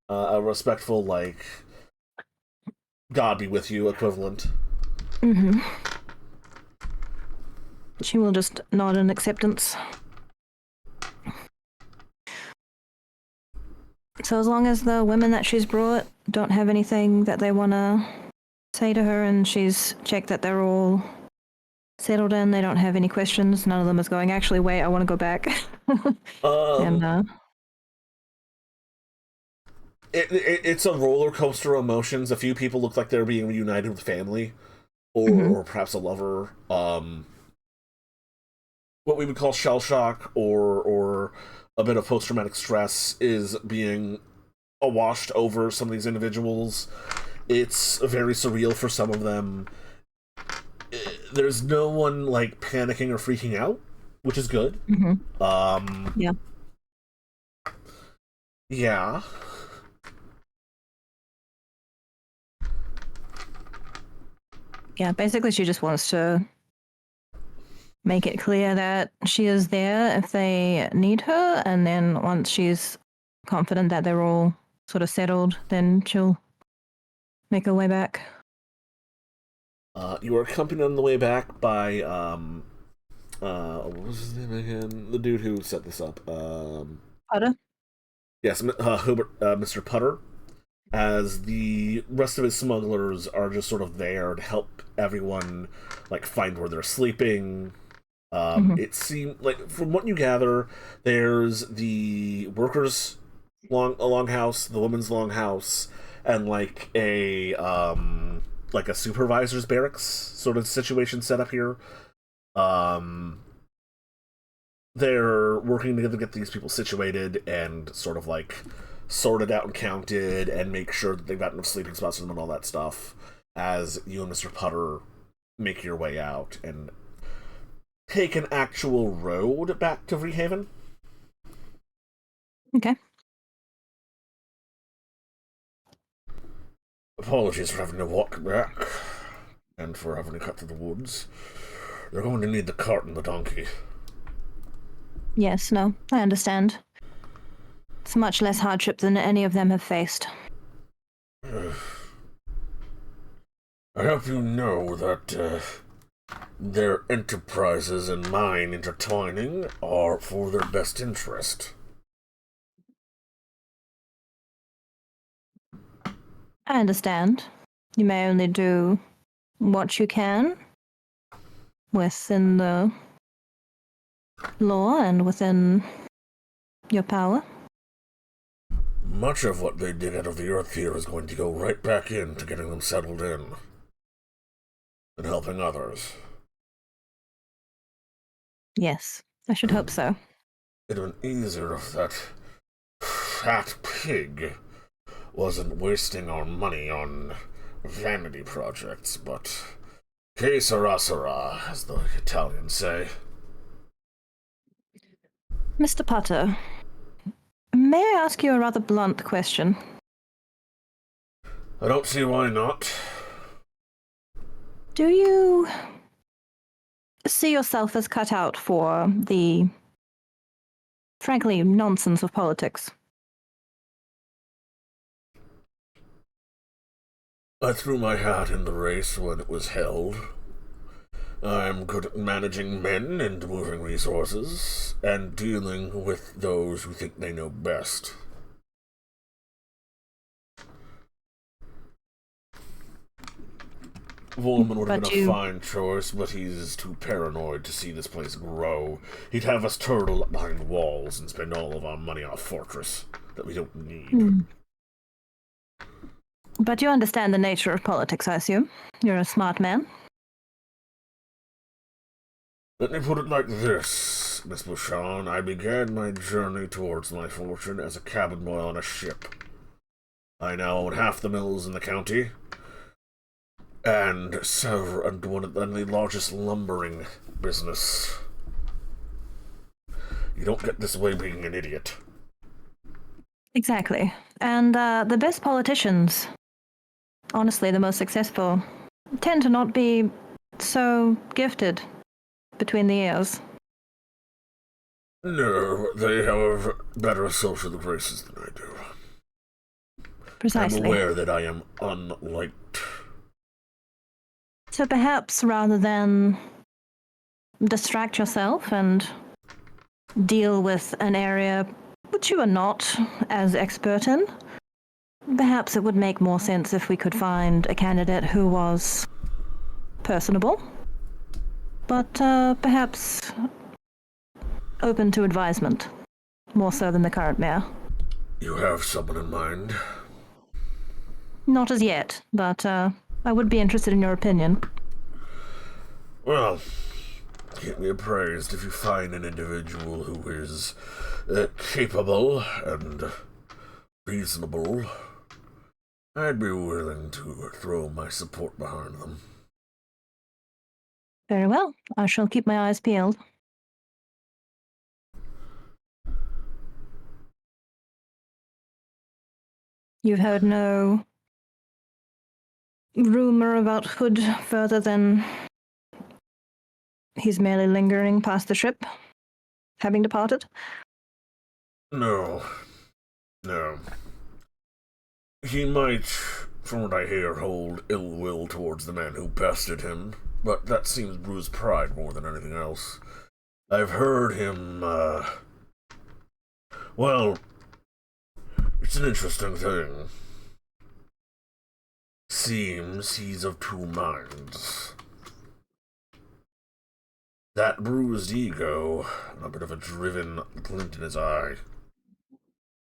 A respectful, like, God be with you equivalent. Mm-hmm. She will just nod in acceptance. So as long as the women that she's brought don't have anything that they want to say to her, and she's checked that they're all settled in, they don't have any questions, none of them is going, actually, wait, I want to go back. And it's a roller coaster of emotions. A few people look like they're being reunited with family, or perhaps a lover. What we would call shell shock or a bit of post-traumatic stress is being washed over some of these individuals. It's very surreal for some of them. There's no one like panicking or freaking out, which is good. Yeah. Yeah. Yeah, basically she just wants to make it clear that she is there if they need her, and then once she's confident that they're all sort of settled, then she'll make her way back. You are accompanied on the way back by what was his name again? The dude who set this up. Potter? Yes, Mr. Putter. As the rest of his smugglers are just sort of there to help everyone, like, find where they're sleeping. It seemed like, from what you gather, there's the workers' longhouse, the women's longhouse, and like a supervisor's barracks sort of situation set up here. They're working together to get these people situated and sort of like sorted out and counted and make sure that they've got enough sleeping spots for them and all that stuff, as you and Mr. Putter make your way out and take an actual road back to Freehaven. Okay. Apologies for having to walk back, and for having to cut through the woods. You're going to need the cart and the donkey. Yes, no, I understand. It's much less hardship than any of them have faced. I hope you know that their enterprises and mine intertwining are for their best interest. I understand. You may only do what you can within the law and within your power. Much of what they dig out of the earth here is going to go right back into getting them settled in and helping others. Yes, I should hope so. It'd have been easier if that fat pig wasn't wasting our money on vanity projects, but Que sera sera, as the Italians say. Mr. Potter, may I ask you a rather blunt question? I don't see why not. Do you see yourself as cut out for the, frankly, nonsense of politics? I threw my hat in the race when it was held. I'm good at managing men and moving resources, and dealing with those who think they know best. Volman would have been a fine choice, but he's too paranoid to see this place grow. He'd have us turtle up behind walls and spend all of our money on a fortress that we don't need. But you understand the nature of politics, I assume? You're a smart man. Let me put it like this, Miss Bouchon. I began my journey towards my fortune as a cabin boy on a ship. I now own half the mills in the county, and one of the largest lumbering business. You don't get this way being an idiot. Exactly. And the best politicians, honestly the most successful, tend to not be so gifted between the ears. No, they have better social graces than I do. Precisely. I'm aware that I am unliked. So perhaps rather than distract yourself and deal with an area which you are not as expert in, perhaps it would make more sense if we could find a candidate who was personable, but perhaps open to advisement, more so than the current mayor. You have someone in mind? Not as yet, but I would be interested in your opinion. Well, keep me appraised if you find an individual who is capable and reasonable. I'd be willing to throw my support behind them. Very well. I shall keep my eyes peeled. You've heard no rumor about Hood further than he's merely lingering past the ship, having departed? No. He might, from what I hear, hold ill will towards the man who bested him, but that seems bruised pride more than anything else. I've heard him, well, it's an interesting thing. Seems he's of two minds. That bruised ego, and a bit of a driven glint in his eye.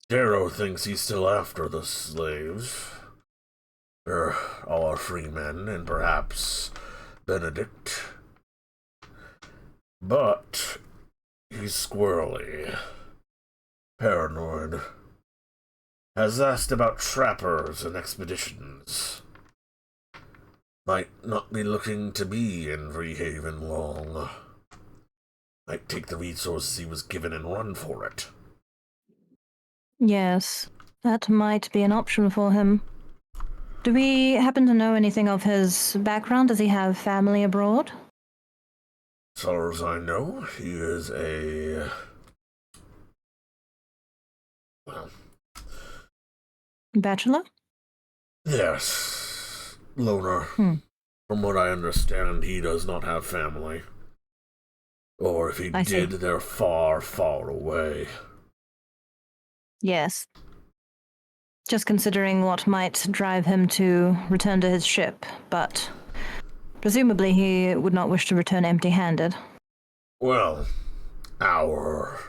Darrow thinks he's still after the slaves. All our free men, and perhaps Benedict. But he's squirrely, paranoid. Has asked about trappers and expeditions. Might not be looking to be in Vreehaven long. Might take the resources he was given and run for it. Yes, that might be an option for him. Do we happen to know anything of his background? Does he have family abroad? As far as I know, he is Bachelor? Yes, loner. From what I understand, he does not have family. Or if he did, they're far, far away. Yes. Just considering what might drive him to return to his ship, but presumably he would not wish to return empty-handed. Well, our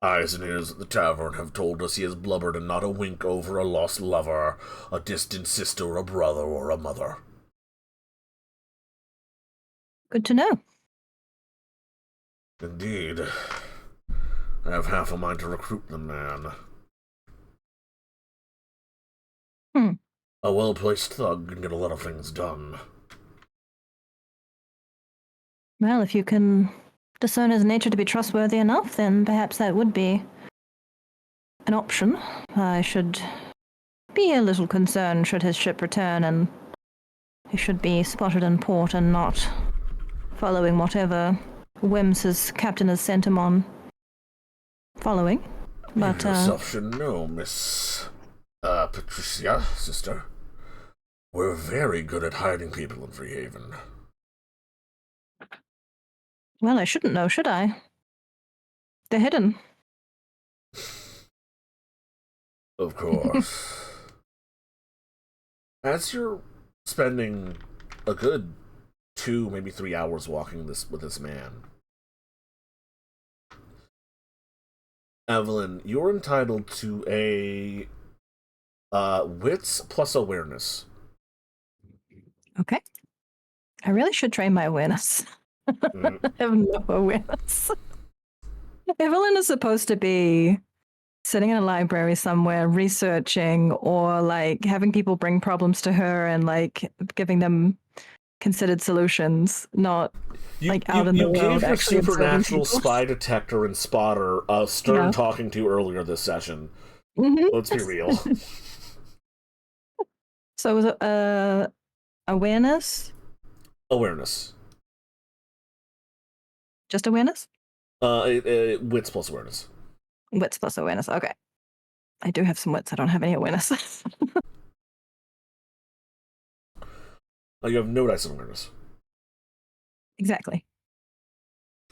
eyes and ears at the tavern have told us he has blubbered and not a wink over a lost lover, a distant sister, a brother, or a mother. Good to know. Indeed. I have half a mind to recruit the man. A well-placed thug can get a lot of things done. Well, if you can discern his nature to be trustworthy enough, then perhaps that would be an option. I should be a little concerned should his ship return, and he should be spotted in port and not following whatever whims his captain has sent him on following. But you yourself should know, Miss Patricia, sister. We're very good at hiding people in Freehaven. well, I shouldn't know, should I? They're hidden. Of course. As you're spending a good 2, maybe 3 hours walking with this man, Evelyn, you're entitled to a wits plus awareness. Okay. I really should train my awareness. I have no awareness. Evelyn is supposed to be sitting in a library somewhere researching or like having people bring problems to her and like giving them considered solutions, not like out in the world. You gave her actually supernatural spy detector and spotter Stern Yeah. talking to earlier this session. Mhm. Let's be real. So was it awareness? Awareness. Just awareness? Wits plus awareness. Wits plus awareness. Okay. I do have some wits. I don't have any awareness. You have no dice of awareness. Exactly.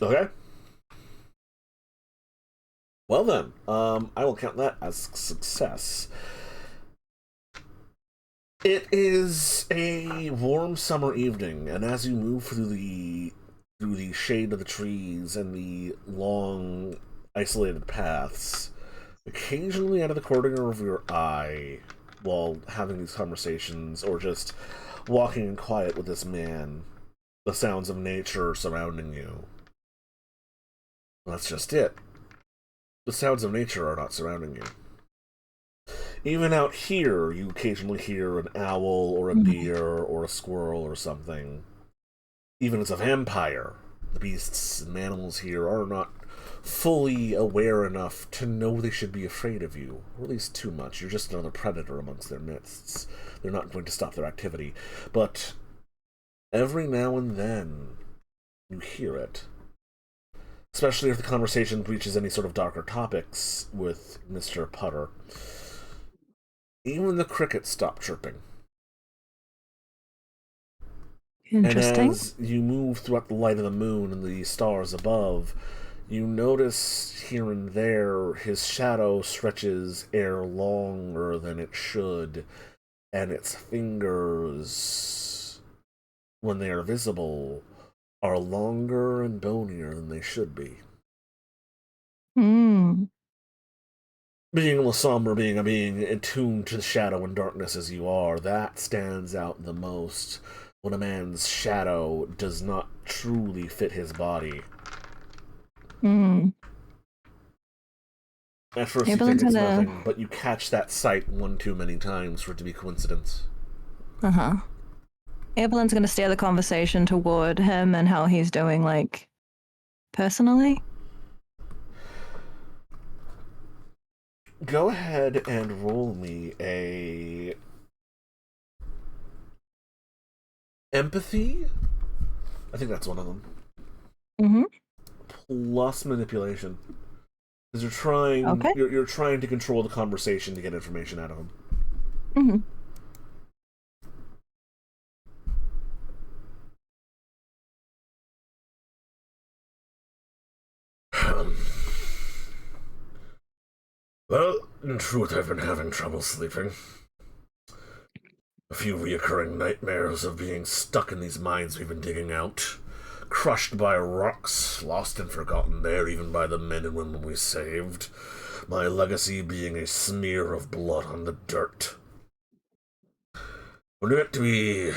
Okay. Well then, I will count that as success. It is a warm summer evening, and as you move through the shade of the trees and the long, isolated paths, occasionally out of the corner of your eye, while having these conversations or just walking in quiet with this man, the sounds of nature surrounding you. That's just it. The sounds of nature are not surrounding you. Even out here, you occasionally hear an owl or a deer or a squirrel or something. Even as a vampire, the beasts and animals here are not fully aware enough to know they should be afraid of you, or at least too much. You're just another predator amongst their midst. They're not going to stop their activity. But every now and then, you hear it. Especially if the conversation breaches any sort of darker topics with Mr. Putter. Even the crickets stop chirping. Interesting. And as you move throughout the light of the moon and the stars above, you notice here and there his shadow stretches ere longer than it should, and its fingers, when they are visible, are longer and bonier than they should be. Being Lasombre, being a being attuned to shadow and darkness as you are, that stands out the most when a man's shadow does not truly fit his body. At first you think it's nothing, but you catch that sight one too many times for it to be coincidence. Evelyn's gonna steer the conversation toward him and how he's doing, like, personally. Go ahead and roll me a empathy. I think that's one of them. Plus manipulation, because you're trying. Okay. You're trying to control the conversation to get information out of him. Well, in truth, I've been having trouble sleeping. A few reoccurring nightmares of being stuck in these mines we've been digging out, crushed by rocks, lost and forgotten there even by the men and women we saved, my legacy being a smear of blood on the dirt. When you get to be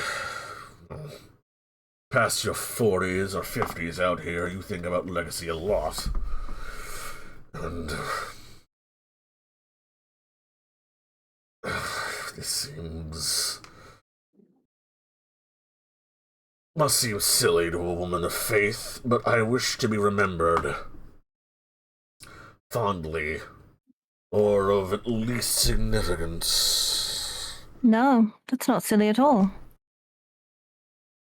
past your 40s or 50s out here, you think about legacy a lot. And this seems Must seem silly to a woman of faith, but I wish to be remembered fondly, or of at least significance. No, that's not silly at all.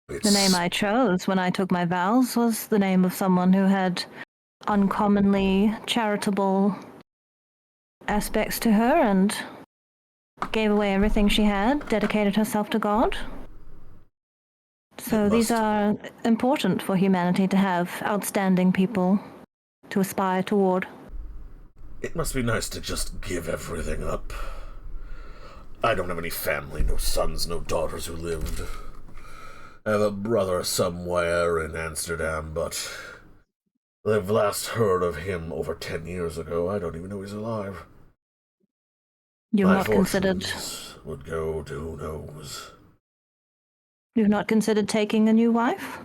It's... The name I chose when I took my vows was the name of someone who had uncommonly charitable aspects to her and gave away everything she had, dedicated herself to God. So these are important for humanity to have outstanding people to aspire toward. It must be nice to just give everything up. I don't have any family, no sons, no daughters who lived. I have a brother somewhere in Amsterdam, but I've last heard of him over 10 years ago. I don't even know he's alive. You've My not considered... fortunes would go to who knows. You've not considered taking a new wife?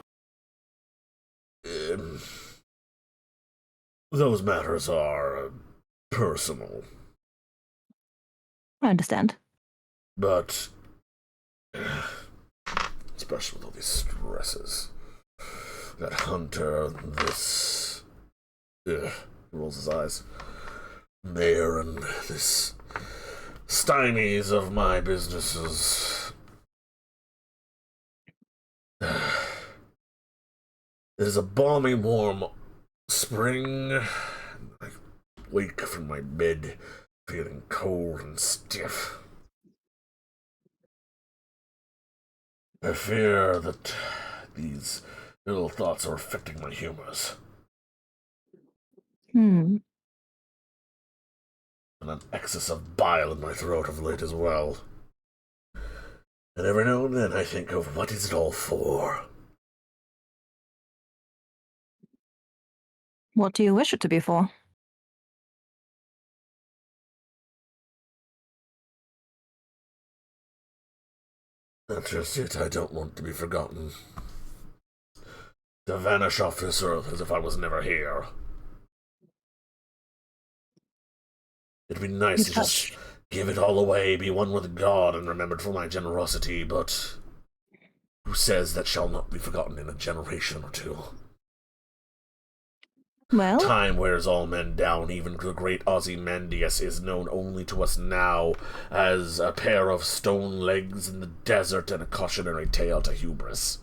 Those matters are personal. I understand. But, especially with all these stresses, that Hunter, this, rolls his eyes, Mayor, and this stymies of my businesses. It is a balmy, warm spring, and I wake from my bed feeling cold and stiff. I fear that these ill thoughts are affecting my humors. Hmm. And an excess of bile in my throat of late as well. And every now and then I think of what is it all for? What do you wish it to be for? That's just it. I don't want to be forgotten. To vanish off this earth as if I was never here. It'd be nice to just give it all away, be one with God, and remembered for my generosity, but who says that shall not be forgotten in a generation or two? Well, Time wears all men down. Even the great Ozymandias is known only to us now as a pair of stone legs in the desert and a cautionary tale to hubris.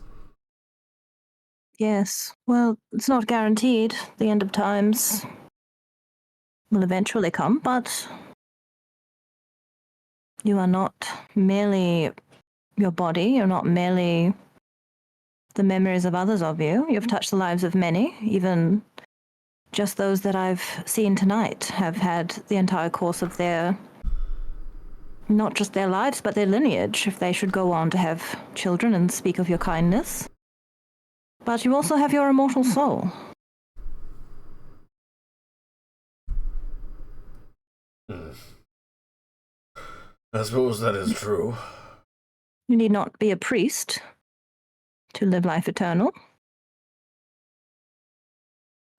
yes. Well, it's not guaranteed. The end of times will eventually come, but you are not merely your body. You're not merely the memories of others of you. You've touched the lives of many, even just those that I've seen tonight have had the entire course of their, not just their lives, but their lineage, if they should go on to have children and speak of your kindness. But you also have your immortal soul. I suppose that is true. You need not be a priest to live life eternal.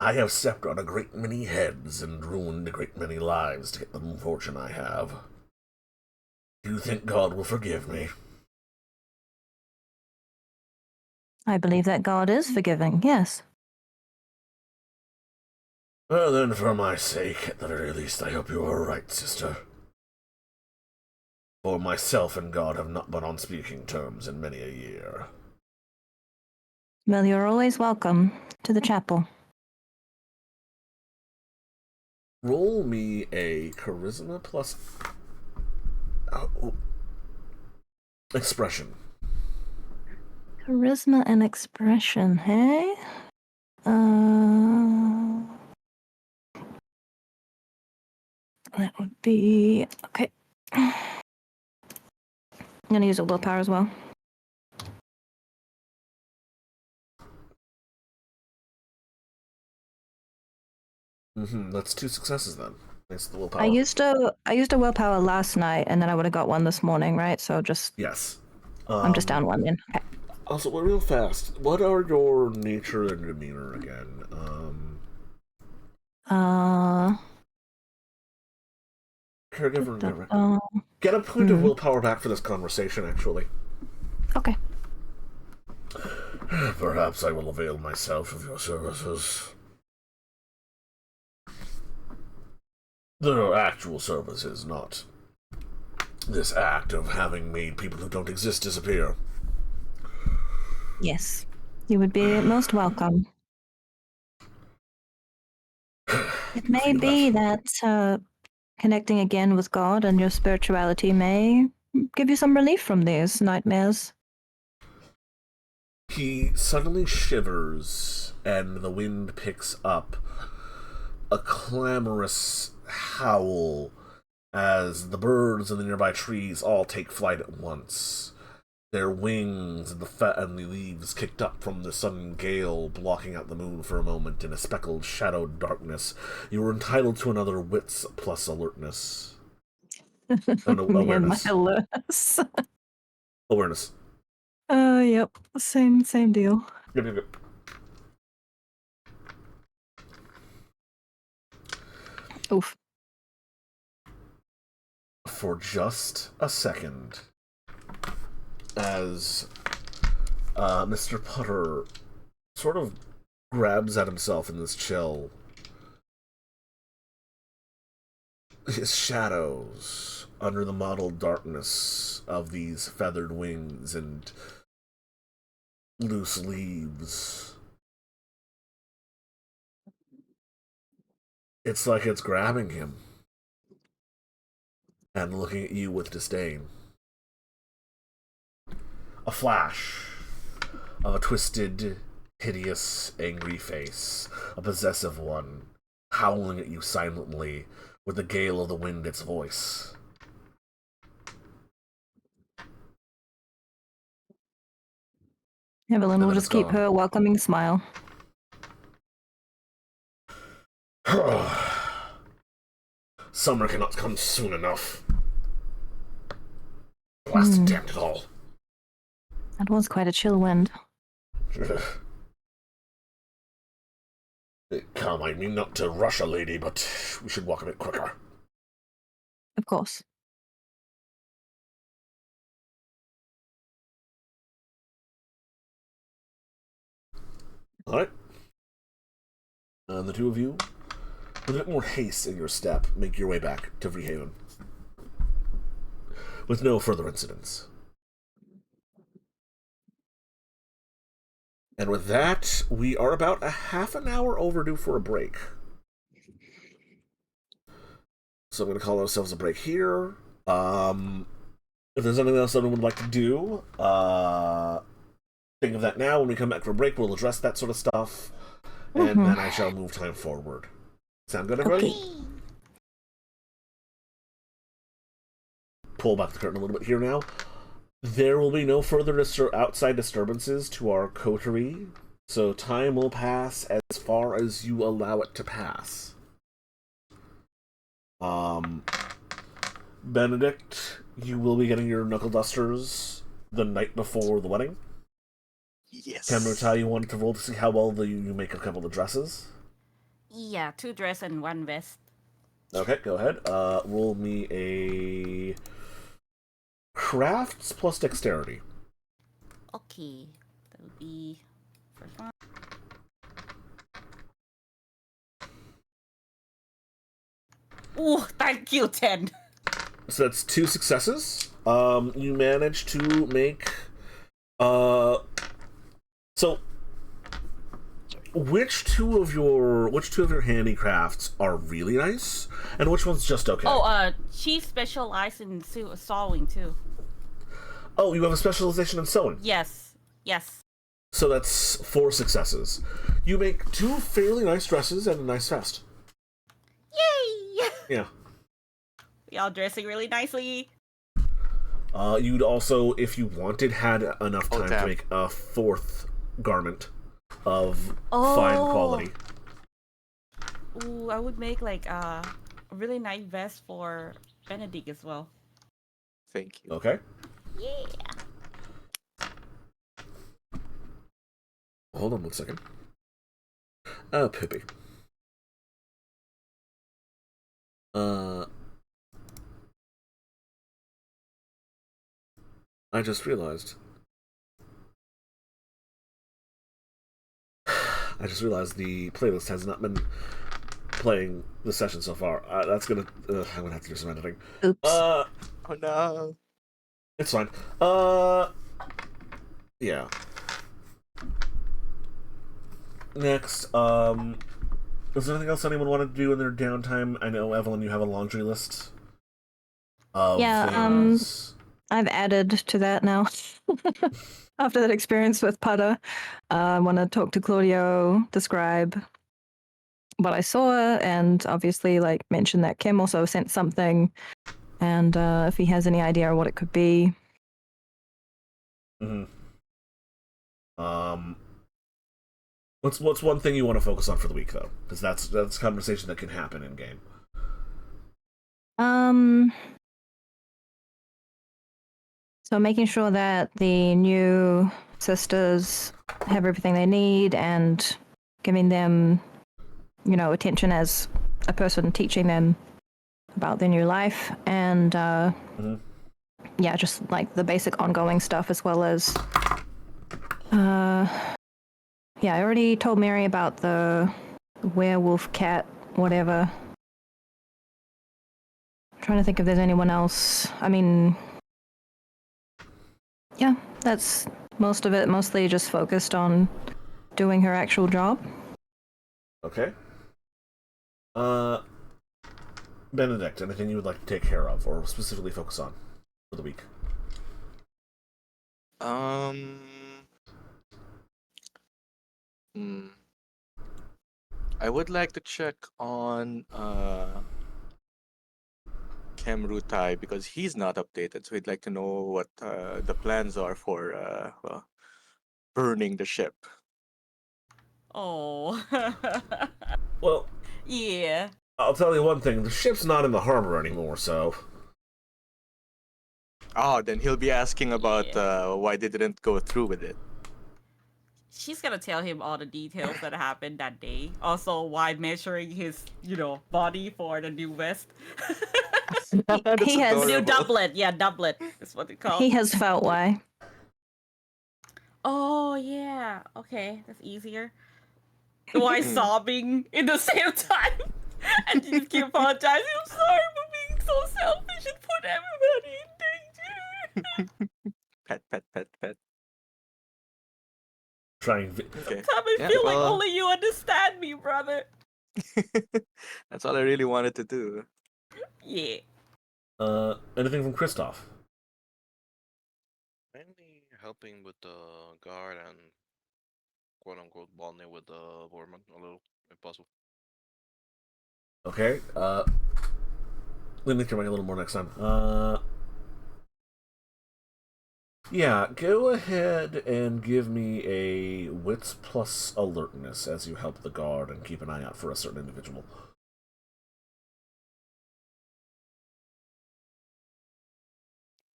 I have stepped on a great many heads and ruined a great many lives to get the fortune I have. Do you think God will forgive me? I believe that God is forgiving, yes. Well then, for my sake, at the very least, I hope you are right, sister. For myself and God have not been on speaking terms in many a year. Well, you're always welcome to the chapel. Roll me a charisma plus expression. Charisma and expression, hey? That would be... Okay. I'm going to use a willpower as well. That's 2 successes then. Thanks to the willpower. I used a willpower last night, and then I would have got one this morning, right? So just... Yes. I'm just down one then. Okay. Also, real fast, what are your nature and demeanor again? Caregiver and director. Get a point of willpower back for this conversation, actually. Okay. Perhaps I will avail myself of your services. Their actual services, not this act of having made people who don't exist disappear. Yes, you would be most welcome. It may Feel be that connecting again with God and your spirituality may give you some relief from these nightmares. He suddenly shivers, and the wind picks up a clamorous howl as the birds in the nearby trees all take flight at once. Their wings and the leaves kicked up from the sudden gale, blocking out the moon for a moment in a speckled, shadowed darkness. You were entitled to another wits plus alertness. Oh, no, Me and my awareness. alertness. Awareness. Yep. Same deal. Yep. Oof. For just a second, as Mr. Putter sort of grabs at himself in this chill, his shadows under the mottled darkness of these feathered wings and loose leaves. It's like it's grabbing him and looking at you with disdain. A flash of a twisted, hideous, angry face, a possessive one, howling at you silently with the gale of the wind its voice. Evelyn will then just it's keep gone. her welcoming smile. Summer cannot come soon enough. Blast damn it all. That was quite a chill wind. Come, I mean not to rush a lady, but we should walk a bit quicker. Of course. Alright. And the two of you, with a bit more haste in your step, make your way back to Vreehaven. With no further incidents. And with that, we are about a half an hour overdue for a break. So I'm going to call ourselves a break here. If there's anything else anyone would like to do, think of that now. When we come back from break, we'll address that sort of stuff. And then I shall move time forward. Sound good, everybody? Okay. Pull back the curtain a little bit here now. There will be no further outside disturbances to our coterie, so time will pass as far as you allow it to pass. Benedict, you will be getting your knuckle dusters the night before the wedding. Yes. Kamrutai, you wanted to roll to see how well you make a couple of dresses. Yeah, 2 dress and 1 vest. Okay, go ahead. Roll me a crafts plus dexterity. Okay, that would be first one. Ooh, thank you, 10. So that's 2 successes. You managed to make so which two of your handicrafts are really nice, and which one's just okay? Oh, she specialized in sewing too. Oh, you have a specialization in sewing. Yes. So that's 4 successes. You make 2 fairly nice dresses and a nice vest. Yay! Yeah. Y'all dressing really nicely. You'd also, if you wanted, had enough time to make a 4th garment of fine quality. Ooh, I would make like a really nice vest for Benedict as well. Thank you. Okay. Yeah. Hold on one second. Pippi. I just realized I just realized the playlist has not been playing the session so far. That's gonna... I'm gonna have to do some editing. Oops. Oh no. It's fine. Yeah. Next, is there anything else anyone wanted to do in their downtime? I know, Evelyn, you have a laundry list of things. I've added to that now. After that experience with Putter, I want to talk to Claudio, describe what I saw, and obviously, like, mention that Kim also sent something, and if he has any idea what it could be. Mm-hmm. What's one thing you want to focus on for the week, though? Because that's a conversation that can happen in game. So making sure that the new sisters have everything they need and giving them, attention as a person teaching them about their new life, and yeah, just like the basic ongoing stuff, as well as yeah, I already told Mary about the werewolf cat, whatever. I'm trying to think if there's anyone else. I mean, yeah, that's most of it. Mostly just focused on doing her actual job. Okay. Benedict, anything you would like to take care of or specifically focus on for the week? I would like to check on Kemrutai because he's not updated, so he'd like to know what the plans are for burning the ship. Oh. Well, Yeah. I'll tell you one thing: the ship's not in the harbor anymore, so. Oh, then he'll be asking about why they didn't go through with it. She's gonna tell him all the details that happened that day. Also, why measuring his, body for the new vest. He has New doublet. Yeah, doublet is what they call. He has felt why. Oh, yeah. Okay, that's easier. Why sobbing in the same time? And you just keep apologizing. I'm sorry for being so selfish and put everybody in danger. Pet. Trying. Okay. Sometimes I feel like only you understand me, brother. That's all I really wanted to do. Yeah. Anything from Kristoff? Mainly helping with the guard and quote unquote bonding with the Borman a little, if possible. Okay. Let me try a little more next time. Yeah, go ahead and give me a wits plus alertness as you help the guard and keep an eye out for a certain individual.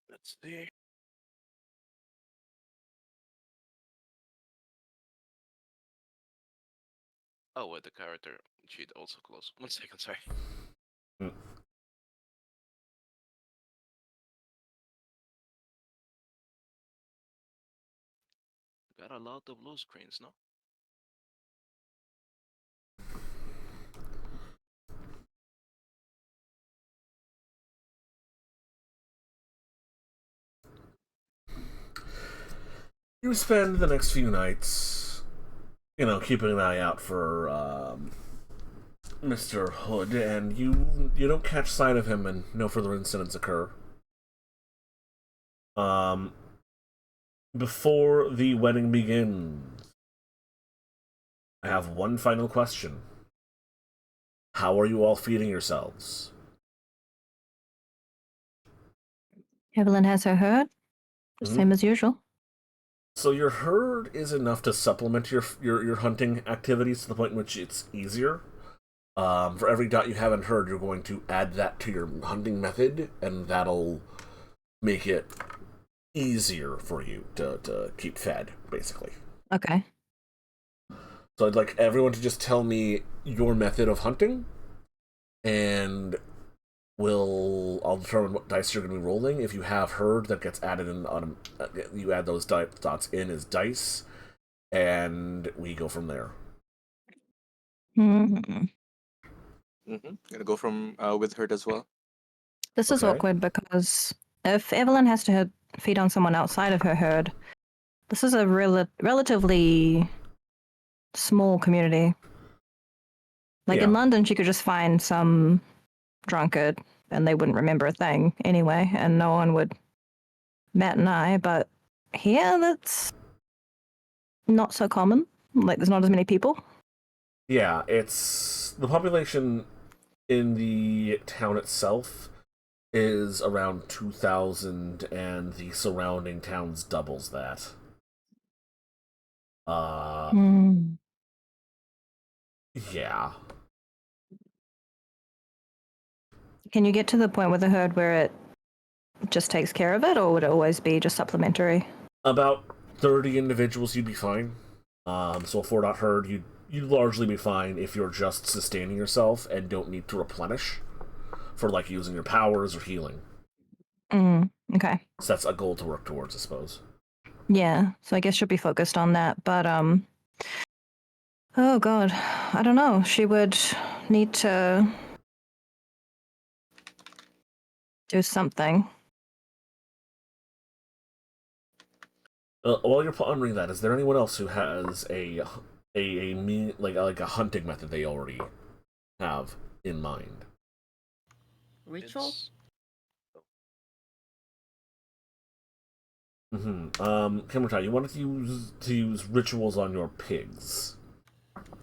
Let's see. Oh, wait, the character sheet also closed. 1 second, sorry. Got a lot of blue screens, no? You spend the next few nights, keeping an eye out for Mr. Hood, and you don't catch sight of him, and no further incidents occur. Before the wedding begins, I have one final question. How are you all feeding yourselves? Evelyn has her herd, same as usual. So your herd is enough to supplement your hunting activities to the point in which it's easier. For every dot you have in herd, you're going to add that to your hunting method, and that'll make it easier for you to keep fed, basically. Okay. So I'd like everyone to just tell me your method of hunting, and I'll determine what dice you're going to be rolling. If you have herd, that gets added in on you add those dots in as dice, and we go from there. Hmm. Gonna go from with her as well. This is Okay. awkward because if Evelyn has to feed on someone outside of her herd, this is a relatively small community. Like in Yeah. London, she could just find some drunkard and they wouldn't remember a thing anyway, and no one would bat an eye. But here, that's not so common. Like, there's not as many people. Yeah, it's the population in the town itself is around 2,000, and the surrounding towns doubles that. Hmm. Yeah. Can you get to the point with the herd where it just takes care of it, or would it always be just supplementary? About 30 individuals, you'd be fine. So a 4-dot herd, you'd largely be fine if you're just sustaining yourself and don't need to replenish for like using your powers or healing. Okay. So that's a goal to work towards, I suppose. Yeah, so I guess she'll be focused on that, but oh god, I don't know. She would need to do something. While you're pondering that, is there anyone else who has like a hunting method they already have in mind? Ritual? It's Kimbertai, you wanted to use rituals on your pigs.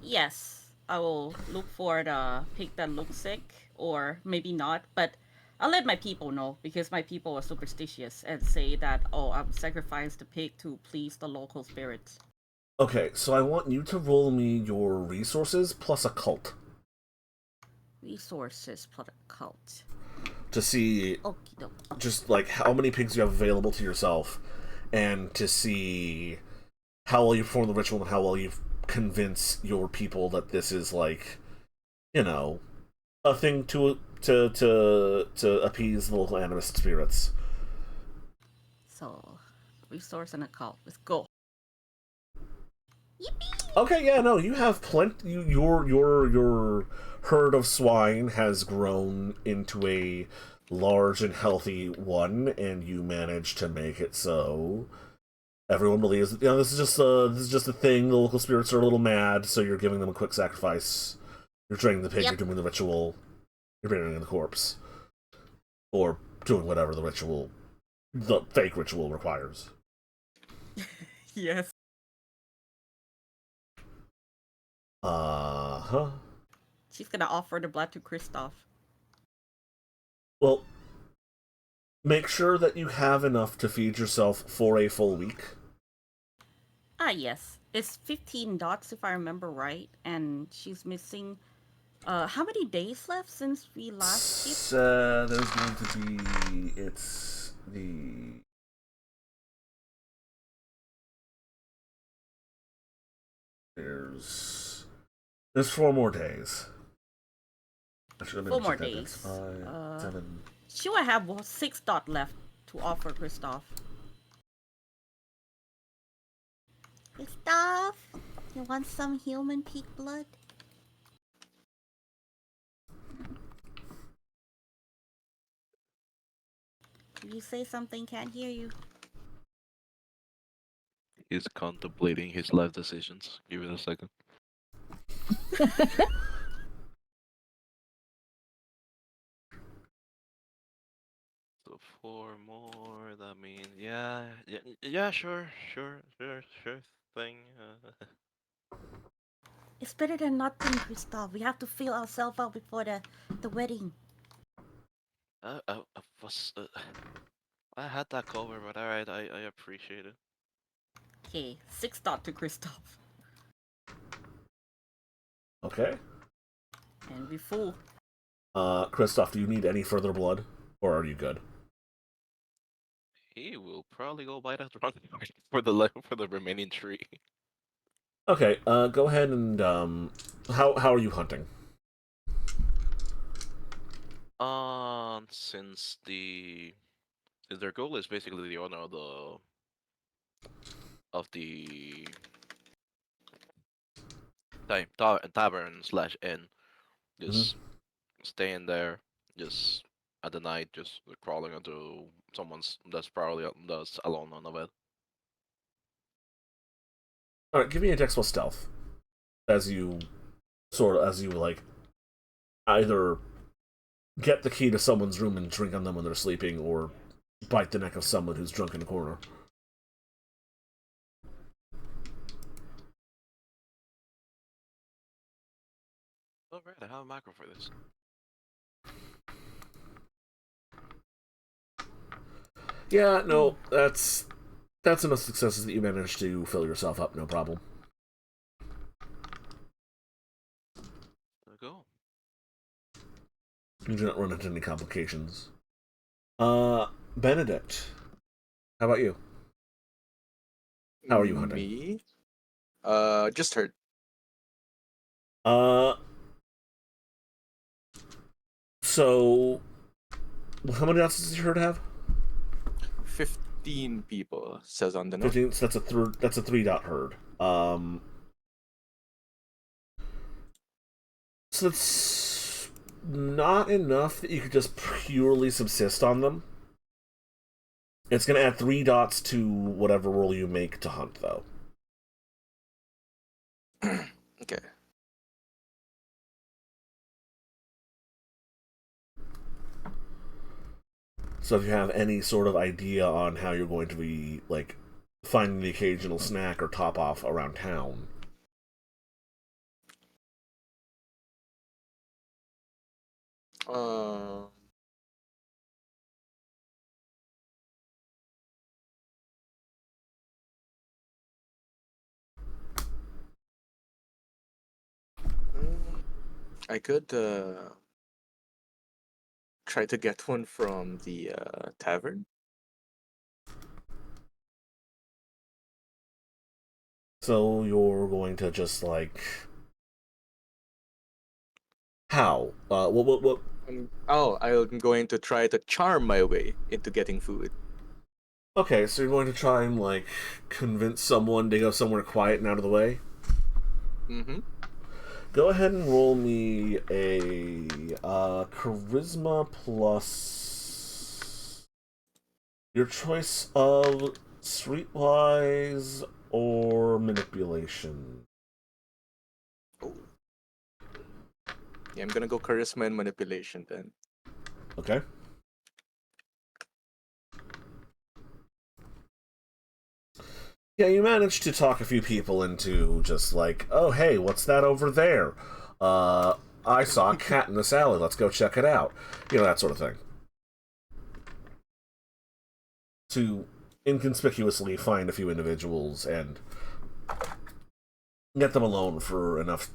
Yes, I will look for the pig that looks sick, or maybe not, but I'll let my people know because my people are superstitious and say that, oh, I've sacrificed the pig to please the local spirits. Okay, so I want you to roll me your resources plus occult Resources plus a cult. to see Okie dokie. just like how many pigs you have available to yourself, and to see how well you perform the ritual and how well you convince your people that this is like, you know, a thing to appease the local animist spirits. So, resource and a cult. Let's go. Yippee! Okay, yeah, no, you have plenty. Your herd of swine has grown into a large and healthy one, and you managed to make it so everyone believes that, this is just a thing. The local spirits are a little mad, so you're giving them a quick sacrifice. You're training the pig. Yep. You're doing the ritual. You're burying the corpse, or doing whatever the fake ritual requires. Yes. Uh-huh. She's gonna offer the blood to Kristoff. Well, make sure that you have enough to feed yourself for a full week. Ah, yes. It's 15 dots if I remember right, and she's missing. How many days left since we last skipped? There's going to be... It's the... There's 4 more days. I should have 4 more checked that. days. That's 5, 7... She will have 6 dot left to offer Kristoff. Gustav, you want some human pig blood? If you say something, can't hear you. he's contemplating his life decisions. Give it a second. So 4 more. That means yeah. Sure thing. It's better than nothing, Gustav. We have to fill ourselves out before the wedding. I was I had that cover, but alright, I appreciate it. Okay, 6 dot to Kristoff. Okay. And we full. Kristoff, do you need any further blood? Or are you good? He will probably go buy that drunk for the remaining 3. Okay, go ahead and, how are you hunting? Since their goal is basically the owner of the tavern slash inn. Just staying there, just at the night, just crawling into someone's that's probably that's alone on the bed. All right, give me a dex plus stealth as you like either get the key to someone's room and drink on them when they're sleeping, or bite the neck of someone who's drunk in a corner. Oh right, I have a macro for this. Yeah, no, that's enough successes that you managed to fill yourself up, no problem. There we go. You do not run into any complications. Benedict, how about you? How are you hunting? Me? Just hurt. So how many dots does your herd have? 15 people, says on the note. 15. So that's a 3-dot herd. So it's not enough that you could just purely subsist on them. It's going to add 3 dots to whatever roll you make to hunt, though. Okay. So if you have any sort of idea on how you're going to be, like, finding the occasional snack or top off around town. I could try to get one from the tavern. So you're going to just, like... How? What? I'm going to try to charm my way into getting food. Okay, so you're going to try and, like, convince someone to go somewhere quiet and out of the way? Mm-hmm. Go ahead and roll me a charisma plus your choice of streetwise or manipulation. Oh. Yeah, I'm gonna go charisma and manipulation then. Okay. Yeah, you managed to talk a few people into just like, oh, hey, what's that over there? I saw a cat in this alley. Let's go check it out. You know, that sort of thing. To inconspicuously find a few individuals and get them alone for enough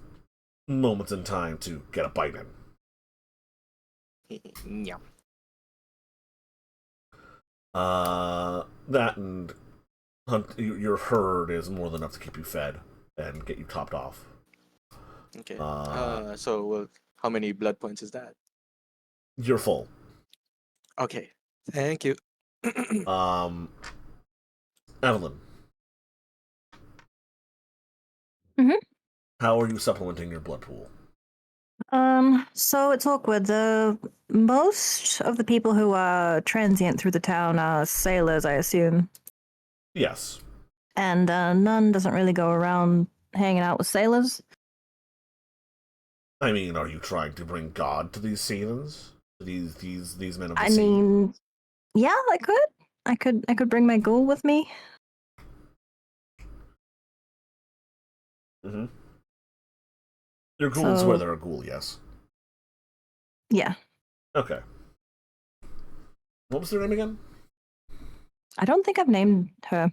moments in time to get a bite in. Yeah. That and your herd is more than enough to keep you fed and get you topped off. Okay. So how many blood points is that? You're full. Okay. Thank you. Evelyn. Mhm. How are you supplementing your blood pool? So it's awkward. Most of the people who are transient through the town are sailors, I assume. Yes. And none doesn't really go around hanging out with sailors. I mean, are you trying to bring God to these heathens? These men of the I sea? mean, yeah, I could bring my ghoul with me. Mm-hmm. Your ghoul's where they're a ghoul, yes. Yeah. Okay. What was their name again? I don't think I've named her.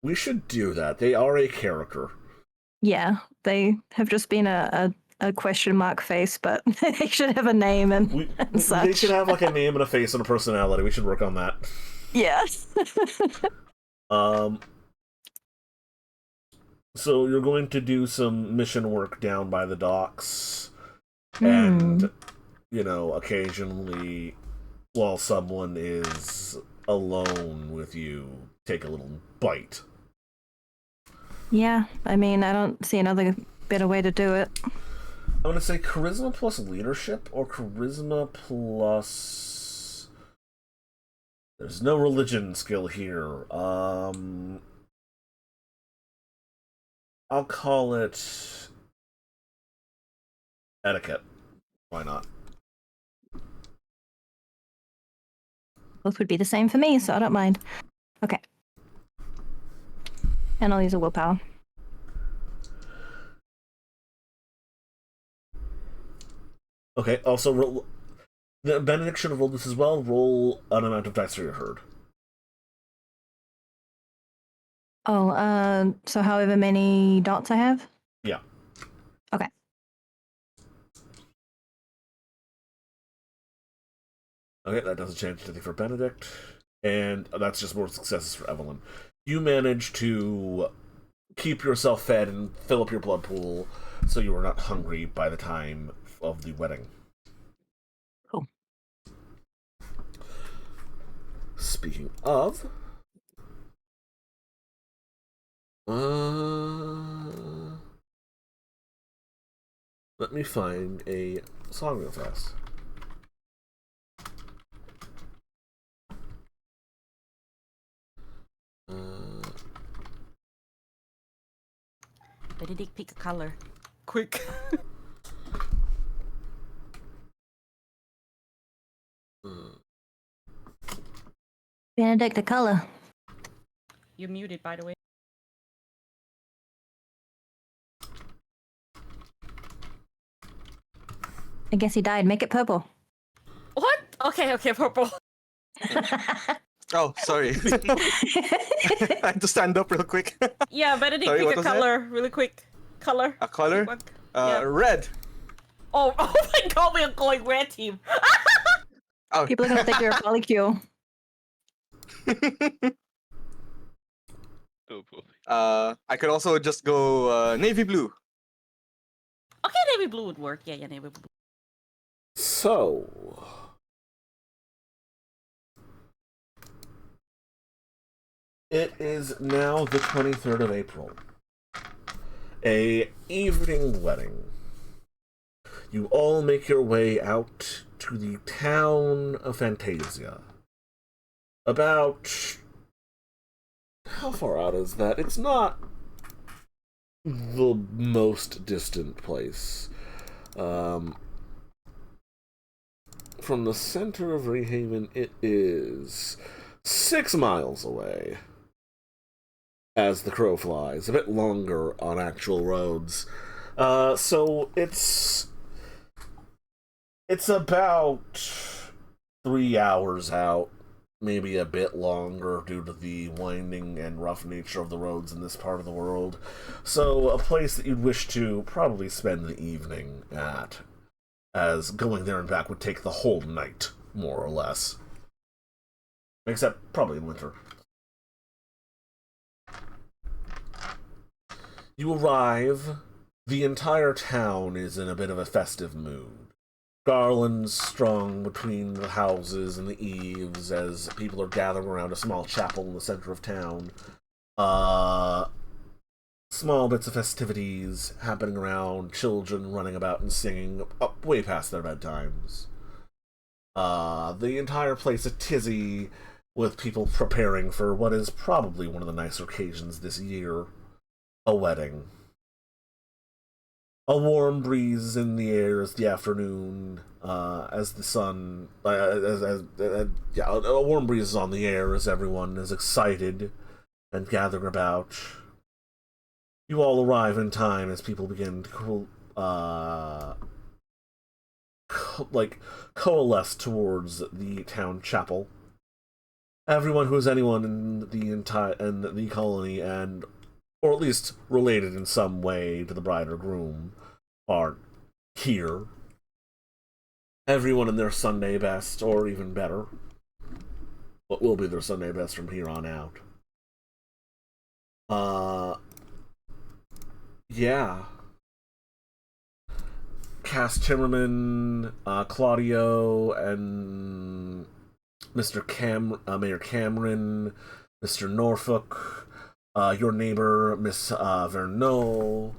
We should do that. They are a character. Yeah, they have just been a question mark face, but they should have a name and such. They should have like a name and a face and a personality. We should work on that. Yes. So you're going to do some mission work down by the docks, and you know, occasionally, while someone is alone with you, take a little bite. Yeah, I mean, I don't see another better way to do it. I'm gonna say charisma plus leadership, or charisma plus... There's no religion skill here. I'll call it... etiquette. Why not? Both would be the same for me, so I don't mind. Okay. And I'll use a willpower. Okay, also roll... Benedict should have rolled this as well. Roll an amount of dice for your herd. Oh, so however many dots I have? Yeah. Okay. Okay, that doesn't change anything for Benedict. And that's just more successes for Evelyn. You manage to keep yourself fed and fill up your blood pool so you are not hungry by the time of the wedding. Cool. Speaking of... let me find a song real fast. Benedict, pick a color. Quick. Benedict, a color. You're muted, by the way. I guess he died. Make it purple. What? Okay, purple. Oh, sorry. I had to stand up real quick. Yeah, Benedict, Sorry, pick what a was that? color, really quick. Color. A color? Pick one. Yeah. Red. Oh my god, we are going red team. Oh. People are gonna think you're a polycule. Oh boy. I could also just go navy blue. Okay, navy blue would work. Yeah, navy blue. So... It is now the 23rd of April. A evening wedding. You all make your way out to the town of Fantasia. About... how far out is that? It's not the most distant place. From the center of Rehaven, it is 6 miles away. As the crow flies, a bit longer on actual roads. So it's about 3 hours out, maybe a bit longer due to the winding and rough nature of the roads in this part of the world. So a place that you'd wish to probably spend the evening at, as going there and back would take the whole night, more or less. Except probably in winter. You arrive. The entire town is in a bit of a festive mood. Garlands strung between the houses and the eaves as people are gathering around a small chapel in the center of town. Small bits of festivities happening around, children running about and singing up way past their bedtimes. The entire place a tizzy with people preparing for what is probably one of the nicer occasions this year. A wedding. A warm breeze in the air as the afternoon, as the sun, a warm breeze is on the air as everyone is excited and gathering about. You all arrive in time as people begin to coalesce towards the town chapel. Everyone who is anyone in the colony and or at least related in some way to the bride or groom, are here. Everyone in their Sunday best, or even better. What will be their Sunday best from here on out. Yeah. Cass Timmerman, Claudio, and Mayor Cameron, Mr. Norfolk, your neighbor, Miss Verneau,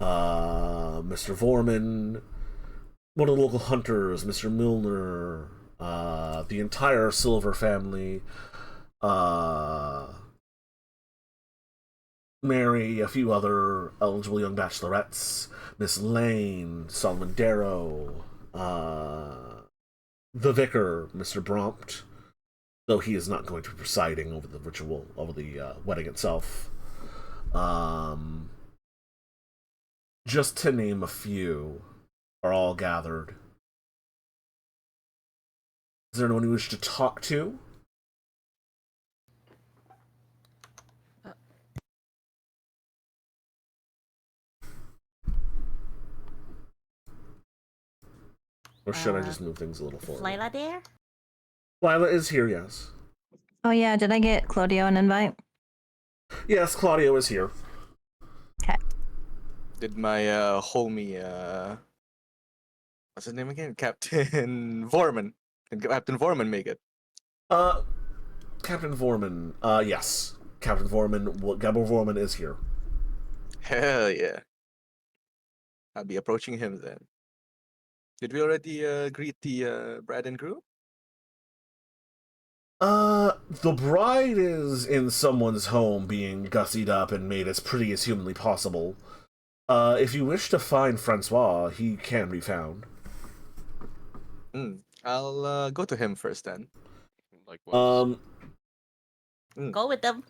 Mr. Vorman, one of the local hunters, Mr. Milner, the entire Silver family, Mary, a few other eligible young bachelorettes, Miss Lane, Solomon Darrow, the vicar, Mr. Brompt, though he is not going to be presiding over the ritual, over the wedding itself. Just to name a few, are all gathered. Is there anyone you wish to talk to? Or should I just move things a little forward? Lila there? Lila is here, yes. Oh yeah, did I get Claudio an invite? Yes, Claudio is here. Okay. Did my homie, what's his name again? Captain Vorman. Did Captain Vorman make it? Captain Vorman, yes. Captain Vorman, Gabor Vorman is here. Hell yeah. I'll be approaching him then. Did we already greet the bride and groom? The bride is in someone's home being gussied up and made as pretty as humanly possible. If you wish to find Francois, he can be found. I'll go to him first then. Likewise. Go with them.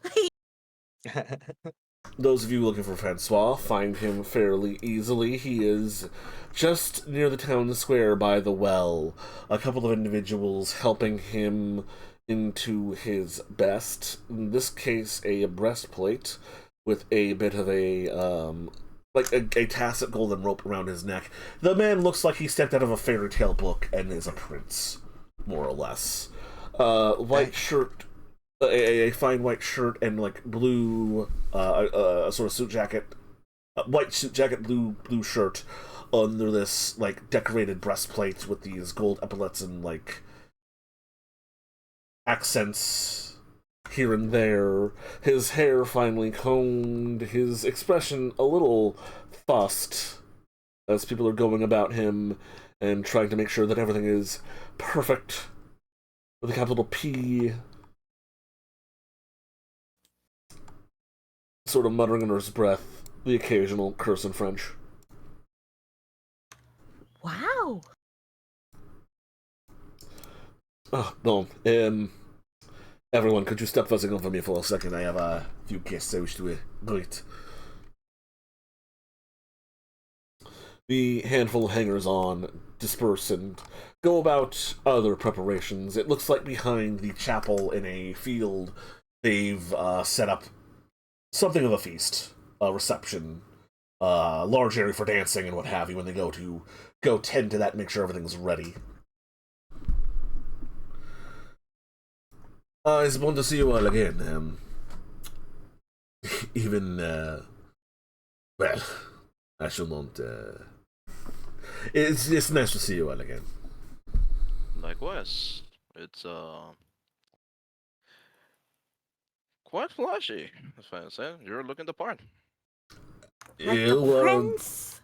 Those of you looking for Francois find him fairly easily. He is just near the town square by the well. A couple of individuals helping him into his best. In this case, a breastplate with a bit of a a tacit golden rope around his neck. The man looks like he stepped out of a fairy tale book and is a prince, more or less. White shirt, a fine white shirt, and like blue, a sort of suit jacket, white suit jacket, blue shirt under this like decorated breastplate with these gold epaulets and like accents here and there. His hair finely combed, his expression a little fussed as people are going about him and trying to make sure that everything is perfect with a capital P. Sort of muttering under his breath the occasional curse in French. Wow. Oh, no. Everyone, could you stop fussing over me for a second? I have a few guests I wish to greet. The handful of hangers-on disperse and go about other preparations. It looks like behind the chapel in a field, they've set up something of a feast, a reception, a large area for dancing and what have you when they go tend to that and make sure everything's ready. It's fun to see you all again. Even, well, I shall not, it's nice to see you all again. Likewise. It's quite flashy, as far as I say. You're looking the part. Like the prince.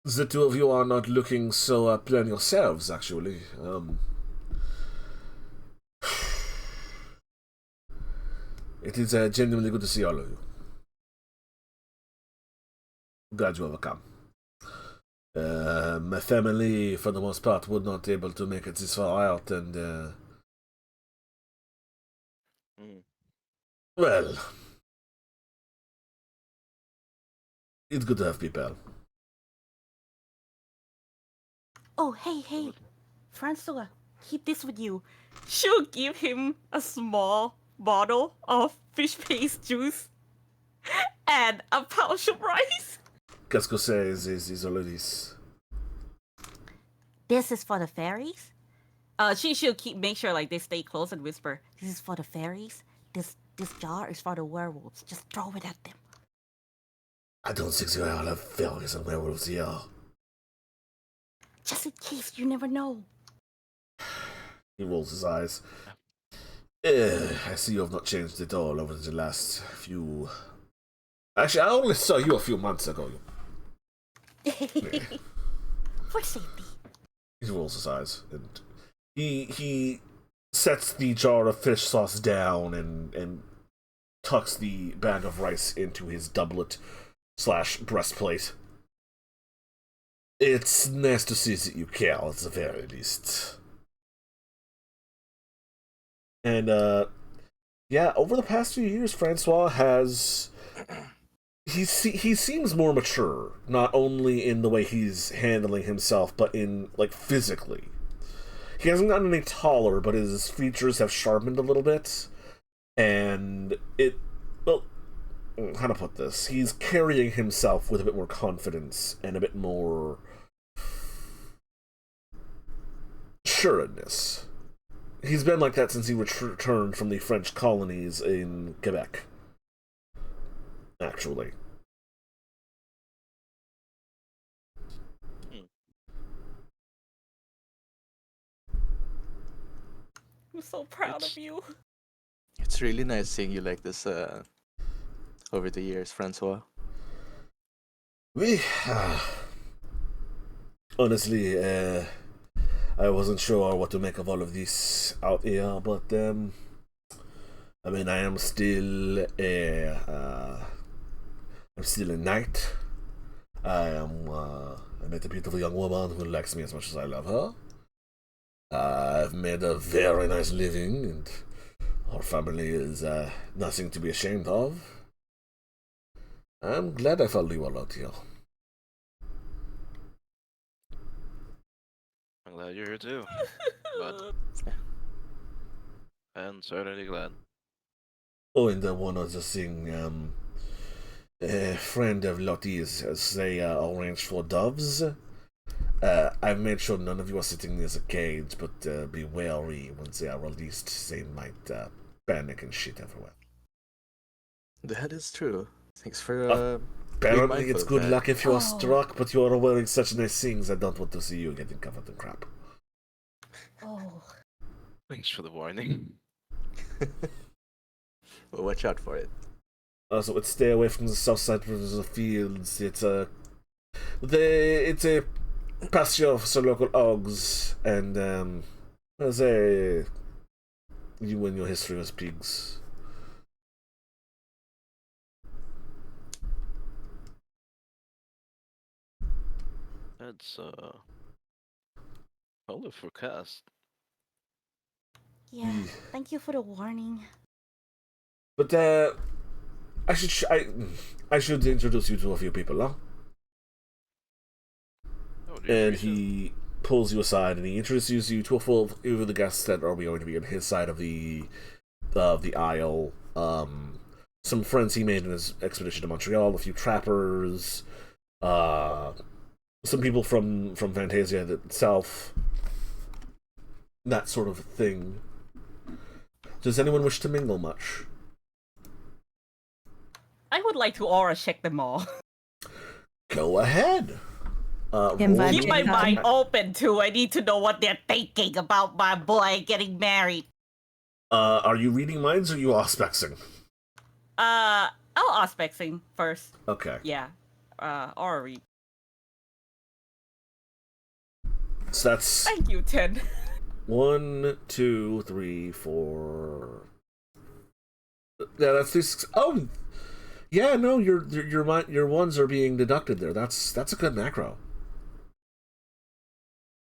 The two of you are not looking so plain yourselves, actually. It is genuinely good to see all of you. Glad you have come. My family, for the most part, would not be able to make it this far out, and well, it's good to have people. Oh, hey, Francois, keep this with you. She'll give him a small bottle of fish paste juice and a pouch of rice. Qu'est-ce que c'est, these ladies? This is for the fairies? She'll make sure like they stay close and whisper. This is for the fairies? This jar is for the werewolves. Just throw it at them. I don't think they all have fairies and werewolves here. Just in case, you never know. He rolls his eyes. I see you have not changed at all over the last few... Actually, I only saw you a few months ago. For safety. He rolls his eyes, and he sets the jar of fish sauce down and tucks the bag of rice into his doublet / breastplate. It's nice to see that you care, at the very least. And, yeah, over the past few years, Francois has... He seems more mature, not only in the way he's handling himself, but in, like, physically. He hasn't gotten any taller, but his features have sharpened a little bit. And well, how to put this? He's carrying himself with a bit more confidence and a bit more sureness. He's been like that since he returned from the French colonies in Quebec. Actually. I'm so proud of you. It's really nice seeing you like this over the years, Francois. We, honestly, I wasn't sure what to make of all of this out here, but I mean, I am still I'm still a knight. I met a beautiful young woman who likes me as much as I love her. I've made a very nice living, and our family is nothing to be ashamed of. I'm glad I found you all out here. I'm glad you're here too. But I'm certainly glad. Oh, and one other thing, a friend of Lottie's has arranged for doves. I've made sure none of you are sitting near the cage, but be wary once they are released. They might panic and shit everywhere. That is true. Thanks for apparently it's good luck if you are Oh. struck, but you are wearing such nice things. I don't want to see you getting covered in crap. Oh. Thanks for the warning. Well, watch out for it. Also, would stay away from the south side of the fields. It's a pasture for some local hogs, and you and your history with pigs. That's only forecast. Yeah. Thank you for the warning. But I should introduce you to a few people, huh? Oh, And he pulls you aside and he introduces you to a few of the guests that are going to be on his side of the aisle. Some friends he made in his expedition to Montreal, a few trappers, some people from Fantasia itself, that sort of thing. Does anyone wish to mingle much? I would like to aura check them all. Go ahead. Invite Keep me. my mind open too. I need to know what they're thinking about my boy getting married. Are you reading minds or are you auspexing? I'll auspexing first. Okay. Yeah. Aura read. So that's Thank you, Ted. 1, 2, 3, 4. Yeah, that's 3, 6. Oh, yeah. No, your ones are being deducted there. That's a good macro.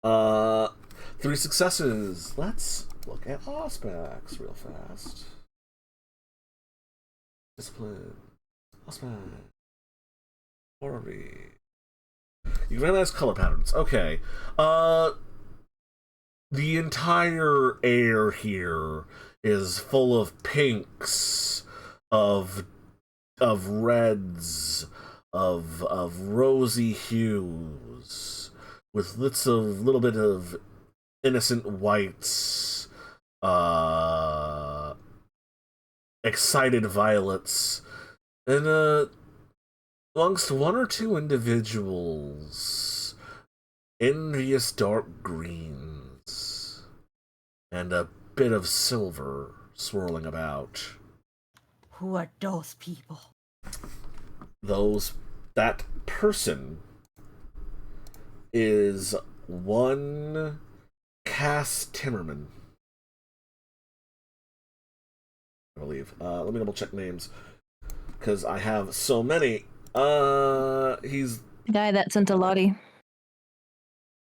3 successes. Let's look at Auspex real fast. Discipline. Auspex. Orrery. You recognize color patterns. Okay. The entire air here is full of pinks, of reds, of rosy hues, with little bit of innocent whites, excited violets, and amongst 1 or 2 individuals, envious dark greens, and a bit of silvers. swirling about. Who are those people? That person is one Cass Timmerman, I believe. Let me double check names, because I have so many. He's Guy that sent a Lottie.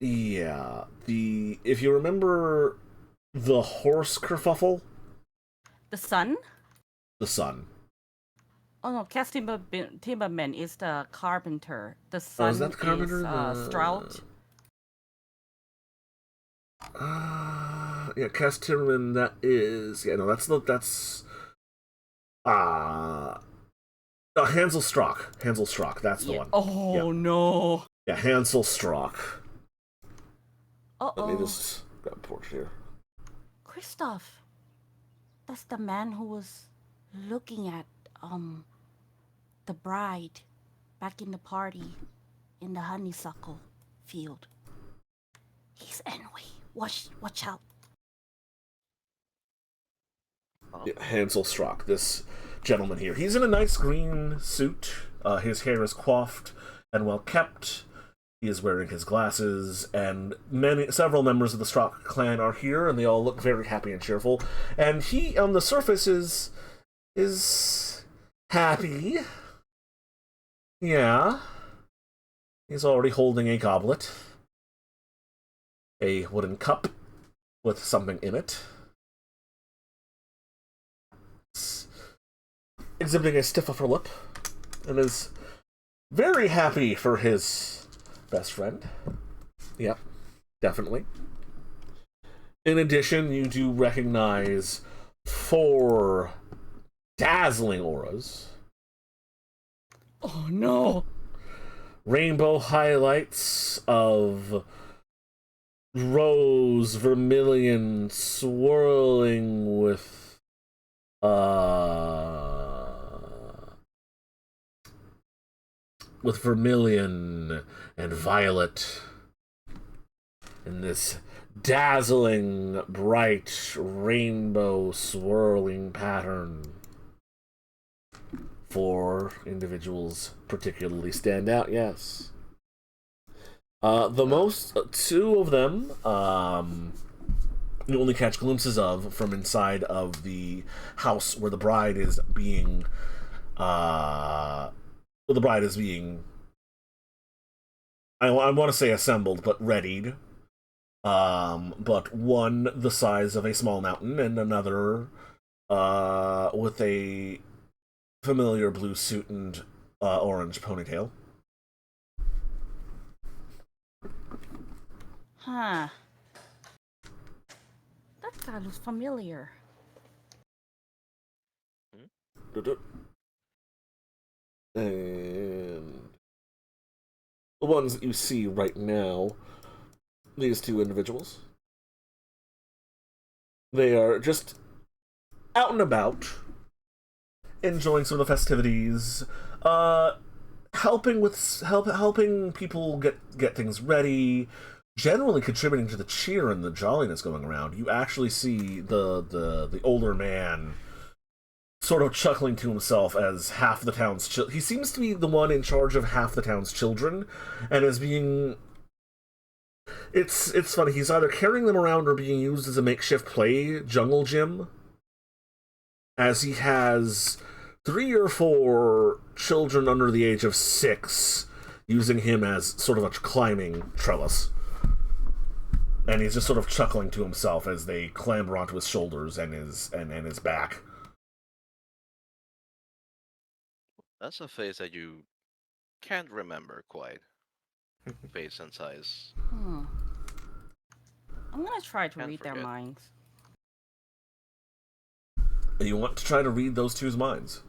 yeah. If you remember the horse kerfuffle, The son? the son. Oh no, Cass Timberman is the carpenter. The Oh, son is that the carpenter? Strout. Yeah, Cass Timmerman. That is Hansel Strock. Hansel Strock. That's the one. Oh Yep. no. Yeah, Hansel Strock. Uh Let me oh. just grab a portrait here. Christoph. That's the man who was looking at the bride back in the party in the honeysuckle field. He's enemy. Watch out. Yeah, Hansel Strock, this gentleman here. He's in a nice green suit. His hair is coiffed and well kept. He is wearing his glasses, and several members of the Strock clan are here, and they all look very happy and cheerful. And he, on the surface, is happy. Yeah. He's already holding a goblet. A wooden cup with something in it. Exhibiting a stiff upper lip, and is very happy for his best friend. Yep, definitely. In addition, you do recognize 4 dazzling auras. Oh no. Rainbow highlights of rose vermilion swirling with vermilion and violet in this dazzling bright rainbow swirling pattern. 4 individuals particularly stand out, yes. The most 2 of them you only catch glimpses of from inside of the house where the bride is being I want to say assembled, but readied. But one the size of a small mountain, and another with a familiar blue suit and orange ponytail. Huh. That guy looks familiar. And the ones that you see right now, these 2 individuals, they are just out and about, enjoying some of the festivities, helping people get things ready, generally contributing to the cheer and the jolliness going around. You actually see the older man sort of chuckling to himself as half the town's he seems to be the one in charge of half the town's children, and is being it's funny, he's either carrying them around or being used as a makeshift play jungle gym, as he has 3 or 4 children under the age of 6 using him as sort of a climbing trellis. And he's just sort of chuckling to himself as they clamber onto his shoulders and his back. That's a face that you can't remember quite. Face and size. I'm gonna try to Can't read their forget. minds. You want to try to read those 2's minds?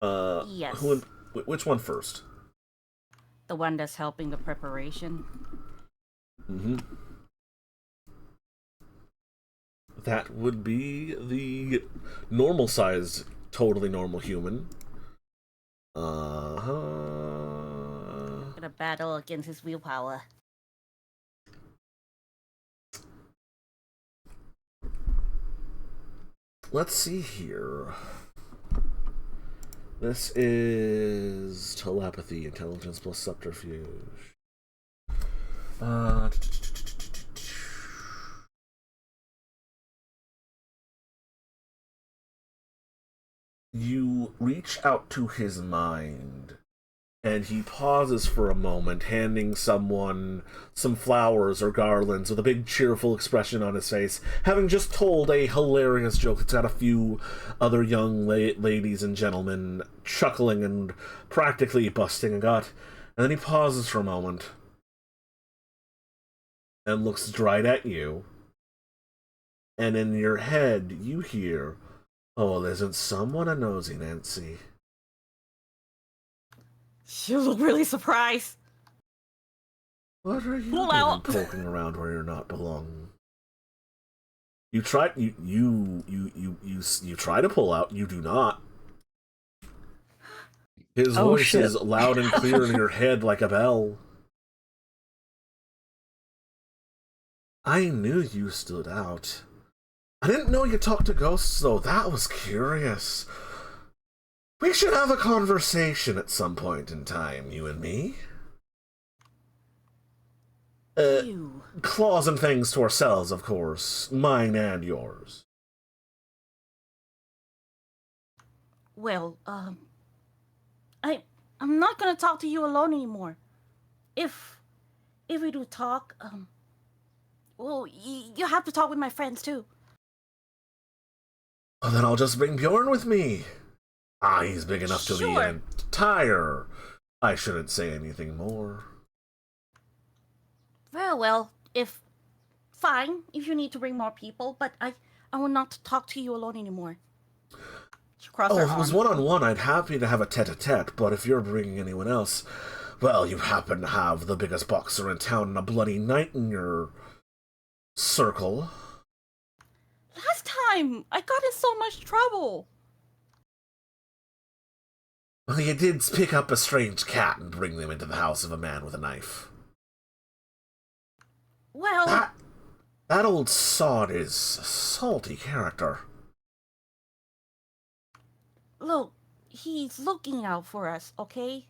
Yes. Which one first? The one that's helping the preparation. Mm-hmm. That would be the normal-sized, totally normal human. Gonna battle against his willpower. let's see here. This is telepathy, intelligence plus subterfuge. You reach out to his mind, and he pauses for a moment, handing someone some flowers or garlands with a big cheerful expression on his face, having just told a hilarious joke that's got a few other young ladies and gentlemen chuckling and practically busting a gut. And then he pauses for a moment and looks right at you. And in your head, you hear, "Oh, well, isn't someone a nosy Nancy?" You look really surprised. What are you Pull doing out. poking around where you're not belonging? You try you try to pull out, you do not. His Oh, voice shit. is loud and clear in your head like a bell. I knew you stood out. I didn't know you talked to ghosts, though. That was curious. We should have a conversation at some point in time, you and me. You. Claws and things to ourselves, of course. Mine and yours. Well, I'm not gonna talk to you alone anymore. If we do talk, well, you have to talk with my friends too. Well, then I'll just bring Bjorn with me. Ah, he's big enough to be Sure. an entire. I shouldn't say anything more. Very well, fine, if you need to bring more people, but I will not talk to you alone anymore. She crossed Oh, her if it was arms. one-on-one, I'd happy to have a tete-a-tete, but if you're bringing anyone else, well, you happen to have the biggest boxer in town and a bloody knight in your circle. Last time, I got in so much trouble. Well, you did pick up a strange cat and bring them into the house of a man with a knife. Well, That old sod is a salty character. look, he's looking out for us, okay?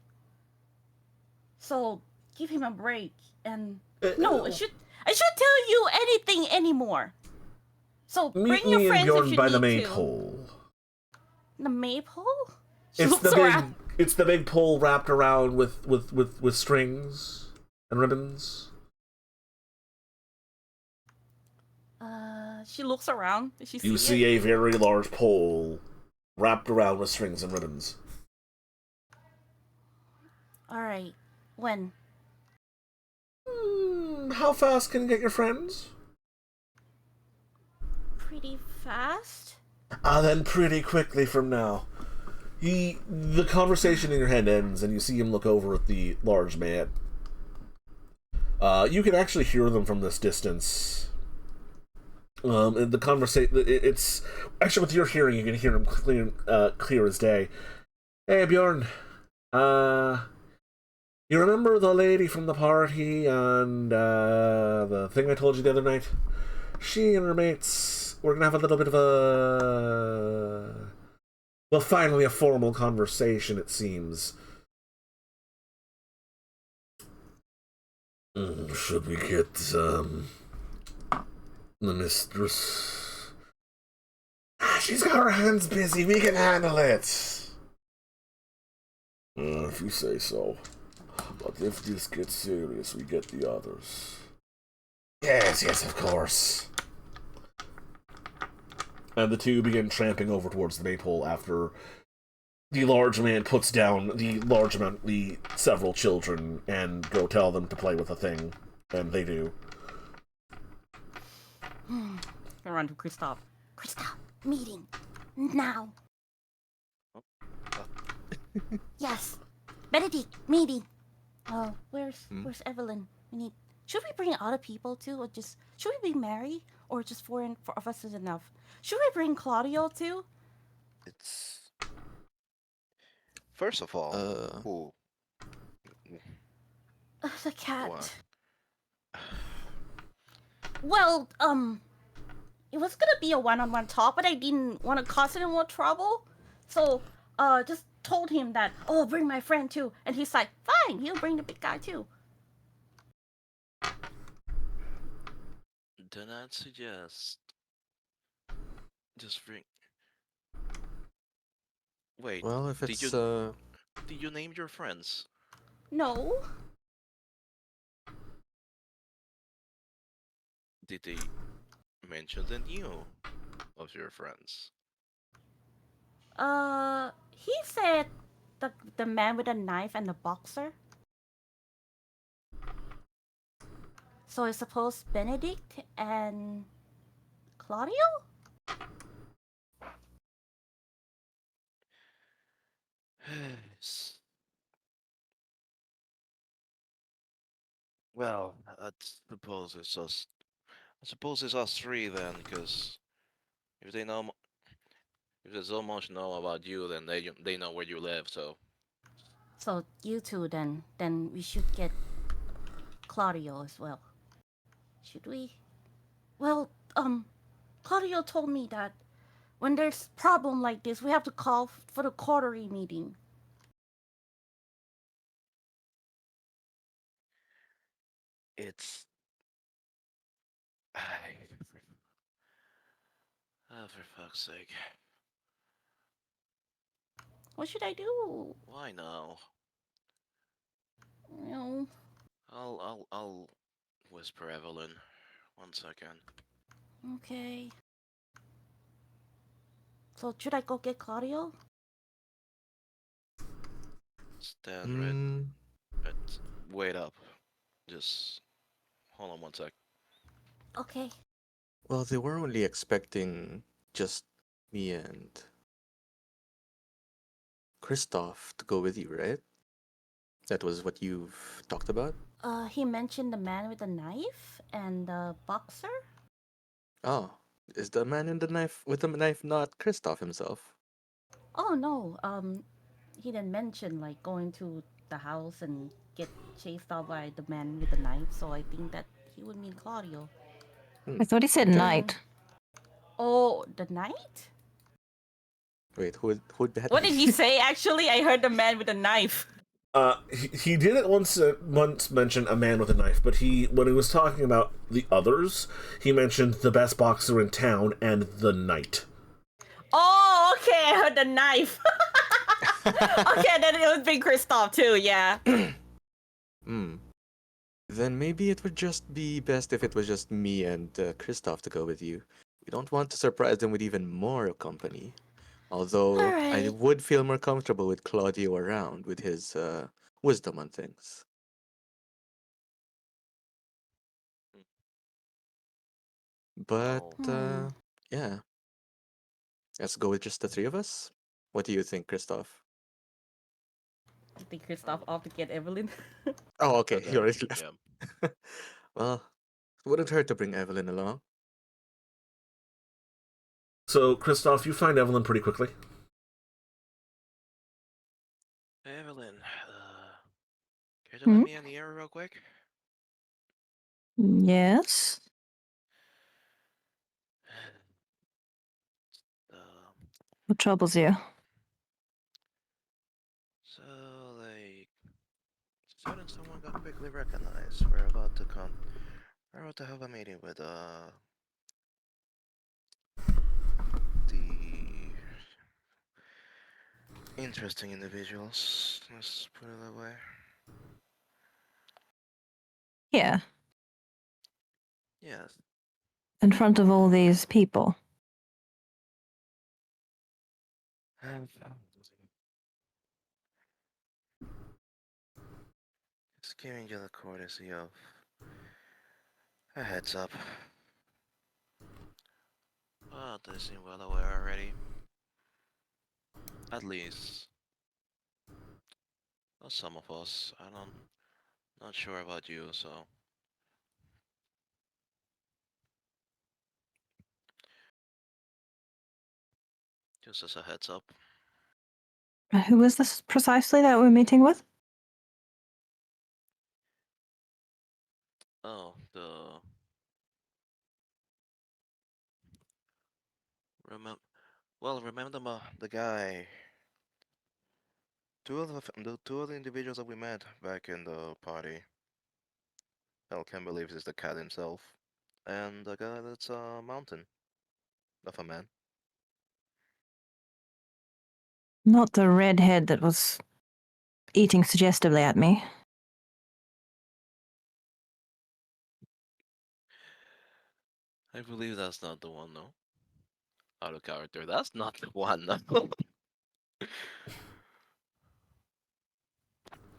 So give him a break. And no, I should tell you anything anymore. So Meet bring your me and friends if Bjorn you by need the to. maypole. The maypole? She It's looks the around. it's the big pole wrapped around with strings and ribbons. She looks around. Does she You see see it? a very large pole wrapped around with strings and ribbons. All right. When? How fast can you get your friends? Pretty fast? Then pretty quickly from now. The conversation in your head ends, and you see him look over at the large man. You can actually hear them from this distance. And the conversation, it's actually with your hearing, you can hear him clear as day. Hey, Bjorn. You remember the lady from the party and the thing I told you the other night? She and her mates, we're gonna have a little bit of a... Well, finally a formal conversation, it seems. Should we get, the mistress? She's got her hands busy, we can handle it. If you say so. But if this gets serious, we get the others. Yes, of course. And the two begin tramping over towards the maypole after the large man puts down the several children and go tell them to play with a thing. And they do. I run to Kristoff. Kristoff, meeting. Now. Yes. Benedict, meeting. Oh, where's Evelyn? Should we bring other people too, or should we be married, or just four of us is enough? Should we bring Claudio too? It's first of all, who? The cat. What? Well, it was gonna be a one-on-one talk, but I didn't want to cause any more trouble. So, just told him that, oh, bring my friend too. And he's like, fine, he'll bring the big guy too. Then I'd suggest just bring. Wait, Well, if did it's you name your friends? No. Did they mention the new of your friends? He said the man with a knife and the boxer. So I suppose Benedict and Claudio? Well, I suppose it's us. I suppose it's us three then, because if they know, if they so much know about you, then they know where you live. So So you two then. Then we should get Claudio as well. Should we? Well, Claudio told me that when there's problem like this, we have to call for the coterie meeting. it's. Oh, for fuck's sake! What should I do? Why now? You know. I'll whisper Evelyn. 1 second. Okay. So should I go get Claudio? Stand right. mm, Wait up. Just hold on 1 sec. Okay. well, they were only expecting just me and Christoph to go with you, right? That was what you've talked about? He mentioned the man with the knife and the boxer. Oh, is the man in the knife with the knife not Christoph himself? Oh no. He didn't mention like going to the house and get chased out by the man with the knife. So I think that he would mean Claudio. I thought he said Okay. night. Oh, the knight? Wait, who'd that What be? did he say? Actually, I heard the man with the knife. He did it once mention a man with a knife, but when he was talking about the others, he mentioned the best boxer in town and the knight. Oh, okay. I heard the knife. Okay, then it would be Kristoff too. Yeah. Hmm. Then maybe it would just be best if it was just me and Christoph to go with you. We don't want to surprise them with even more company. Although I Alright. would feel more comfortable with Claudio around with his wisdom on things. But Well, yeah, let's go with just the three of us. What do you think, Christoph? I think Kristoff off to get Evelyn. Oh, okay, that- you already that- left. yeah. Well, it wouldn't hurt to bring Evelyn along. So, Christoph, you find Evelyn pretty quickly. Hey, Evelyn, can you Hmm? let me in the air real quick? Yes. What troubles you? So, like, certain someone got quickly recognized. We're about to have a meeting with the interesting individuals. Let's put it that way. Yeah, Yes. in front of all these people. Just giving you the courtesy of a heads up. But they seem well aware already. At least. Well, some of us. Not sure about you, so. Just as a heads up. Who is this precisely that we're meeting with? Oh, Remember the guy. The two of the individuals that we met back in the party. Ken believes is the cat himself, and the guy that's a mountain of a man. Not the redhead that was eating suggestively at me. I believe that's not the one, no. Out of character, that's not the one, no.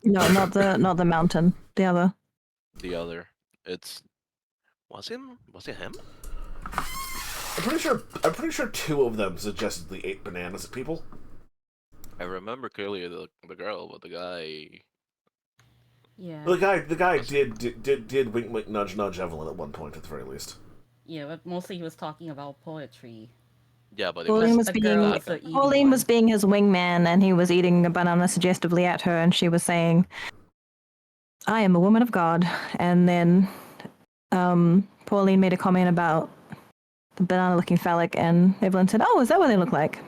No, not the mountain. The other. The other, it's was him? Was it him? I'm pretty sure two of them suggestively ate bananas at people. I remember clearly the girl, but the guy. Yeah. The guy did wink nudge Evelyn at one point at the very least. Yeah, but mostly he was talking about poetry. Yeah, but it Pauline was was the being girl was the eating Pauline one. was being his wingman, and he was eating a banana suggestively at her, and she was saying, "I am a woman of God." And then Pauline made a comment about the banana looking phallic, and Evelyn said, "Oh, is that what they look like?"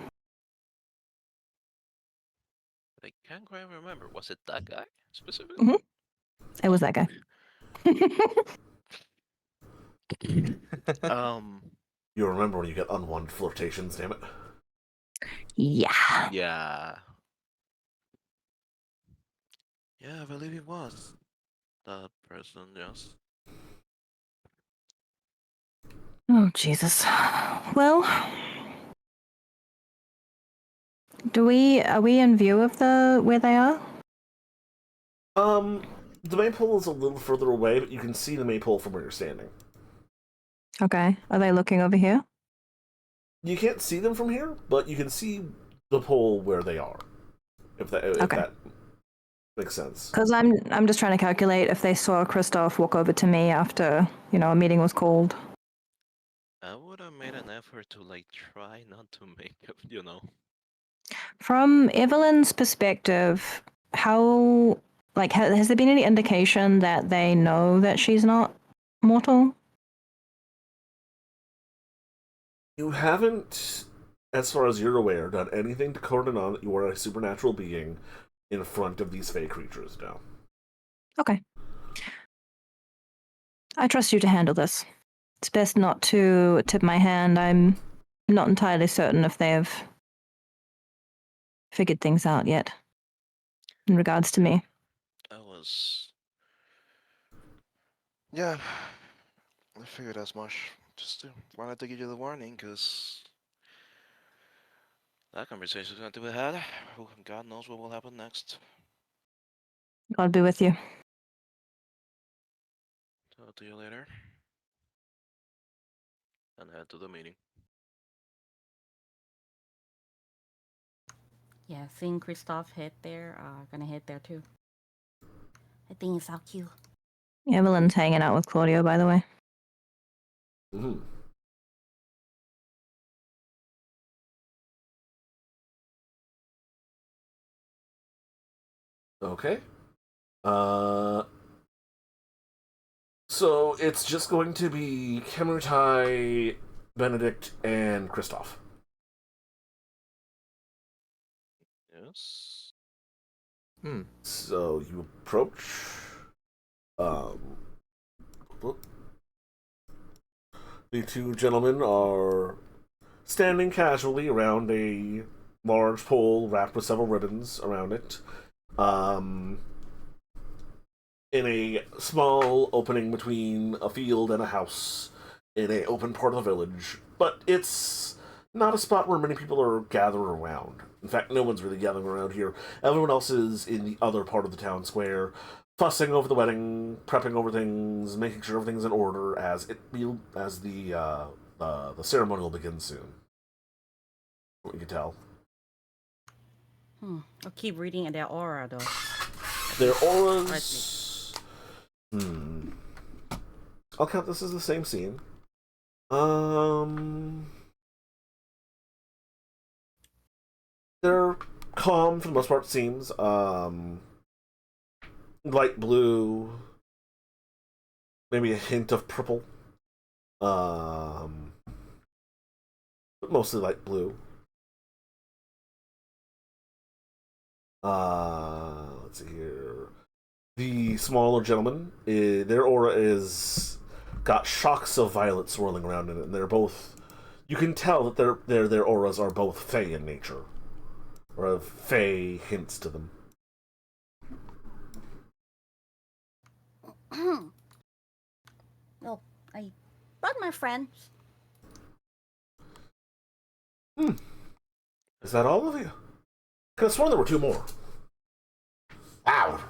I can't quite remember. Was it that guy specifically? Mhm. It was that guy. Um. You remember when you get unwanted flirtations, damn it. Yeah. Yeah. Yeah, I believe it was that person. Yes. Oh, Jesus. Well, are we in view of where they are? The maypole is a little further away, but you can see the maypole from where you're standing. Okay. Are they looking over here? You can't see them from here, but you can see the pole where they are. If that makes sense. Because I'm just trying to calculate if they saw Christoph walk over to me after, a meeting was called. I would have made an effort to try not to make up, From Evelyn's perspective, how, has there been any indication that they know that she's not mortal? You haven't, as far as you're aware, done anything to cordon on that you are a supernatural being in front of these fey creatures now. Okay. I trust you to handle this. It's best not to tip my hand. I'm not entirely certain if they've figured things out yet in regards to me. Yeah, I figured as much. Just wanted to give you the warning, because that conversation is going to be had. God knows what will happen next. God be with you. Talk to you later. And head to the meeting. Yeah, seeing Christoph head there, gonna head there too. I think it's so cute. Evelyn's hanging out with Claudio, by the way. Mm-hmm. Okay. So it's just going to be Kemutai, Benedict, and Christoph. Yes. So you approach. The two gentlemen are standing casually around a large pole wrapped with several ribbons around it. In a small opening between a field and a house in an open part of the village. But it's not a spot where many people are gathered around. In fact, no one's really gathering around here. Everyone else is in the other part of the town square, fussing over the wedding, prepping over things, making sure everything's in order as the ceremony will begin soon. What you can tell. I'll keep reading their aura though. Their auras. I'll count this as the same scene. They're calm for the most part, it seems. Light blue, maybe a hint of purple. but mostly light blue. Let's see here. The smaller gentleman, their aura is got shocks of violet swirling around in it, and they're both. You can tell that their auras are both fey in nature, or have fey hints to them. Well, I brought my friends. Is that all of you? I could have sworn there were two more. Wow.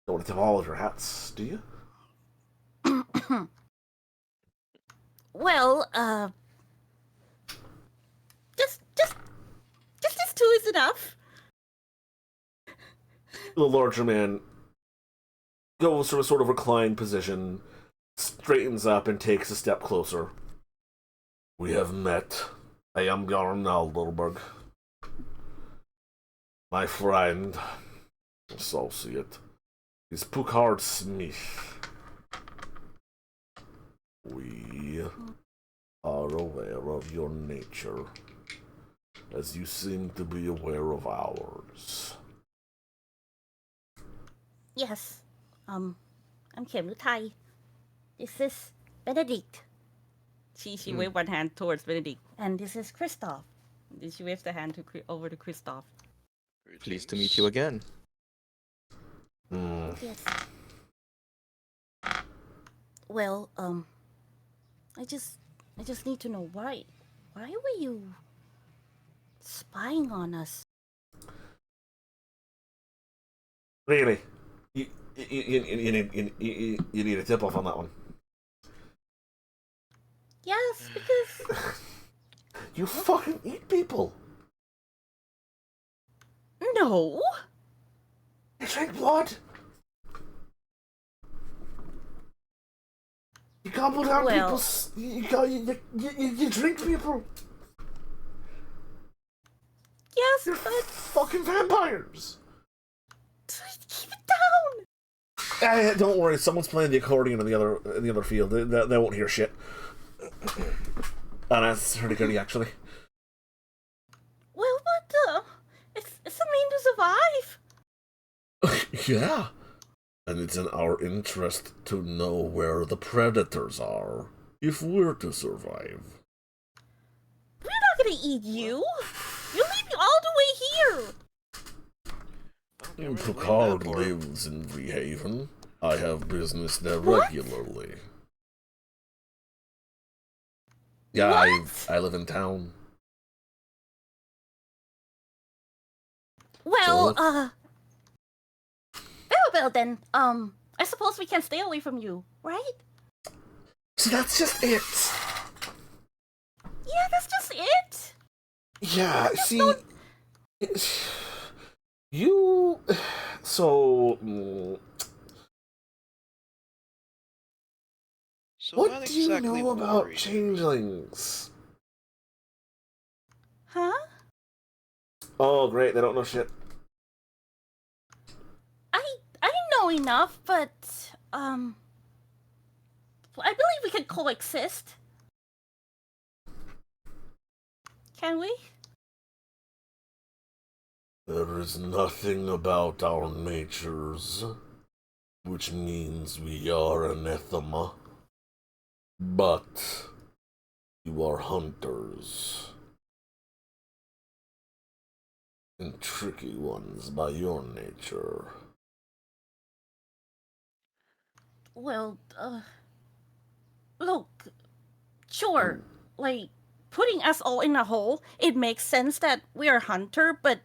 Don't want to tip all of your hats, do you? Well, just these two is enough. The larger man goes to a sort of reclined position, straightens up, and takes a step closer. We have met. I am Garnal, Littleberg. My friend, associate, is Pucard Smith. We are aware of your nature, as you seem to be aware of ours. Yes. I'm Thai. This is Benedict. She waved one hand towards Benedict. And this is Christoph. Then she waves the hand over to Kristoff. Pleased to meet you again. Yes. Well, I just need to know why were you spying on us? Really? You need a tip off on that one. Yes, because You fucking eat people. no. You drink blood. You gobble down Well- people's. You drink people. Yes, You're but fucking vampires. keep it down. Don't worry, someone's playing the accordion in the other field. They won't hear shit. And that's pretty good, actually. Well, but it's a mean to survive. Yeah. And it's in our interest to know where the predators are, if we're to survive. We're not gonna eat you. You leave me all the way here. Picard lives in Vreehaven. I have business there regularly. Yeah, I live in town. Well, So? well then, I suppose we can stay away from you, right? So that's just it. Yeah, that's just it. Yeah, see, you. So, So what do you exactly know about worried? changelings? Huh? Oh, great, they don't know shit. I know enough, but I believe we could coexist. Can we? There is nothing about our natures, which means we are anathema. But you are hunters. And tricky ones by your nature. Well, look, sure, like, putting us all in a hole, it makes sense that we're a hunter, but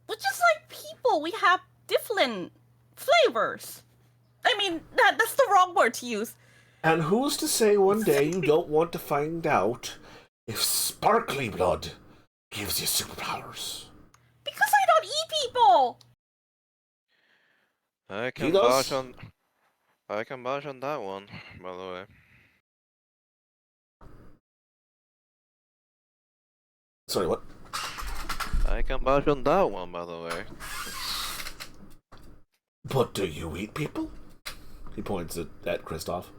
just like people, we have different flavors. I mean, that's the wrong word to use. And who's to say one day you don't want to find out if sparkly blood gives you superpowers? Because I don't eat people! I He does? can vouch on that one, by the way. Sorry, what? I can vouch on that one, by the way. But do you eat people? He points at Christoph.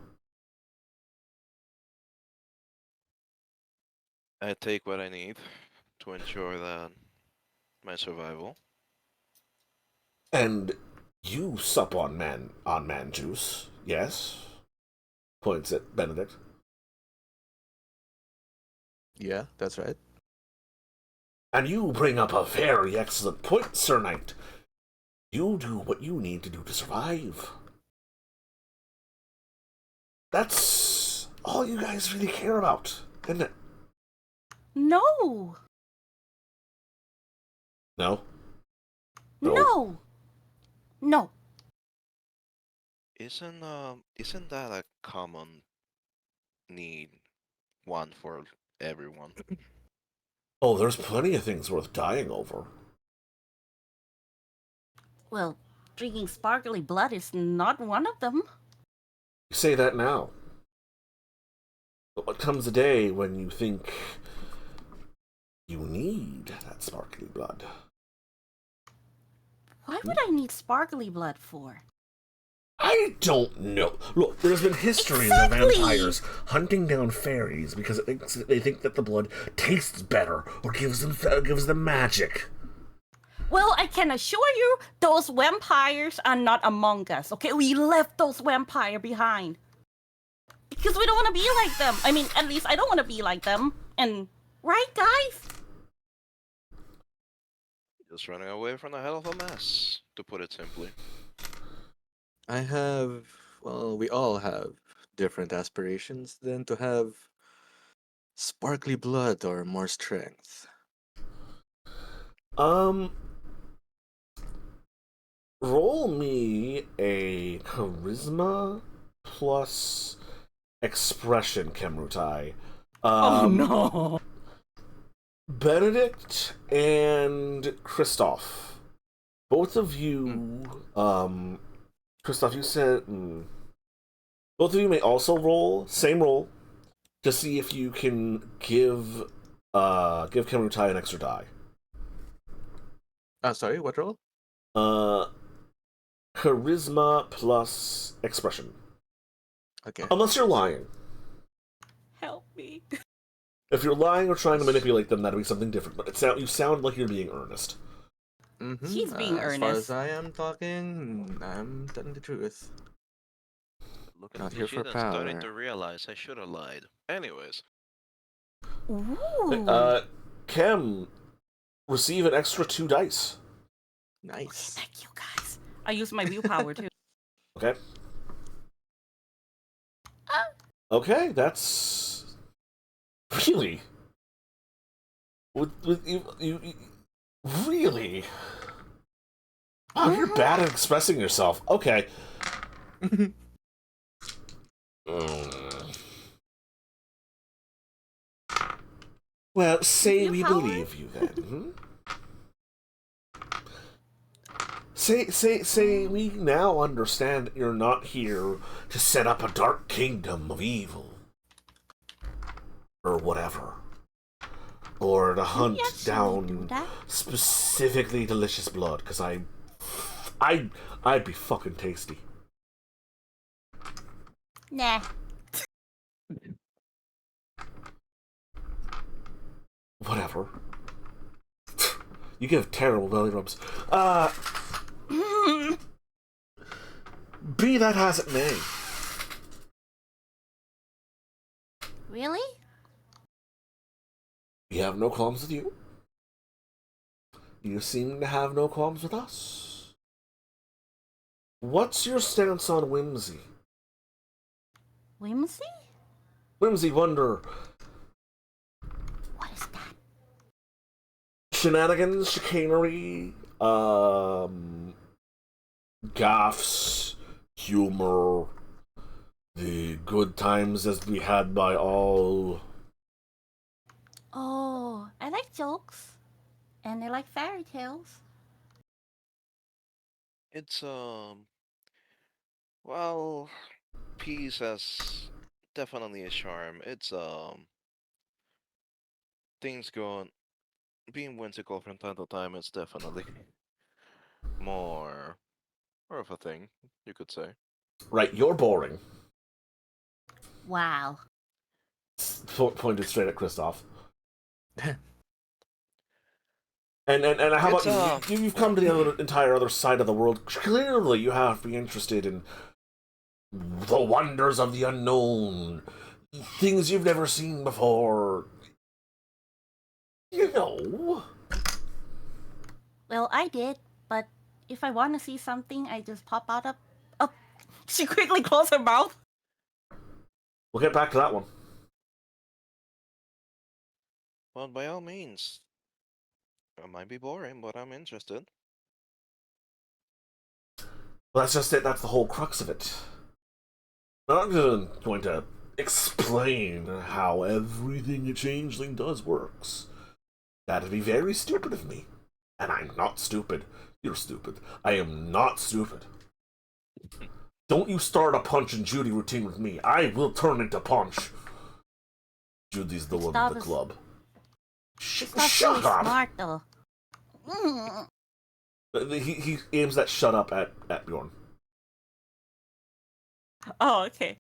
I take what I need to ensure that my survival. And you sup on man juice, yes? Points at Benedict. Yeah, that's right. And you bring up a very excellent point, Sir Knight. You do what you need to do to survive. That's all you guys really care about, isn't it? No. No? No. No. Isn't that a common need, one for everyone? Oh, there's plenty of things worth dying over. Well, drinking sparkly blood is not one of them. You say that now. But what comes a day when you think you need that sparkly blood? Why would I need sparkly blood for? I don't know. Look, there's been history Exactly! of vampires hunting down fairies because they think that the blood tastes better or gives them magic. Well, I can assure you, those vampires are not among us, okay? We left those vampires behind. Because we don't want to be like them. I mean, at least I don't want to be like them. And, right, guys? Just running away from a hell of a mess, to put it simply. We all have different aspirations than to have sparkly blood or more strength. Roll me a charisma plus expression, Kemrutai. Oh no! Benedict and Christoph. Both of you, Christoph, you said, both of you may also roll, same roll, to see if you can give Kemrutai an extra die. Sorry, what roll? Charisma plus expression. Okay. Unless you're lying. Help me. If you're lying or trying to manipulate them, that'd be something different. But you sound like you're being earnest. Mm-hmm. She's being As far earnest. as I am talking, I'm telling the truth. Looking Not at here this shit for and starting power. to realize I should have lied. Anyways, Ooh. Kem, receive an extra 2 dice. Nice. Thank you, guys. I used my willpower too. Okay. Okay, that's really with you really. Oh, you're bad at expressing yourself. Okay. Well, say we Willpower? believe you then. Say we now understand that you're not here to set up a dark kingdom of evil. Or whatever. Or to hunt actually down do that? specifically delicious blood, because I'd be fucking tasty. Nah. Whatever. You give terrible belly rubs. Be that as it may. Really? We have no qualms with you. You seem to have no qualms with us. What's your stance on whimsy? Whimsy? Whimsy, wonder, What is that? shenanigans, chicanery, gaffes, humor, the good times as we had by all. Oh, I like jokes. And I like fairy tales. it's well, peace has definitely a charm. It's things going being whimsical from time to time is definitely more more of a thing, you could say. Right, you're boring. Wow. Pointed straight at Kristoff. And how It's, about you? You've come to the entire other side of the world. Clearly, you have to be interested in the wonders of the unknown, things you've never seen before. You know. Well, I did, but if I want to see something, I just pop out of. Oh, she quickly closed her mouth. We'll get back to that one. Well, by all means. It might be boring, but I'm interested. Well, that's just it. That's the whole crux of it. I'm not going to explain how everything a changeling does works. That'd be very stupid of me. And I'm not stupid. You're stupid. I am not stupid. Don't you start a Punch and Judy routine with me. I will turn into Punch. Judy's the one with the club. It's not Shut really up! smart, though. Mm. He aims that shut up at Bjorn. Oh, okay.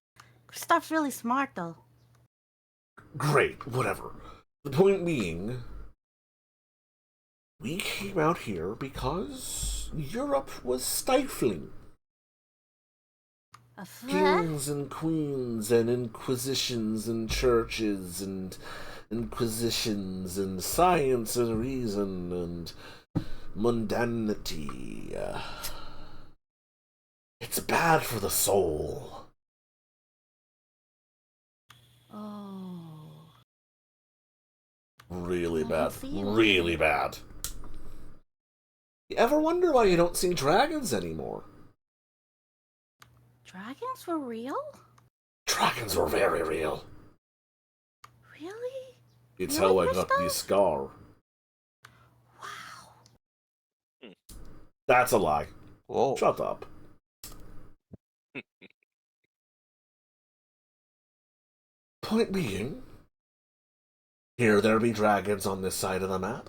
Stuff's really smart, though. Great, whatever. The point being, we came out here because Europe was stifling. Kings and queens and inquisitions and churches and inquisitions and science and reason and mundanity. It's bad for the soul. Oh. Really I bad. see why. Really bad. You ever wonder why you don't see dragons anymore? Dragons were real? Dragons were very real. Really? It's Really, how I got Gustav? this scar. Wow. That's a lie. Whoa. Shut up. Point being, here there be dragons on this side of the map.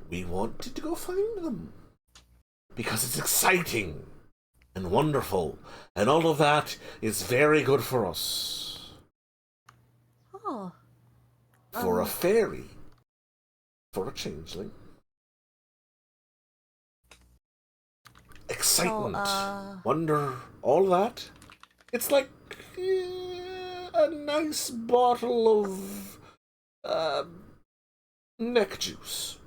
We wanted to go find them. Because it's exciting and wonderful, and all of that is very good for us. Oh. For a fairy. For a changeling. Excitement, wonder, all that. It's like a nice bottle of neck juice.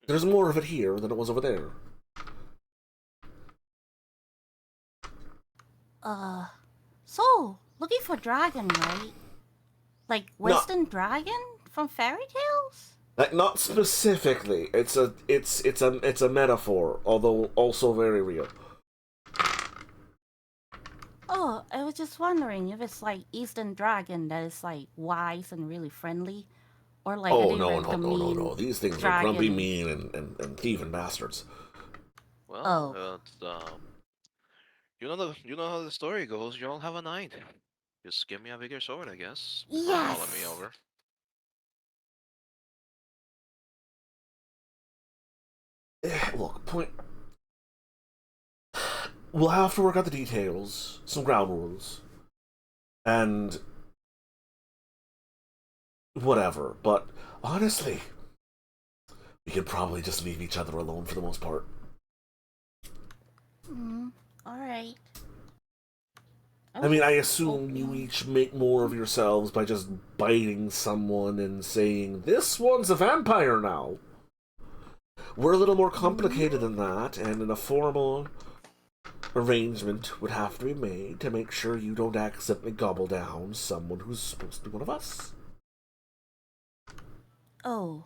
There's more of it here than it was over there. So, looking for dragon, right? Like Western dragon from fairy tales? Like, not specifically. It's a metaphor, although also very real. Oh, I was just wondering if it's like Eastern dragon that is like wise and really friendly, or like Oh a no. different mean These things dragon. are grumpy, mean, and thieving bastards. Well, you know how the story goes. You all have a knight. Just give me a bigger sword, I guess. Yes. Follow me over. Look, point. We'll have to work out the details, some ground rules, and whatever. But honestly, we could probably just leave each other alone for the most part. All right. I mean, I assume you each make more of yourselves by just biting someone and saying, "This one's a vampire now." We're a little more complicated than that, and a formal arrangement would have to be made to make sure you don't accidentally gobble down someone who's supposed to be one of us. Oh.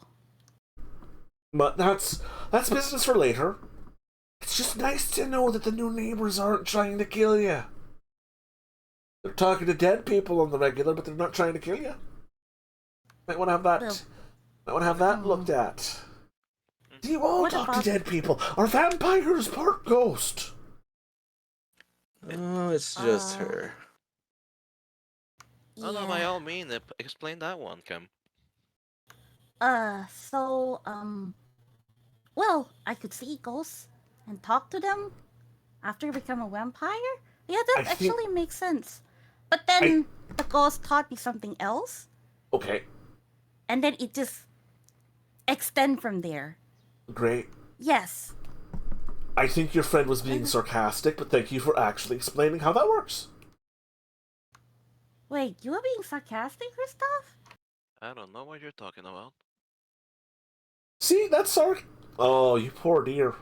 But that's business for later. It's just nice to know that the new neighbors aren't trying to kill you. They're talking to dead people on the regular, but they're not trying to kill you. Might want to have that. Might want to have that looked at. Do you all talk to dead people? Are vampires part ghost? Oh, it's just her. Oh no, by all means, explain that one, Kim. Well, I could see ghosts and talk to them after you become a vampire? Yeah, that actually makes sense. But then the ghost taught me something else, Okay, and then it just extend from there. great. Yes. I think your friend was being sarcastic, but thank you for actually explaining how that works. Wait, you were being sarcastic, Christoph? I don't know what you're talking about. See, that's sarc. Oh, you poor dear.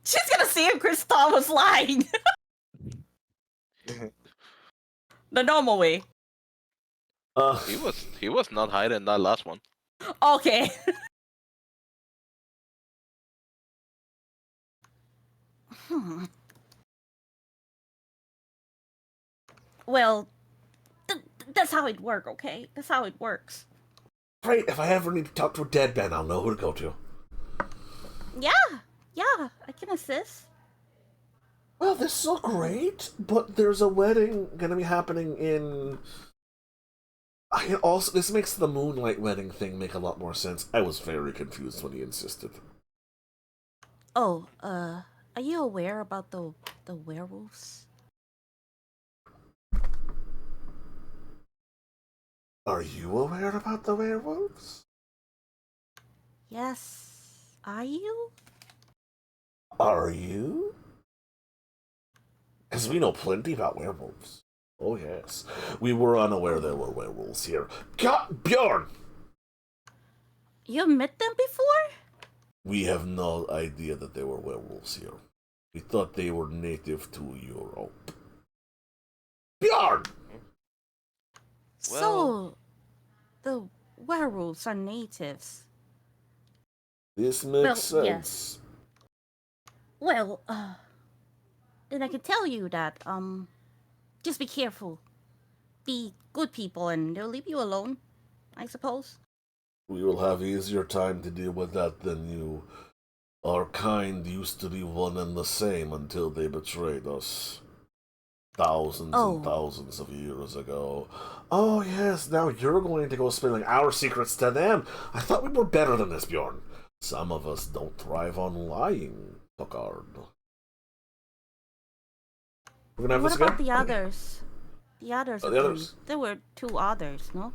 She's gonna see if Kristoff was lying. The normal way. He was not hiding that last one. Okay. Well, that's how it works, okay? That's how it works. Great, if I ever need to talk to a dead man, I'll know who to go to. Yeah, I can assist. Well, this is all great, but there's a wedding gonna be happening in... Also, this makes the moonlight wedding thing make a lot more sense. I was very confused when he insisted. Oh, are you aware about the werewolves? Are you aware about the werewolves? Yes. Are you? Are you? Because we know plenty about werewolves. Oh yes. We were unaware there were werewolves here. God, Bjorn! You met them before? We have no idea that there were werewolves here. We thought they were native to Europe. Bjorn! So, the werewolves are natives. This makes Well, sense. Well, then I can tell you that, just be careful. Be good people and they'll leave you alone, I suppose. We will have easier time to deal with that than you. Our kind used to be one and the same until they betrayed us. Thousands and thousands of years ago. Oh yes, now you're going to go spilling our secrets to them. I thought we were better than this, Bjorn. Some of us don't thrive on lying, Picard. We're gonna have What this about again? the others? The others. The others? There were 2 others, no?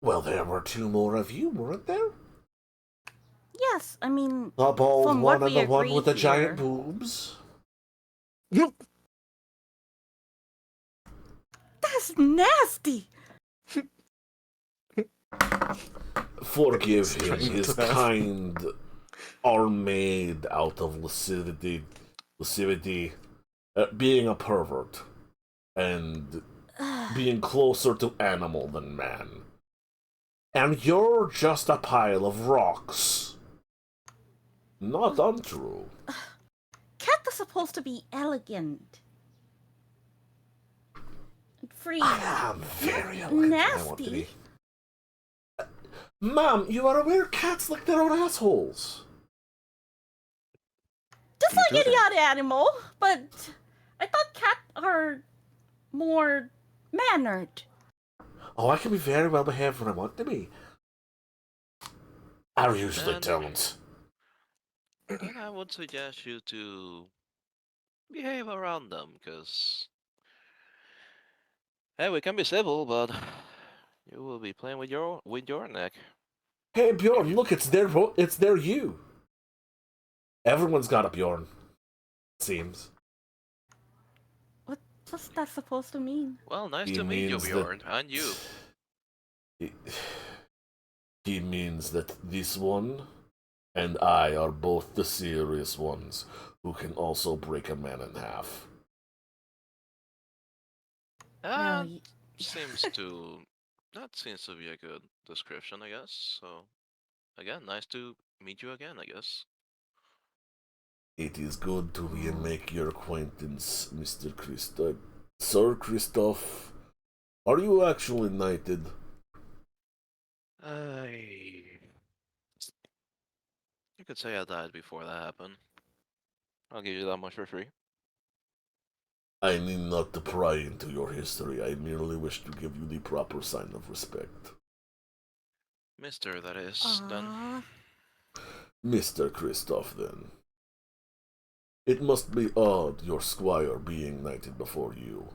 Well, there were 2 more of you, weren't there? Yes, I mean, The bald from one what and we the one with the agreed giant here. boobs. That's nasty! Forgive him. Trying His to laugh. kind are made out of lascivity, being a pervert, and being closer to animal than man. And you're just a pile of rocks. Not untrue. Cat is supposed to be elegant. Free. I am very elegant. I want to be. Nasty. Mom, you are aware cats lick their own assholes. Just You like do any that. other animal, but I thought cats are more mannered. Oh, I can be very well behaved when I want to be. I usually And- don't. Then I would suggest you to behave around them, because hey, we can be civil, but you will be playing with your neck. Hey Bjorn, look, it's their you. Everyone's got a Bjorn. Seems. What's that supposed to mean? Well, nice He to meet you, means that- Bjorn, and you. He means that this one and I are both the serious ones who can also break a man in half. Ah, Well, seems to that seems to be a good description, I guess. So, again, nice to meet you again, I guess. It is good to remake your acquaintance, Mr. Christoph. Sir Christoph, are you actually knighted? You could say I died before that happened. I'll give you that much for free. I need not to pry into your history. I merely wish to give you the proper sign of respect. Mister, that is, then. Aw. Mr. Christoph, then. It must be odd, your squire being knighted before you.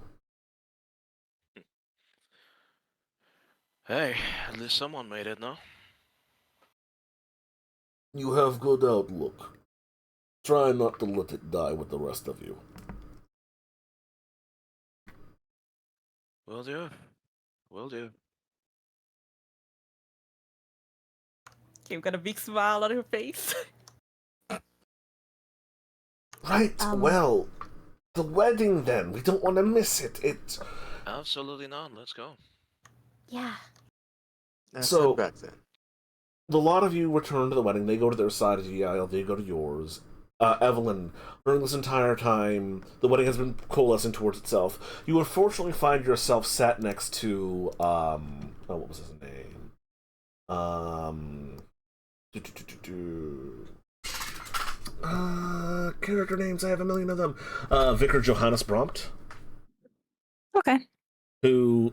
Hey, at least someone made it, no? You have good outlook. Try not to let it die with the rest of you. Will do. Will do. Kim got a big smile on her face. Right, well, the wedding then. We don't want to miss it. Absolutely not. Let's go. Yeah. Let's So- head back then. The lot of you return to the wedding. They go to their side of the aisle. They go to yours. Evelyn, during this entire time, the wedding has been coalescing towards itself. You unfortunately find yourself sat next to, what was his name? Character names, I have a million of them. Vicar Johannes Brompt, Okay. who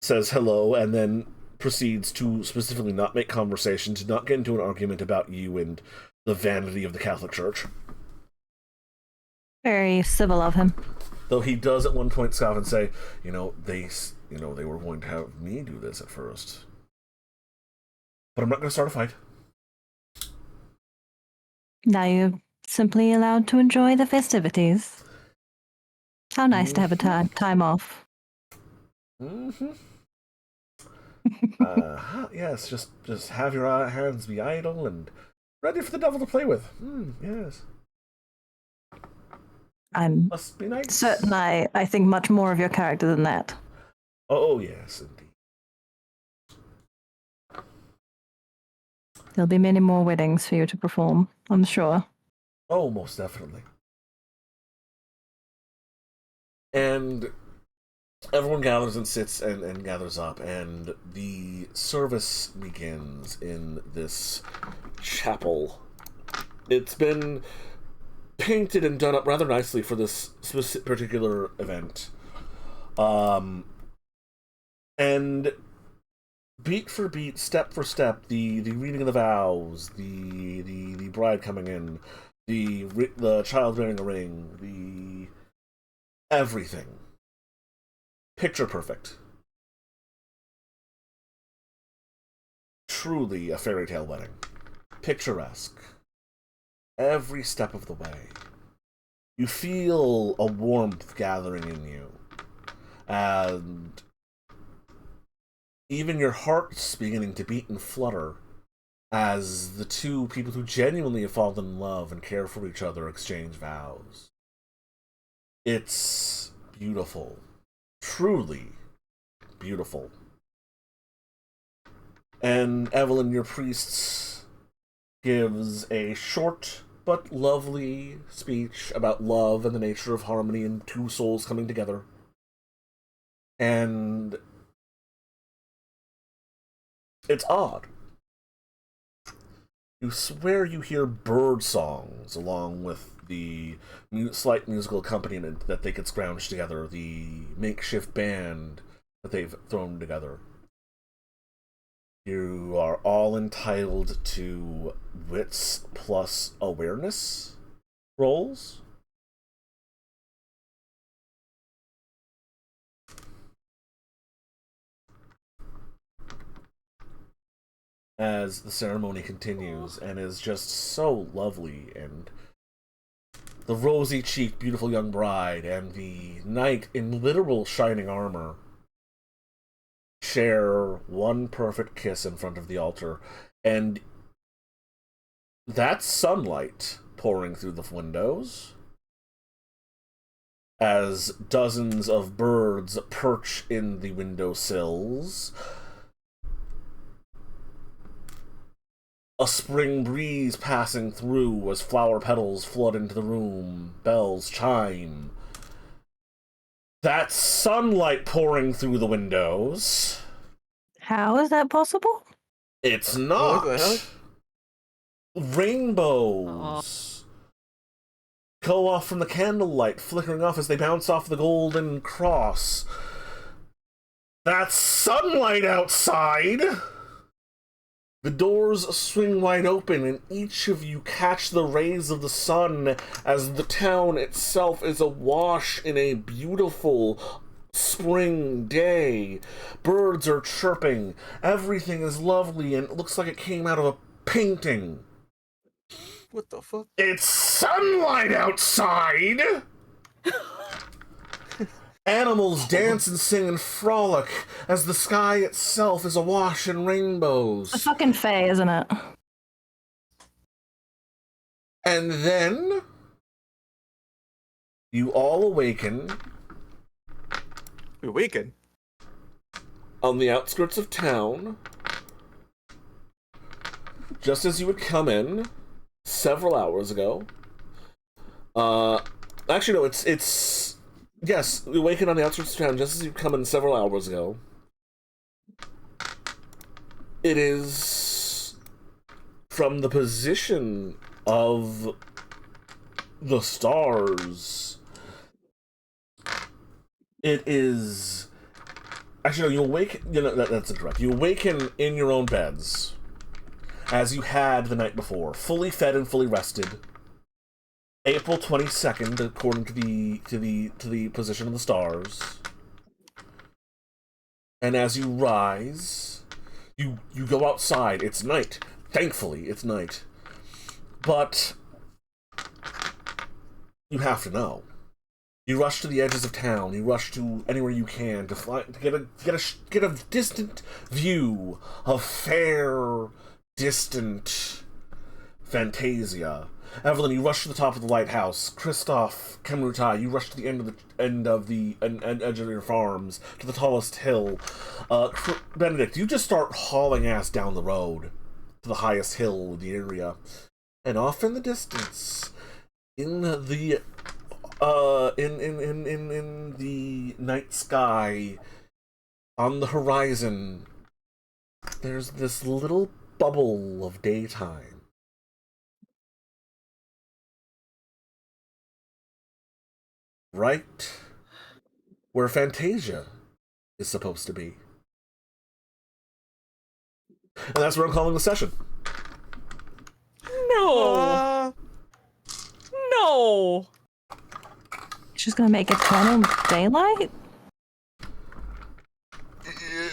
says hello and then proceeds to specifically not make conversation, to not get into an argument about you and the vanity of the Catholic Church. Very civil of him. Though he does at one point scoff and say, they were going to have me do this at first. But I'm not going to start a fight. Now you're simply allowed to enjoy the festivities. How nice to have a time off. Mm-hmm. Yes, just have your hands be idle and ready for the devil to play with. Yes. I'm Must be nice. certain I think much more of your character than that. Oh, yes, indeed. There'll be many more weddings for you to perform, I'm sure. Oh, most definitely. And everyone gathers and sits and gathers up, and the service begins in this chapel. It's been painted and done up rather nicely for this particular event. And beat for beat, step for step, the reading of the vows, the bride coming in, the child wearing a ring, the everything. Picture perfect. Truly a fairy tale wedding. Picturesque. Every step of the way. You feel a warmth gathering in you. And even your heart's beginning to beat and flutter as the two people who genuinely have fallen in love and care for each other exchange vows. It's beautiful. Truly beautiful. And Evelyn, your priest, gives a short but lovely speech about love and the nature of harmony and two souls coming together. And it's odd. You swear you hear bird songs along with the slight musical accompaniment that they could scrounge together, the makeshift band that they've thrown together. You are all entitled to wits plus awareness rolls. As the ceremony continues and is just so lovely, and the rosy-cheeked, beautiful young bride and the knight in literal shining armor share one perfect kiss in front of the altar, and that's sunlight pouring through the windows as dozens of birds perch in the windowsills. A spring breeze passing through as flower petals flood into the room, bells chime. That's sunlight pouring through the windows. How is that possible? It's not. What the hell? Rainbows go off from the candlelight, flickering off as they bounce off the golden cross. That's sunlight outside. The doors swing wide open, and each of you catch the rays of the sun as the town itself is awash in a beautiful spring day. Birds are chirping. Everything is lovely, and it looks like it came out of a painting. What the fuck? It's sunlight outside! Animals dance and sing and frolic as the sky itself is awash in rainbows. The fucking Fae, isn't it? And then you all awaken We awaken. on the outskirts of town, just as you would come in several hours ago. Actually, no, it's yes, we awaken on the outskirts of town just as you come in several hours ago. It is from the position of the stars. It is actually no, you awaken. You know that's incorrect. You awaken in your own beds, as you had the night before, fully fed and fully rested. April 22nd, according to the position of the stars. And as you rise, you go outside. It's night. Thankfully, it's night. But you have to know. You rush to the edges of town. You rush to anywhere you can to get a distant view of fair, distant Fantasia. Evelyn, you rush to the top of the lighthouse. Christoph, Kemrutai, you rush to the edge of your farms, to the tallest hill. Benedict, you just start hauling ass down the road to the highest hill in the area, and off in the distance, in the in the night sky, on the horizon, there's this little bubble of daytime. Right where Fantasia is supposed to be. And that's where I'm calling the session. No. No. She's gonna make eternal daylight?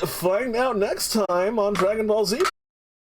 Find out next time on Dragon Ball Z.